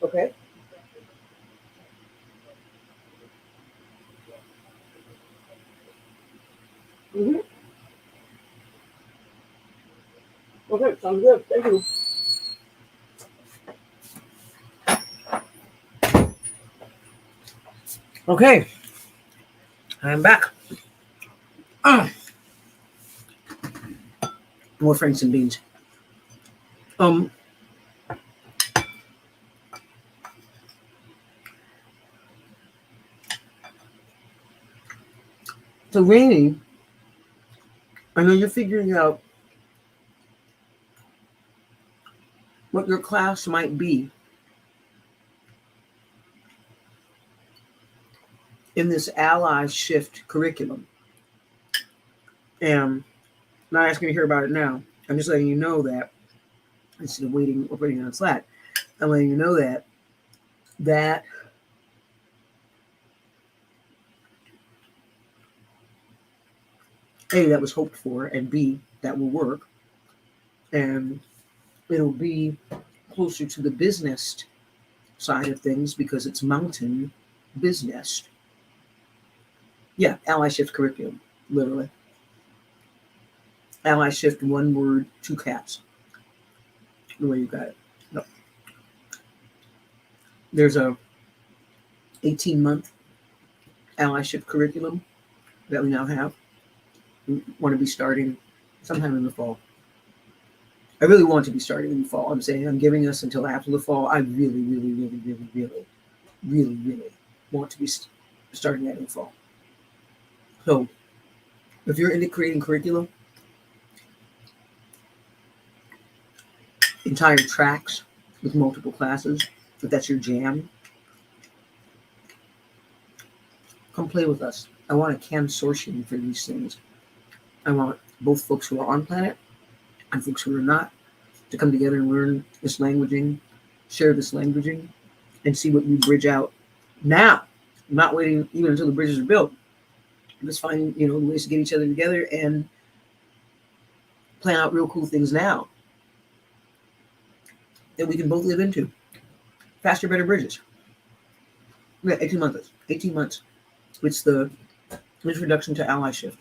[SPEAKER 1] Okay. Mm-hmm. Okay, sounds good. Thank you. Okay, I'm back. Ah, more franks and beans. Um, so Rainy, I know you're figuring out what your class might be in this ally shift curriculum. And I'm not asking you to hear about it now. I'm just letting you know that instead of waiting or putting it on Slack, I'm letting you know that A, that was hoped for, and B, that will work. And it'll be closer to the business side of things because it's mountain business. Yeah, ally shift curriculum, literally. Ally shift, one word, two cats. The way you got it. No. There's a 18-month ally shift curriculum that we now have. We want to be starting sometime in the fall. I really want to be starting in the fall. I'm saying I'm giving us until after the fall. I really, really, really, really, really, really, really want to be starting that in the fall. So if you're into creating curriculum, entire tracks with multiple classes, if that's your jam, come play with us. I want a consortium for these things. I want both folks who are on planet and folks who are not to come together and learn this languaging, share this languaging, and see what we bridge out now. I'm not waiting even until the bridges are built. Just finding, ways to get each other together and plan out real cool things now that we can both live into. Faster, better bridges. Yeah, 18 months. 18 months. It's the introduction to ally shift.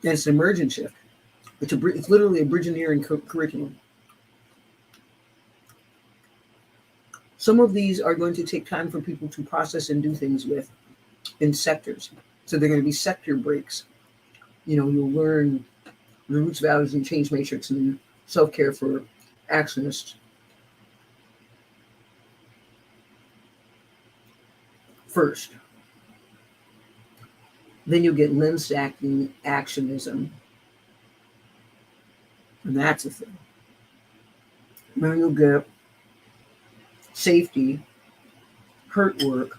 [SPEAKER 1] And it's an emergent shift. It's literally a bridgeneering curriculum. Some of these are going to take time for people to process and do things with in sectors. So they're going to be sector breaks. You'll learn the roots, values, and change matrix and self-care for actionists. First. Then you'll get limb stacking actionism. And that's a thing. Then you'll get safety, hurt work,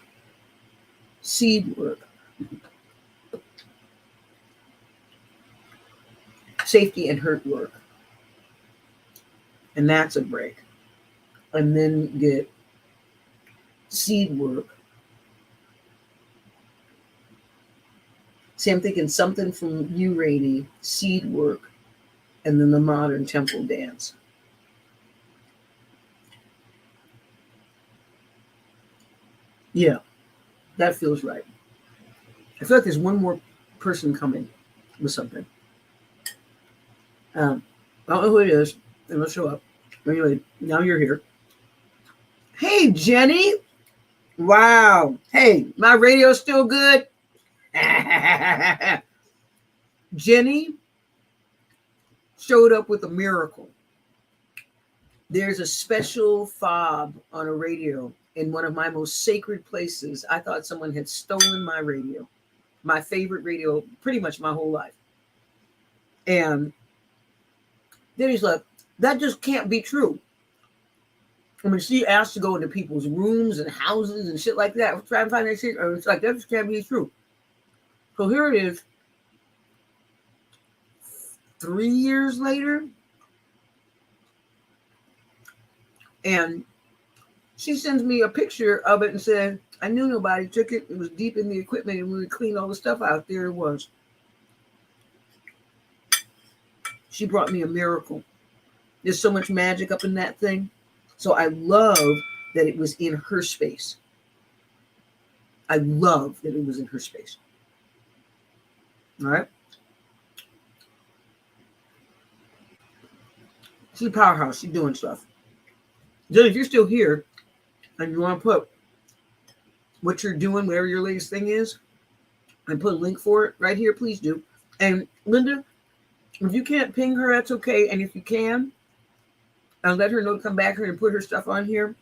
[SPEAKER 1] seed work. Safety and hurt work. And that's a break. And then you get seed work. See, I'm thinking something from Youre, seed work, and then the modern temple dance. Yeah, that feels right. I feel like there's one more person coming with something. I don't know who it is. They must show up. Anyway, now you're here. Hey, Jenny. Wow. Hey, my radio's still good. Jenny showed up with a miracle. There's a special fob on a radio in one of my most sacred places. I thought someone had stolen my radio, my favorite radio, pretty much my whole life. And then he's like, that just can't be true. I mean, she asked to go into people's rooms and houses and shit like that. Try and find that shit. It's like, that just can't be true. So here it is. 3 years later. And she sends me a picture of it and said, I knew nobody took it. It was deep in the equipment, and when we cleaned all the stuff out, there it was. She brought me a miracle. There's so much magic up in that thing. So I love that it was in her space. I love that it was in her space. All right. She's a powerhouse. She's doing stuff. Jen, if you're still here and you want to put what you're doing, whatever your latest thing is, and put a link for it right here, please do. And Linda, if you can't ping her, that's okay. And if you can, I'll let her know to come back here and put her stuff on here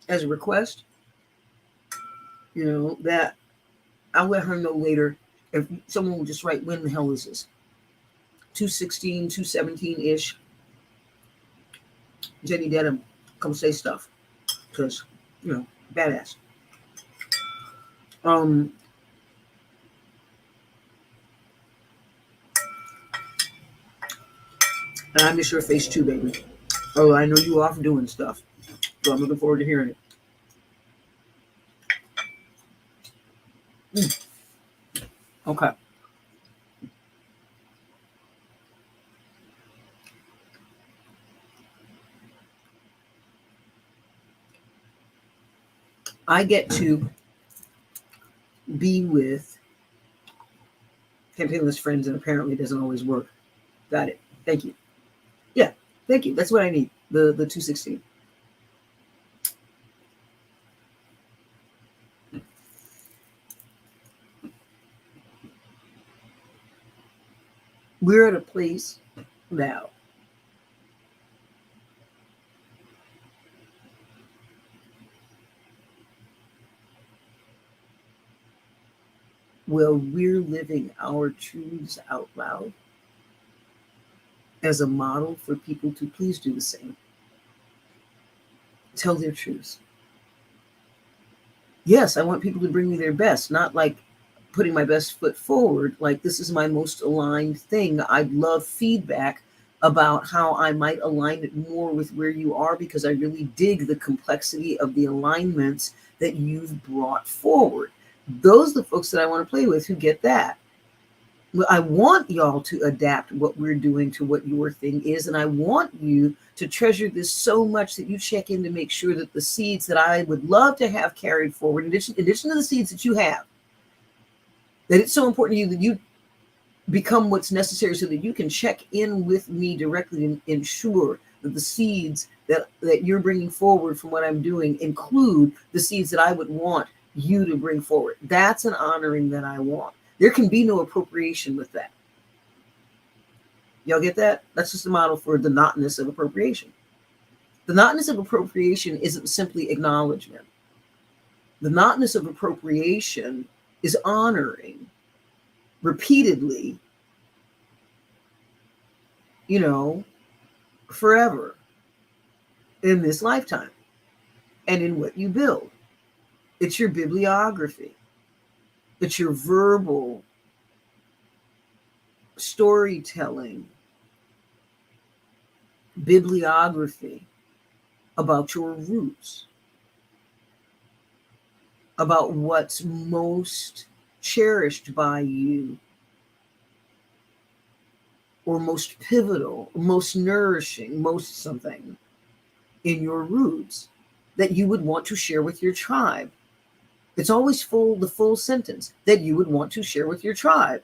[SPEAKER 1] as a request. You know, that I'll let her know later if someone will just write, when the hell is this? 216, 217-ish. Jenny Dedham, come say stuff. Because, you know, badass. And I miss your face too, baby. Oh, I know you off doing stuff. So I'm looking forward to hearing it. Okay. I get to be with campaignless friends, and apparently it doesn't always work. Got it. Thank you. Yeah, thank you. That's what I need. The 216. We're at a place now where we're living our truths out loud as a model for people to please do the same. Tell their truths. Yes, I want people to bring me their best, not like putting my best foot forward, like this is my most aligned thing. I'd love feedback about how I might align it more with where you are, because I really dig the complexity of the alignments that you've brought forward. Those are the folks that I want to play with who get that. I want y'all to adapt what we're doing to what your thing is. And I want you to treasure this so much that you check in to make sure that the seeds that I would love to have carried forward, in addition to the seeds that you have, that it's so important to you that you become what's necessary so that you can check in with me directly and ensure that the seeds that you're bringing forward from what I'm doing include the seeds that I would want you to bring forward. That's an honoring that I want. There can be no appropriation with that. Y'all get that? That's just a model for the notness of appropriation. The notness of appropriation isn't simply acknowledgement. The notness of appropriation is honoring repeatedly, you know, forever in this lifetime and in what you build. It's your bibliography. It's your verbal storytelling bibliography about your roots, about what's most cherished by you, or most pivotal, most nourishing, most something in your roots that you would want to share with your tribe. It's always the full sentence, that you would want to share with your tribe.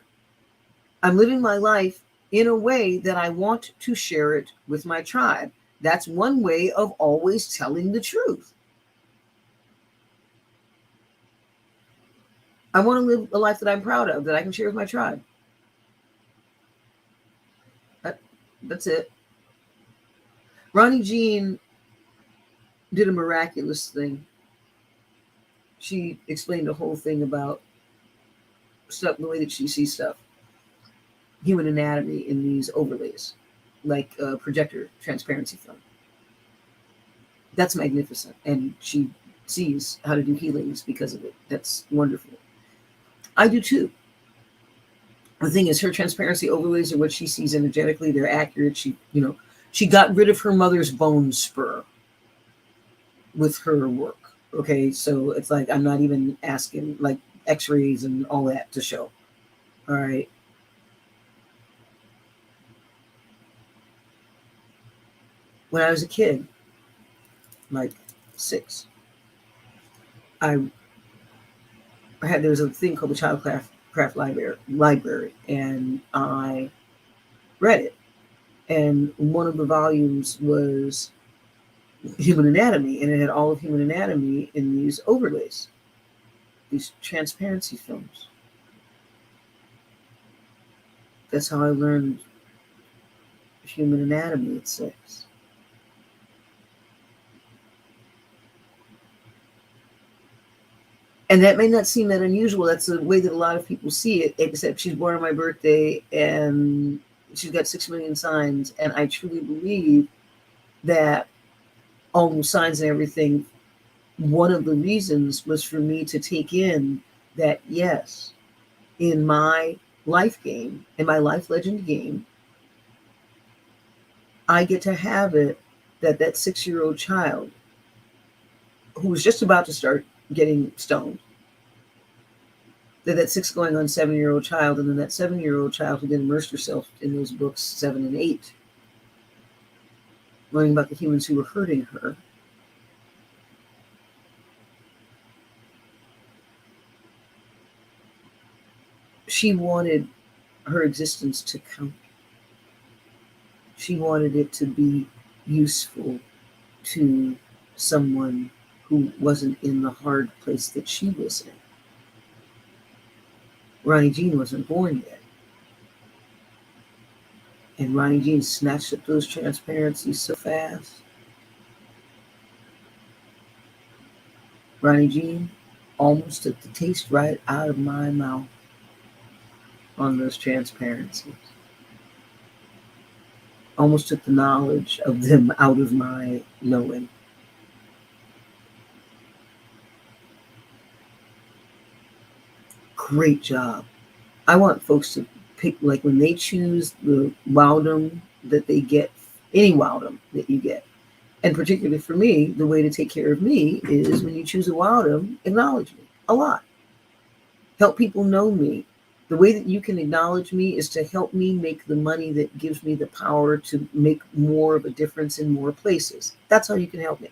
[SPEAKER 1] I'm living my life in a way that I want to share it with my tribe. That's one way of always telling the truth. I want to live a life that I'm proud of, that I can share with my tribe. That's it. Ronnie Jean did a miraculous thing. She explained the whole thing about stuff, the way that she sees stuff, human anatomy in these overlays, like a projector transparency film. That's magnificent. And she sees how to do healings because of it. That's wonderful. I do too. The thing is, her transparency overlays are what she sees energetically. They're accurate. She got rid of her mother's bone spur with her work. Okay, so it's like I'm not even asking like x-rays and all that to show. All right. When I was a kid, like 6, I there was a thing called the Childcraft library, and I read it. And one of the volumes was human anatomy, and it had all of human anatomy in these overlays, these transparency films. That's how I learned human anatomy at 6. And that may not seem that unusual. That's the way that a lot of people see it, except she's born on my birthday and she's got 6 million signs. And I truly believe that all those signs and everything, one of the reasons was for me to take in that, yes, in my life game, in my life legend game, I get to have it that 6-year-old child who was just about to start getting stoned, that 6 going on 7-year-old child, and then that 7-year-old child who then immersed herself in those books 7 and 8, learning about the humans who were hurting her. She wanted her existence to count. She wanted it to be useful to someone who wasn't in the hard place that she was in. Ronnie Jean wasn't born yet. And Ronnie Jean snatched up those transparencies so fast. Ronnie Jean almost took the taste right out of my mouth on those transparencies. Almost took the knowledge of them out of my knowing. Great job. I want folks to pick, like when they choose the wowdom that they get, any wowdom that you get. And particularly for me, the way to take care of me is when you choose a wowdom, acknowledge me a lot. Help people know me. The way that you can acknowledge me is to help me make the money that gives me the power to make more of a difference in more places. That's how you can help me.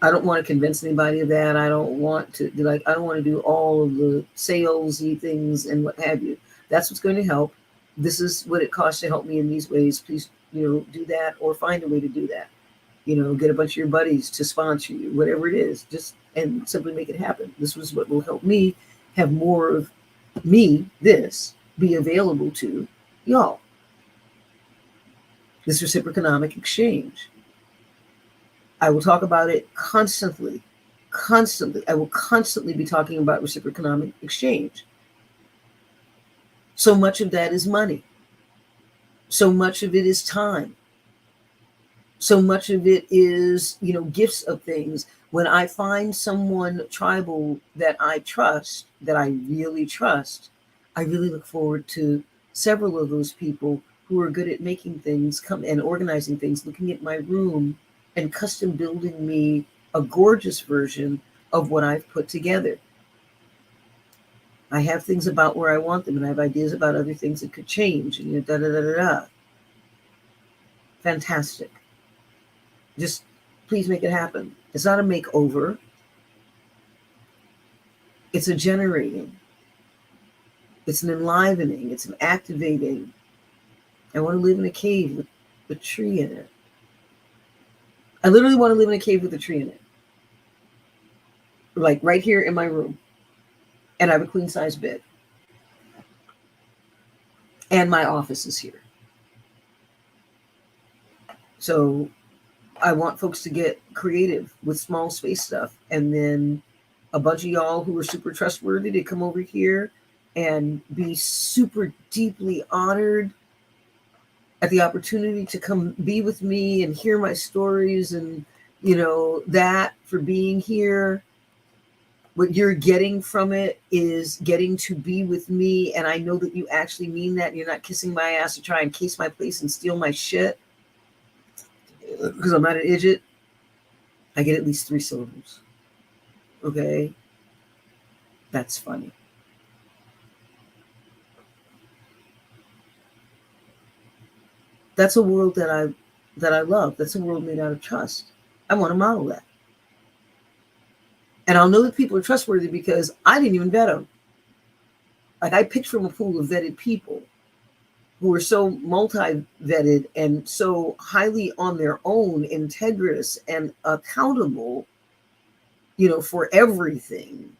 [SPEAKER 1] I don't want to convince anybody of that. I don't want to do all of the salesy things and what have you. That's what's going to help. This is what it costs to help me in these ways. Please, do that, or find a way to do that. Get a bunch of your buddies to sponsor you, whatever it is, and simply make it happen. This was what will help me have more of me, this, be available to y'all. This reciproconomic exchange. I will talk about it constantly. I will constantly be talking about reciproconomic exchange. So much of that is money. So much of it is time. So much of it is, gifts of things. When I find someone tribal that I trust, that I really trust, I really look forward to several of those people who are good at making things come and organizing things, looking at my room and custom building me a gorgeous version of what I've put together. I have things about where I want them, and I have ideas about other things that could change, and Fantastic. Just please make it happen. It's not a makeover. It's a generating. It's an enlivening. It's an activating. I want to live in a cave with a tree in it. I literally want to live in a cave with a tree in it. Like right here in my room. And I have a queen size bed. And my office is here. So I want folks to get creative with small space stuff. And then a bunch of y'all who are super trustworthy to come over here and be super deeply honored at the opportunity to come be with me and hear my stories, and that for being here. What you're getting from it is getting to be with me, and I know that you actually mean that. You're not kissing my ass to try and case my place and steal my shit because I'm not an idiot. I get at least 3 syllables. Okay? That's funny. That's a world that I love. That's a world made out of trust. I want to model that. And I'll know that people are trustworthy because I didn't even vet them. Like, I picked from a pool of vetted people who are so multi-vetted and so highly on their own, integrous and accountable, for everything,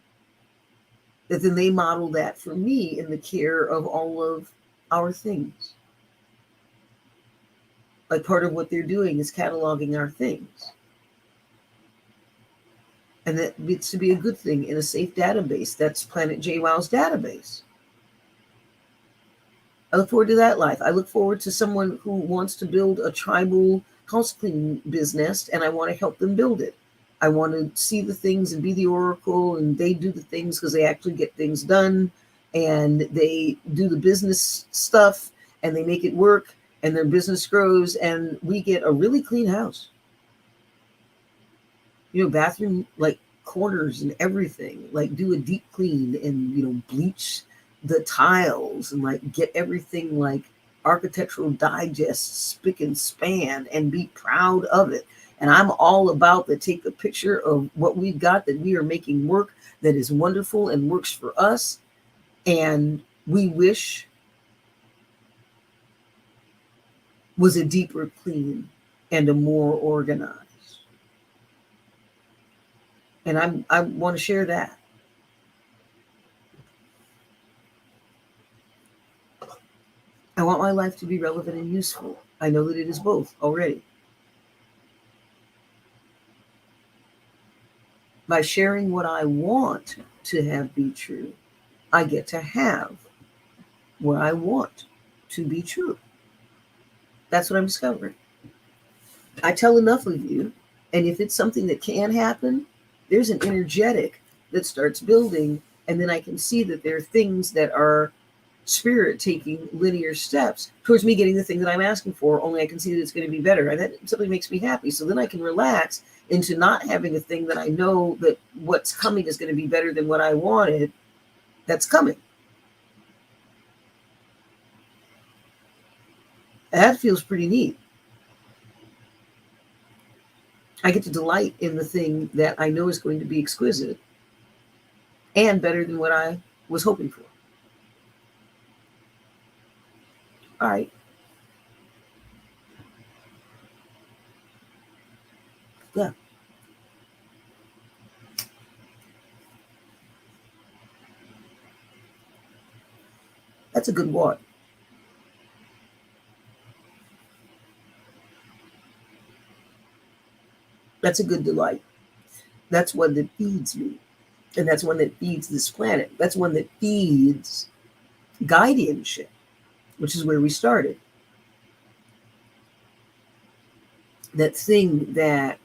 [SPEAKER 1] that then they model that for me in the care of all of our things. Like, part of what they're doing is cataloging our things. And that gets to be a good thing in a safe database. That's Planet JWoww's database. I look forward to that life. I look forward to someone who wants to build a tribal house cleaning business, and I want to help them build it. I want to see the things and be the oracle, and they do the things because they actually get things done, and they do the business stuff, and they make it work, and their business grows, and we get a really clean house. Bathroom, like, corners and everything, like, do a deep clean and, bleach the tiles and, like, get everything, like, Architectural Digest spick and span, and be proud of it. And I'm all about the take a picture of what we've got that we are making work, that is wonderful and works for us. And we wish was a deeper clean and a more organized. And I want to share that. I want my life to be relevant and useful. I know that it is both already. By sharing what I want to have be true, I get to have what I want to be true. That's what I'm discovering. I tell enough of you, and if it's something that can happen, there's an energetic that starts building, and then I can see that there are things that are spirit taking linear steps towards me getting the thing that I'm asking for, only I can see that it's going to be better. And that simply makes me happy. So then I can relax into not having a thing that I know that what's coming is going to be better than what I wanted that's coming. That feels pretty neat. I get to delight in the thing that I know is going to be exquisite and better than what I was hoping for. All right. Yeah. That's a good what. That's a good delight. That's one that feeds me. And that's one that feeds this planet. That's one that feeds guardianship, which is where we started. That thing that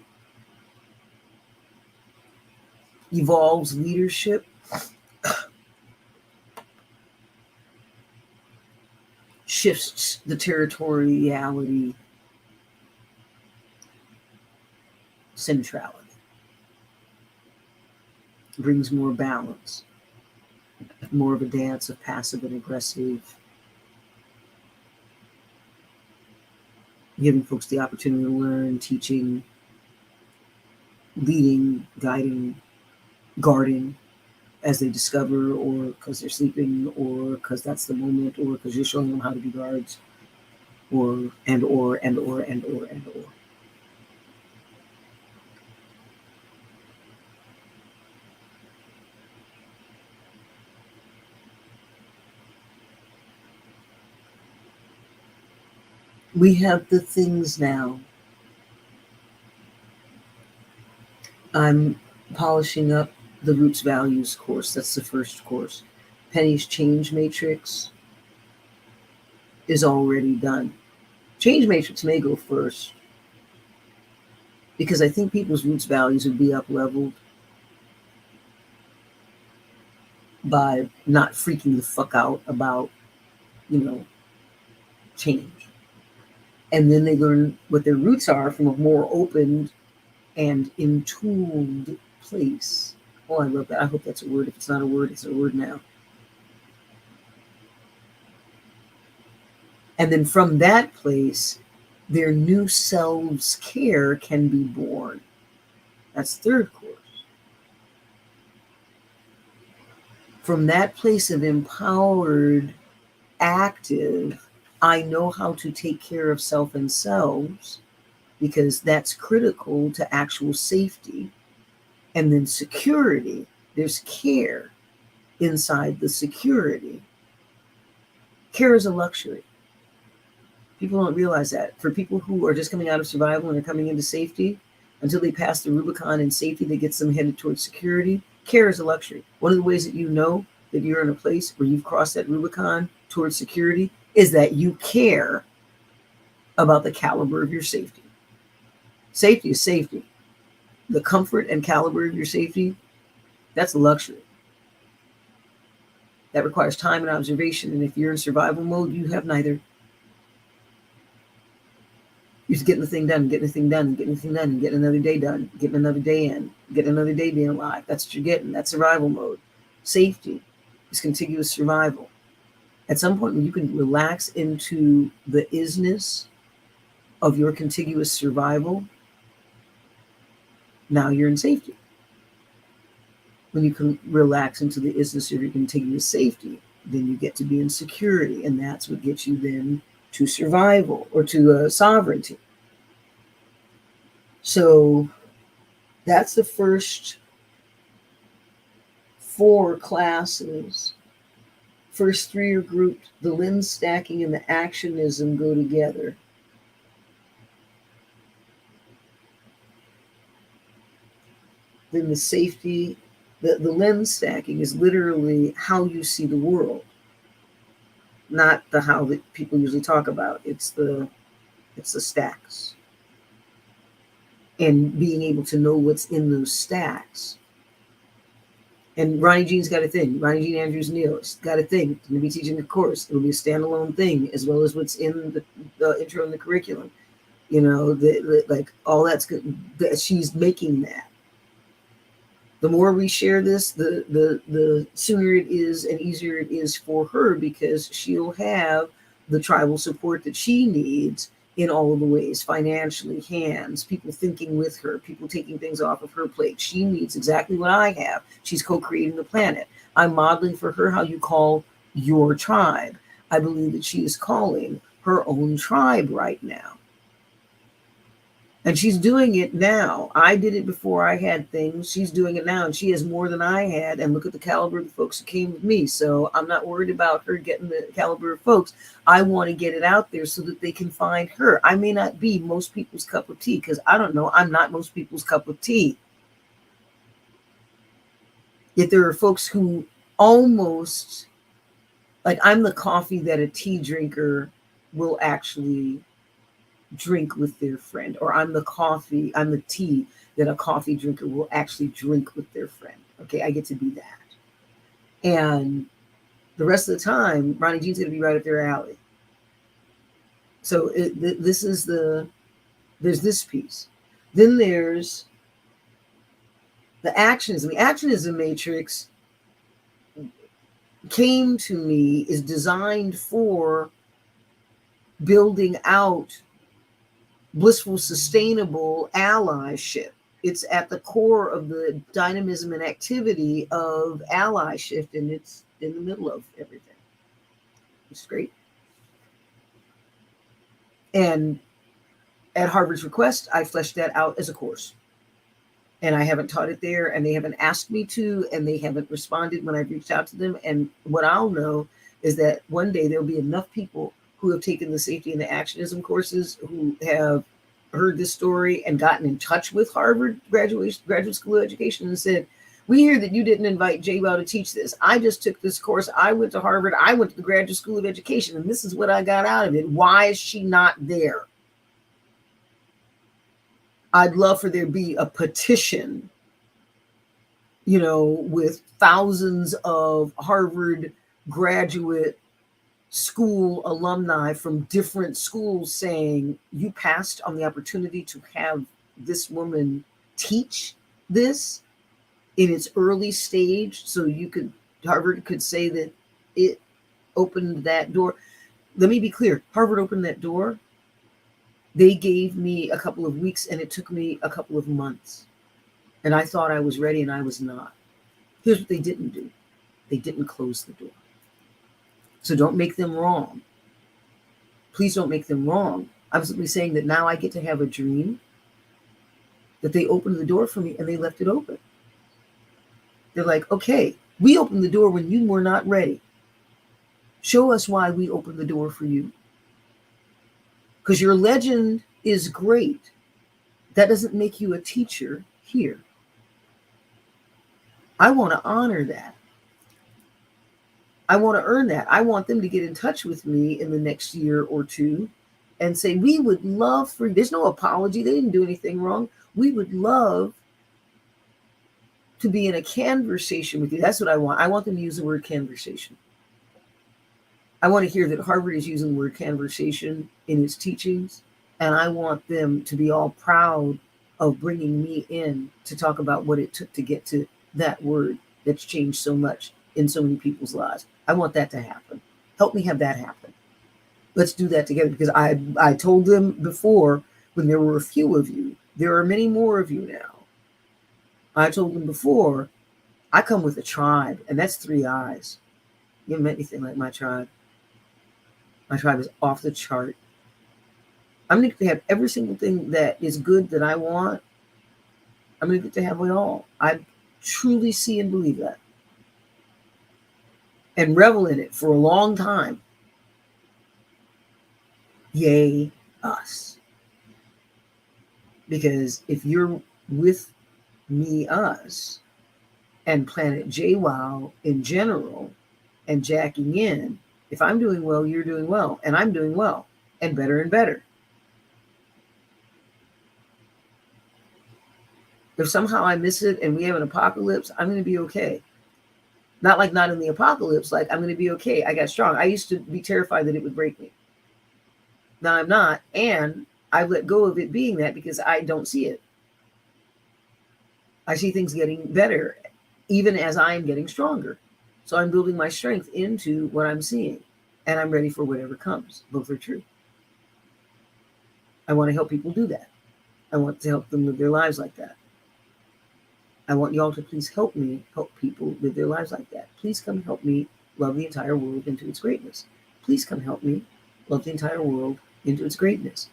[SPEAKER 1] evolves leadership, shifts the territoriality, centrality, brings more balance, more of a dance of passive and aggressive, giving folks the opportunity to learn, teaching, leading, guiding, guarding as they discover, or because they're sleeping, or because that's the moment, or because you're showing them how to be guards, or. We have the things now. I'm polishing up the Roots Values course. That's the first course. Penny's Change Matrix is already done. Change Matrix may go first because I think people's roots values would be up-leveled by not freaking the fuck out about, change. And then they learn what their roots are from a more open and entooled place. Oh, I love that. I hope that's a word. If it's not a word, it's a word now. And then from that place, their new selves care can be born. That's third course. From that place of empowered, active, I know how to take care of self and selves, because that's critical to actual safety. And then security, there's care inside the security. Care is a luxury. People don't realize that. For people who are just coming out of survival and are coming into safety, until they pass the Rubicon in safety that gets them headed towards security, care is a luxury. One of the ways that you know that you're in a place where you've crossed that Rubicon towards security is that you care about the caliber of your safety. Safety is safety. The comfort and caliber of your safety, that's a luxury. That requires time and observation. And if you're in survival mode, you have neither. You're just getting the thing done, getting the thing done, getting the thing done, and getting another day done, getting another day in, getting another day being alive. That's what you're getting. That's survival mode. Safety is contiguous survival. At some point when you can relax into the isness of your contiguous survival, now you're in safety. When you can relax into the isness of your contiguous safety, then you get to be in security, and that's what gets you then to survival or to sovereignty. So that's the first 4 classes. First 3 are grouped. The lens stacking and the actionism go together. Then the safety, the lens stacking is literally how you see the world. Not the how that people usually talk about. It's the stacks. And being able to know what's in those stacks. And Ronnie Jean's got a thing. Ronnie Jean Andrews Neal's got a thing. I'm going to be teaching a course. It'll be a standalone thing, as well as what's in the intro and the curriculum. You know, like all that's good. She's making that. The more we share this, the sooner it is and easier it is for her, because she'll have the tribal support that she needs in all of the ways, financially, hands, people thinking with her, people taking things off of her plate. She needs exactly what I have. She's co-creating the planet. I'm modeling for her how you call your tribe. I believe that she is calling her own tribe right now. And she's doing it now. I did it before I had things. She's doing it now, and she has more than I had. And look at the caliber of the folks who came with me. So I'm not worried about her getting the caliber of folks. I want to get it out there so that they can find her. I may not be most people's cup of tea, because I don't know. I'm not most people's cup of tea. Yet there are folks who almost, like, I'm the coffee that a tea drinker will actually drink with their friend, or I'm the tea that a coffee drinker will actually drink with their friend. Okay, I get to be that. And the rest of the time, Ronnie Jean's going to be right up their alley. So there's this piece. Then there's the actionism. The actionism matrix came to me, is designed for building out blissful, sustainable allyship. It's at the core of the dynamism and activity of allyship, and it's in the middle of everything. It's great. And at Harvard's request, I fleshed that out as a course. And I haven't taught it there, and they haven't asked me to, and they haven't responded when I've reached out to them. And what I'll know is that one day there'll be enough people who have taken the safety and the actionism courses, who have heard this story and gotten in touch with Harvard Graduate School of Education and said, we hear that you didn't invite J-Bow to teach this. I just took this course. I went to Harvard. I went to the Graduate School of Education, and this is what I got out of it. Why is she not there? I'd love for there to be a petition, you know, with thousands of Harvard graduate school alumni from different schools saying, you passed on the opportunity to have this woman teach this in its early stage, so Harvard could say that it opened that door. Let me be clear. Harvard opened that door. They gave me a couple of weeks, and it took me a couple of months. And I thought I was ready, and I was not. Here's what they didn't do. They didn't close the door. So don't make them wrong. Please don't make them wrong. I'm simply saying that now I get to have a dream that they opened the door for me and they left it open. They're like, okay, we opened the door when you were not ready. Show us why we opened the door for you. Because your legend is great. That doesn't make you a teacher here. I want to honor that. I want to earn that. I want them to get in touch with me in the next year or two and say, we would love for, there's no apology. They didn't do anything wrong. We would love to be in a conversation with you. That's what I want. I want them to use the word conversation. I want to hear that Harvard is using the word conversation in its teachings. And I want them to be all proud of bringing me in to talk about what it took to get to that word that's changed so much in so many people's lives. I want that to happen. Help me have that happen. Let's do that together, because I told them before, when there were a few of you, there are many more of you now. I told them before, I come with a tribe, and that's 3 eyes. You haven't met anything like my tribe. My tribe is off the chart. I'm going to have every single thing that is good that I want. I'm going to get to have it all. I truly see and believe that. And revel in it for a long time. Yay, us. Because if you're with me, us, and Planet JWoww in general, and jacking in, if I'm doing well, you're doing well, and I'm doing well, and better and better. If somehow I miss it and we have an apocalypse, I'm going to be okay. Not like not in the apocalypse, like I'm going to be okay. I got strong. I used to be terrified that it would break me. Now I'm not, and I've let go of it being that because I don't see it. I see things getting better, even as I'm getting stronger. So I'm building my strength into what I'm seeing, and I'm ready for whatever comes. Both are true. I want to help people do that. I want to help them live their lives like that. I want y'all to please help me help people live their lives like that. Please come help me love the entire world into its greatness. Please come help me love the entire world into its greatness.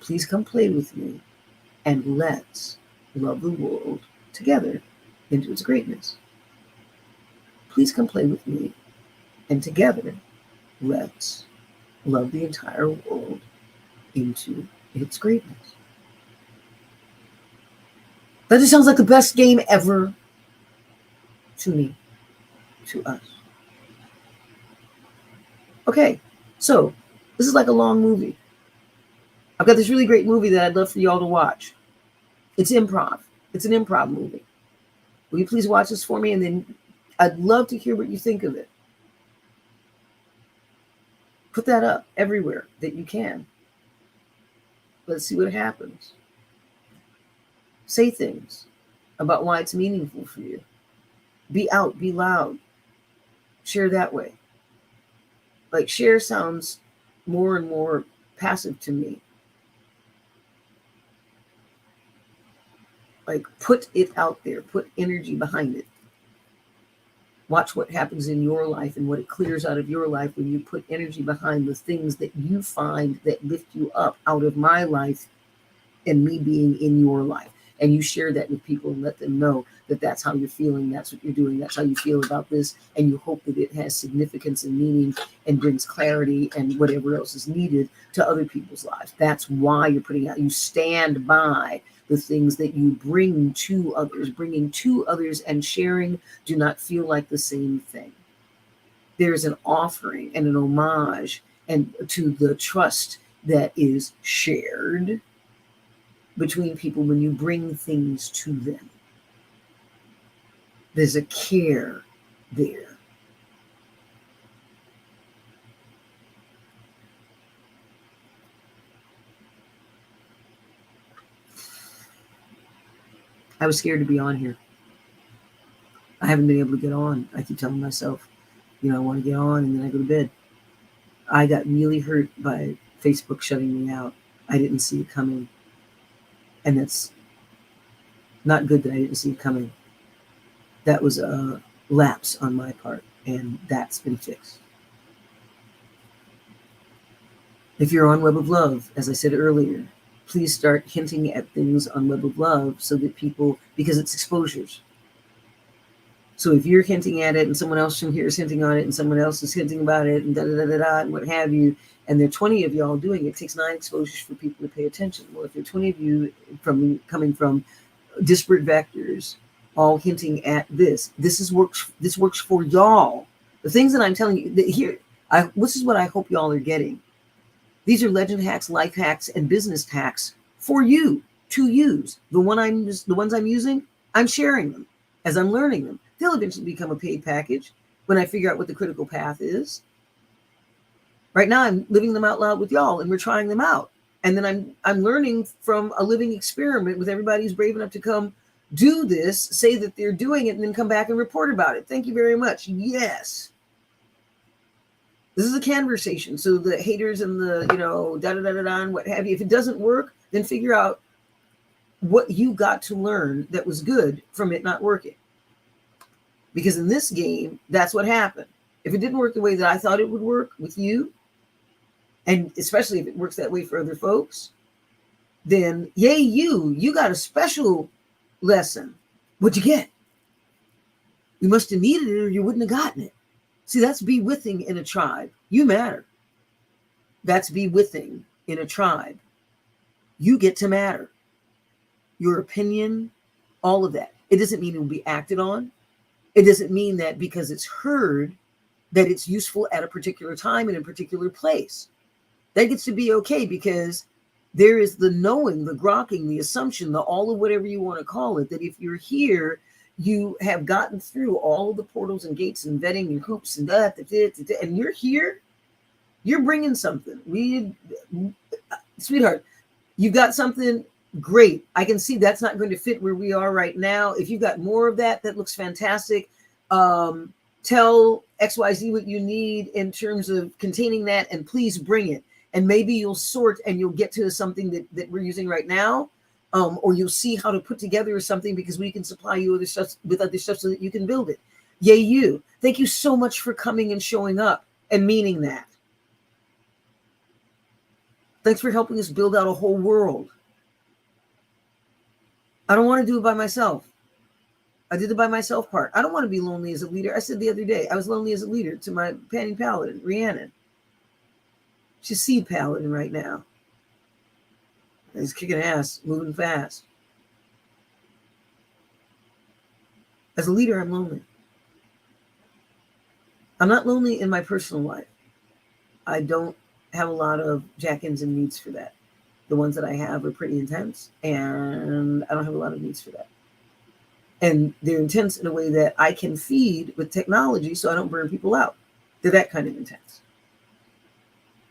[SPEAKER 1] Please come play with me, and let's love the world together into its greatness. Please come play with me, and together, let's love the entire world into its greatness. That just sounds like the best game ever to me, to us. Okay, so this is like a long movie. I've got this really great movie that I'd love for y'all to watch. It's improv. It's an improv movie. Will you please watch this for me? And then I'd love to hear what you think of it. Put that up everywhere that you can. Let's see what happens. Say things about why it's meaningful for you. Be out, be loud. Share that way. Like, share sounds more and more passive to me. Like, put it out there. Put energy behind it. Watch what happens in your life and what it clears out of your life when you put energy behind the things that you find that lift you up out of my life and me being in your life. And you share that with people and let them know that that's how you're feeling, that's what you're doing, that's how you feel about this, and you hope that it has significance and meaning and brings clarity and whatever else is needed to other people's lives. That's why you're putting out. You stand by the things that you bring to others. Bringing to others and sharing do not feel like the same thing. There's an offering and an homage and to the trust that is shared between people when you bring things to them. There's a care there. I was scared to be on here. I haven't been able to get on. I keep telling myself, I want to get on, and then I go to bed. I got really hurt by Facebook shutting me out. I didn't see it coming. And that's not good that I didn't see it coming. That was a lapse on my part, and that's been fixed. If you're on Web of Love, as I said earlier, please start hinting at things on Web of Love so that people, because it's exposures. So if you're hinting at it and someone else from here is hinting on it and someone else is hinting about it and da-da-da-da-da and what have you, and there are 20 of y'all doing it, it takes 9 exposures for people to pay attention. Well, if there are 20 of you coming from disparate vectors, all hinting at this works for y'all. The things that I'm telling you here, this is what I hope y'all are getting. These are legend hacks, life hacks, and business hacks for you to use. The ones I'm using, I'm sharing them as I'm learning them. They'll eventually become a paid package when I figure out what the critical path is. Right now, I'm living them out loud with y'all, and we're trying them out. And then I'm learning from a living experiment with everybody who's brave enough to come do this, say that they're doing it, and then come back and report about it. Thank you very much. Yes. This is a conversation. So the haters and the, da-da-da-da-da and what have you, if it doesn't work, then figure out what you got to learn that was good from it not working. Because in this game, that's what happened. If it didn't work the way that I thought it would work with you, and especially if it works that way for other folks, then yay you got a special lesson. What'd you get? You must have needed it or you wouldn't have gotten it. See, that's be withing in a tribe. You matter. That's be withing in a tribe. You get to matter. Your opinion, all of that. It doesn't mean it will be acted on. It doesn't mean that because it's heard that it's useful at a particular time in a particular place. That gets to be okay because there is the knowing, the grokking, the assumption, the all of whatever you want to call it, that if you're here, you have gotten through all of the portals and gates and vetting and hoops and that, and you're here, you're bringing something. Sweetheart, you've got something great. I can see that's not going to fit where we are right now. If you've got more of that, that looks fantastic. Tell XYZ what you need in terms of containing that, and please bring it. And maybe you'll sort and you'll get to something that we're using right now. Or you'll see how to put together something because we can supply you with other stuff so that you can build it. Yay, you. Thank you so much for coming and showing up and meaning that. Thanks for helping us build out a whole world. I don't want to do it by myself. I did the by myself part. I don't want to be lonely as a leader. I said the other day, I was lonely as a leader to my Panning Paladin, Rhiannon. She's Seed Paladin right now. He's kicking ass, moving fast. As a leader, I'm lonely. I'm not lonely in my personal life. I don't have a lot of jack-ins and needs for that. The ones that I have are pretty intense, and I don't have a lot of needs for that. And they're intense in a way that I can feed with technology so I don't burn people out. They're that kind of intense.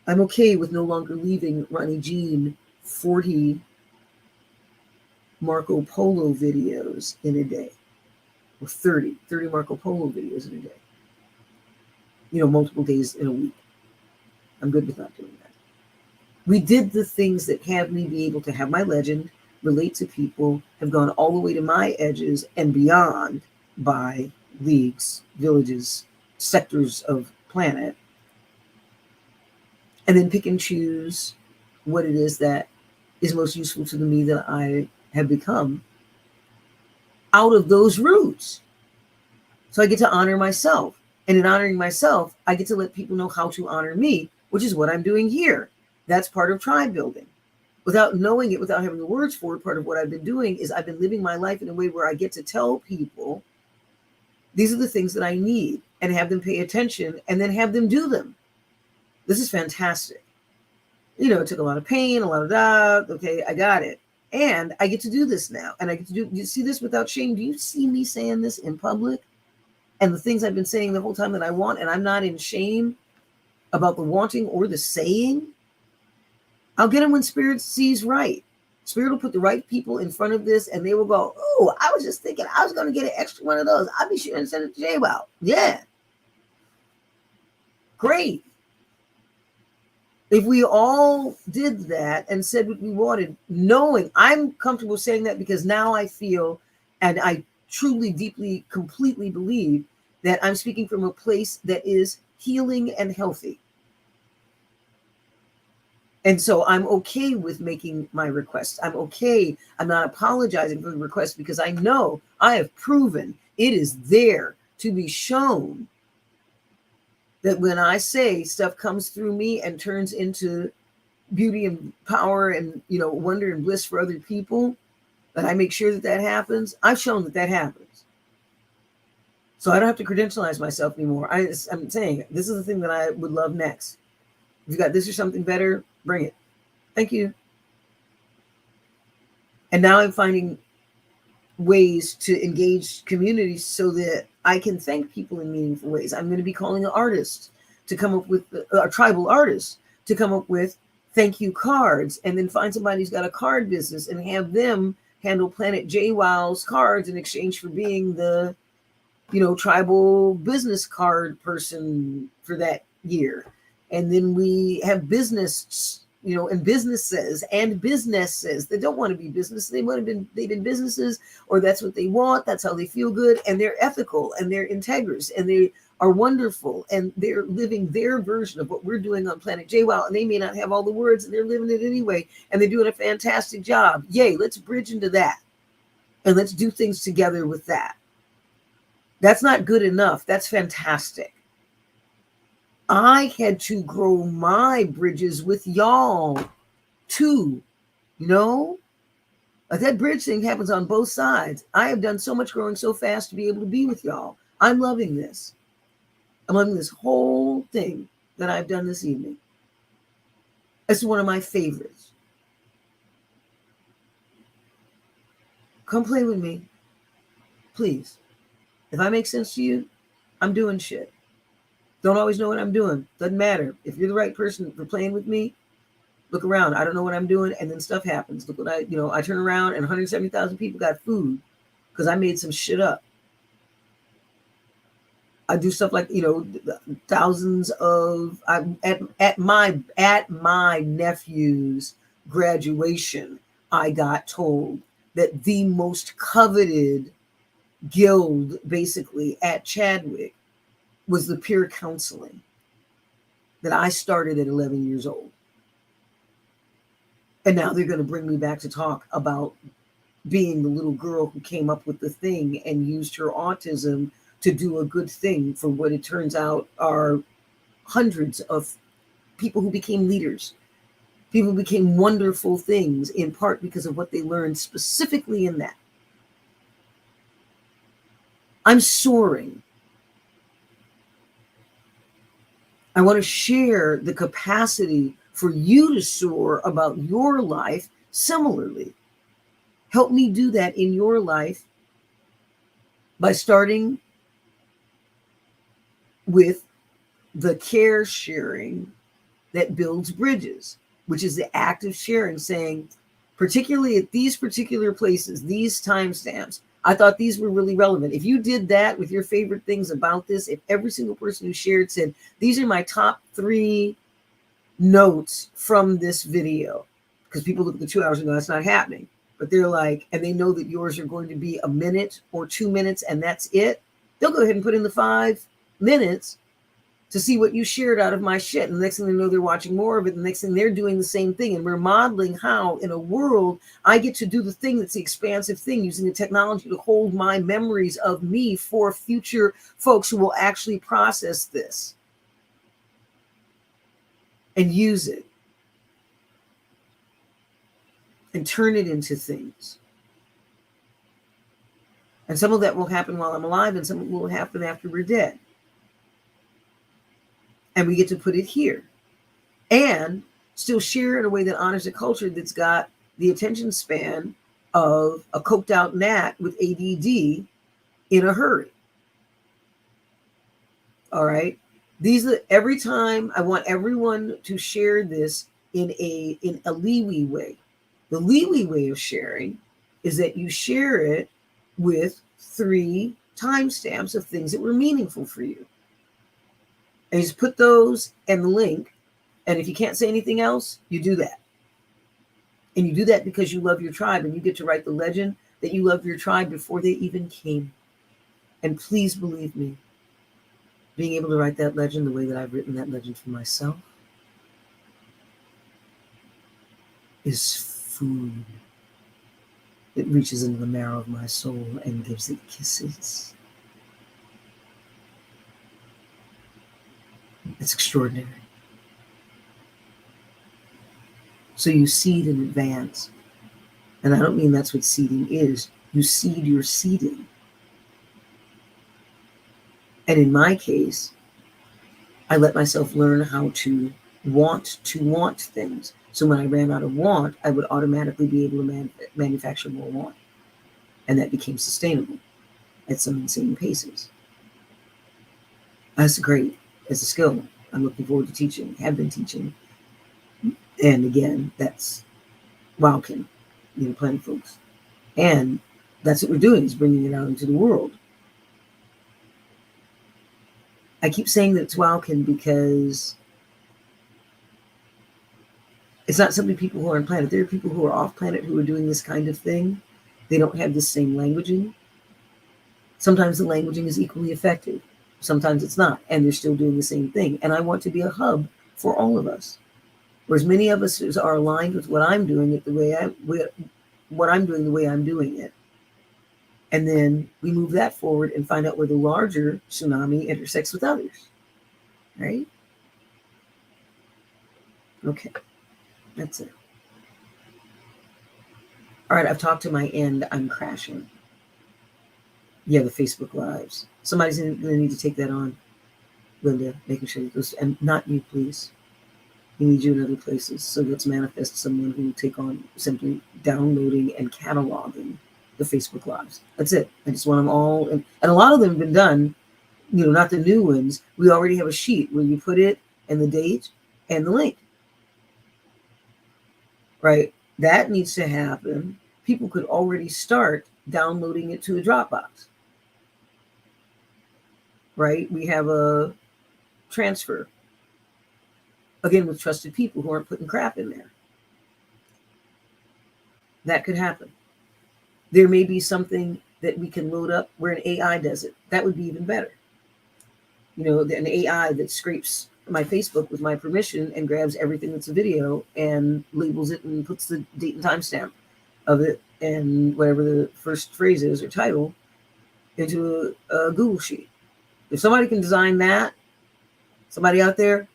[SPEAKER 1] I'm okay with no longer leaving Ronnie Jean 40 Marco Polo videos in a day, or 30 Marco Polo videos in a day. Multiple days in a week. I'm good with not doing that. We did the things that have me be able to have my legend, relate to people, have gone all the way to my edges and beyond by leagues, villages, sectors of planet, and then pick and choose what it is that is most useful to the me that I have become out of those roots. So I get to honor myself. And in honoring myself, I get to let people know how to honor me, which is what I'm doing here. That's part of tribe building. Without knowing it, without having the words for it, part of what I've been doing is I've been living my life in a way where I get to tell people, these are the things that I need, and have them pay attention and then have them do them. This is fantastic. It took a lot of pain, a lot of doubt. Okay, I got it. And I get to do this now. And I get to do, you see this without shame? Do you see me saying this in public? And the things I've been saying the whole time that I want, and I'm not in shame about the wanting or the saying. I'll get them when spirit sees right. Spirit will put the right people in front of this, and they will go, oh, I was just thinking I was going to get an extra one of those. I'll be sure and send it to JWoww. Yeah. Great. If we all did that and said what we wanted, knowing, I'm comfortable saying that because now I feel, and I truly, deeply, completely believe that I'm speaking from a place that is healing and healthy. And so I'm okay with making my requests. I'm okay. I'm not apologizing for the request because I know I have proven it is there to be shown that when I say stuff comes through me and turns into beauty and power and, you know, wonder and bliss for other people, that I make sure that that happens. I've shown that that happens. So I don't have to credentialize myself anymore. I'm saying this is the thing that I would love next. If you got this or something better, bring it. Thank you. And now I'm finding ways to engage communities so that I can thank people in meaningful ways. I'm going to be calling an artist to come up with a tribal artist to come up with thank you cards, and then find somebody who's got a card business and have them handle Planet JWoww's cards in exchange for being the, you know, tribal business card person for that year. And then we have business, you know, and businesses that don't want to be business. They've been businesses, or that's what they want. That's how they feel good. And they're ethical and they're integrous and they are wonderful. And they're living their version of what we're doing on Planet JWoww. And they may not have all the words and they're living it anyway. And they're doing a fantastic job. Yay, let's bridge into that. And let's do things together with that. That's not good enough. That's fantastic. I had to grow my bridges with y'all too, you know? Like that bridge thing happens on both sides. I have done so much growing so fast to be able to be with y'all. I'm loving this. I'm loving this whole thing that I've done this evening. It's one of my favorites. Come play with me, please. If I make sense to you, I'm doing shit. Don't always know what I'm doing. Doesn't matter. If you're the right person for playing with me, look around. I don't know what I'm doing, and then stuff happens. Look what I turn around and 170,000 people got food because I made some shit up. I do stuff like, thousands of at my nephew's graduation, I got told that the most coveted guild basically at Chadwick was the peer counseling that I started at 11 years old. And now they're going to bring me back to talk about being the little girl who came up with the thing and used her autism to do a good thing for what it turns out are hundreds of people who became leaders. People who became wonderful things in part because of what they learned specifically in that. I'm soaring. I want to share the capacity for you to soar about your life similarly. Help me do that in your life by starting with the care sharing that builds bridges, which is the act of sharing, saying, particularly at these particular places, these timestamps, I thought these were really relevant. If you did that with your favorite things about this, if every single person who shared said, these are my top 3 notes from this video, because people look at the 2 hours and go, that's not happening. But they're like, and they know that yours are going to be a minute or 2 minutes and that's it. They'll go ahead and put in the 5 minutes to see what you shared out of my shit. And the next thing they know, they're watching more of it. And the next thing they're doing the same thing. And we're modeling how in a world I get to do the thing that's the expansive thing, using the technology to hold my memories of me for future folks who will actually process this and use it and turn it into things. And some of that will happen while I'm alive, and some of it will happen after we're dead. And we get to put it here and still share in a way that honors a culture that's got the attention span of a coked out gnat with ADD in a hurry. All right. Every time I want everyone to share this in a leeway way. The Liwi way of sharing is that you share it with 3 timestamps of things that were meaningful for you. And you just put those and the link. And if you can't say anything else, you do that. And you do that because you love your tribe, and you get to write the legend that you love your tribe before they even came. And please believe me, being able to write that legend the way that I've written that legend for myself is food. It reaches into the marrow of my soul and gives it kisses. It's extraordinary. So you seed in advance. And I don't mean that's what seeding is. You seed your seeding. And in my case, I let myself learn how to want things. So when I ran out of want, I would automatically be able to manufacture more want. And that became sustainable at some insane paces. That's great. It's a skill. I'm looking forward to teaching, have been teaching. And again, that's Wowkin, Planet folks. And that's what we're doing, is bringing it out into the world. I keep saying that it's Wowkin because it's not simply people who are on planet. There are people who are off planet who are doing this kind of thing. They don't have the same languaging. Sometimes the languaging is equally effective. Sometimes it's not. And they're still doing the same thing. And I want to be a hub for all of us. Whereas many of us are aligned with what I'm doing it the way what I'm doing the way I'm doing it. And then we move that forward and find out where the larger tsunami intersects with others. Right? Okay. That's it. All right, I've talked to my end. I'm crashing. Yeah, the Facebook Lives. Somebody's going to need to take that on, Linda, making sure that those, and not you, please. We need you in other places. So let's manifest someone who will take on simply downloading and cataloging the Facebook Lives. That's it. I just want them all. And a lot of them have been done, not the new ones. We already have a sheet where you put it and the date and the link. Right? That needs to happen. People could already start downloading it to a Dropbox. Right? We have a transfer. Again, with trusted people who aren't putting crap in there. That could happen. There may be something that we can load up where an AI does it. That would be even better. An AI that scrapes my Facebook with my permission and grabs everything that's a video and labels it and puts the date and timestamp of it and whatever the first phrase is or title into a Google sheet. If somebody can design that, somebody out there,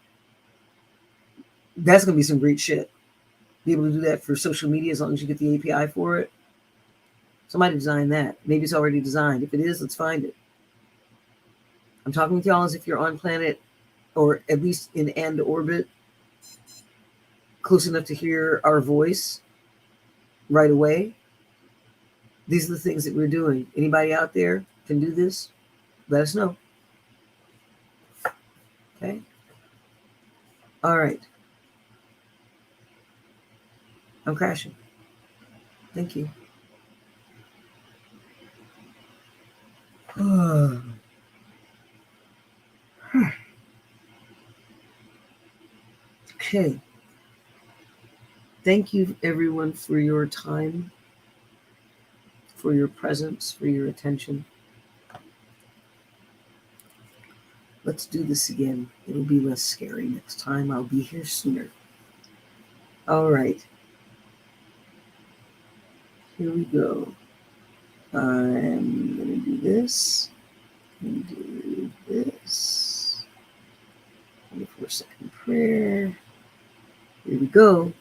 [SPEAKER 1] that's going to be some great shit. Be able to do that for social media as long as you get the API for it. Somebody design that. Maybe it's already designed. If it is, let's find it. I'm talking with y'all as if you're on planet, or at least in end orbit, close enough to hear our voice right away. These are the things that we're doing. Anybody out there can do this? Let us know. Okay? All right. I'm crashing. Thank you. Okay. Thank you, everyone, for your time, for your presence, for your attention. Let's do this again. It'll be less scary next time. I'll be here sooner. All right. Here we go. I'm going to do this. And do this. 24-second prayer. Here we go.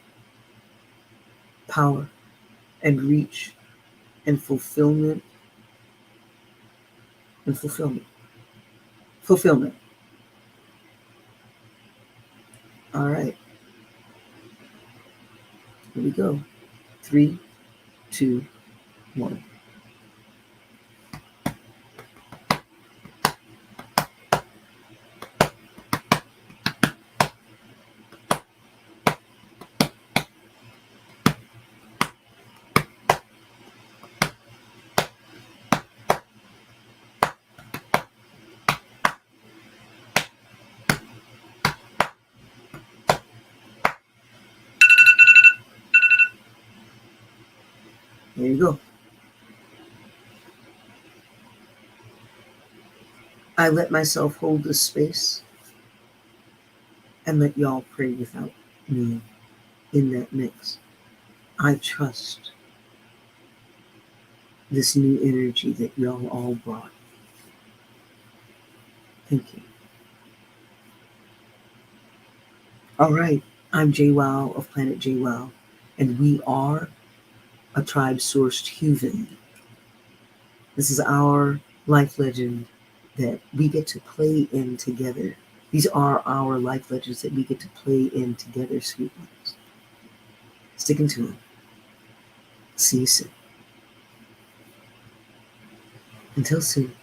[SPEAKER 1] Power and reach and fulfillment. And fulfillment. Fulfillment. All right. Here we go. 3, 2, 1. There you go. I let myself hold this space and let y'all pray without me in that mix. I trust this new energy that y'all all brought. Thank you. All right. I'm JWoww of Planet JWoww, and we are a tribe-sourced Huvan. This is our life legend that we get to play in together. These are our life legends that we get to play in together, sweet ones. Sticking to them. See you soon. Until soon.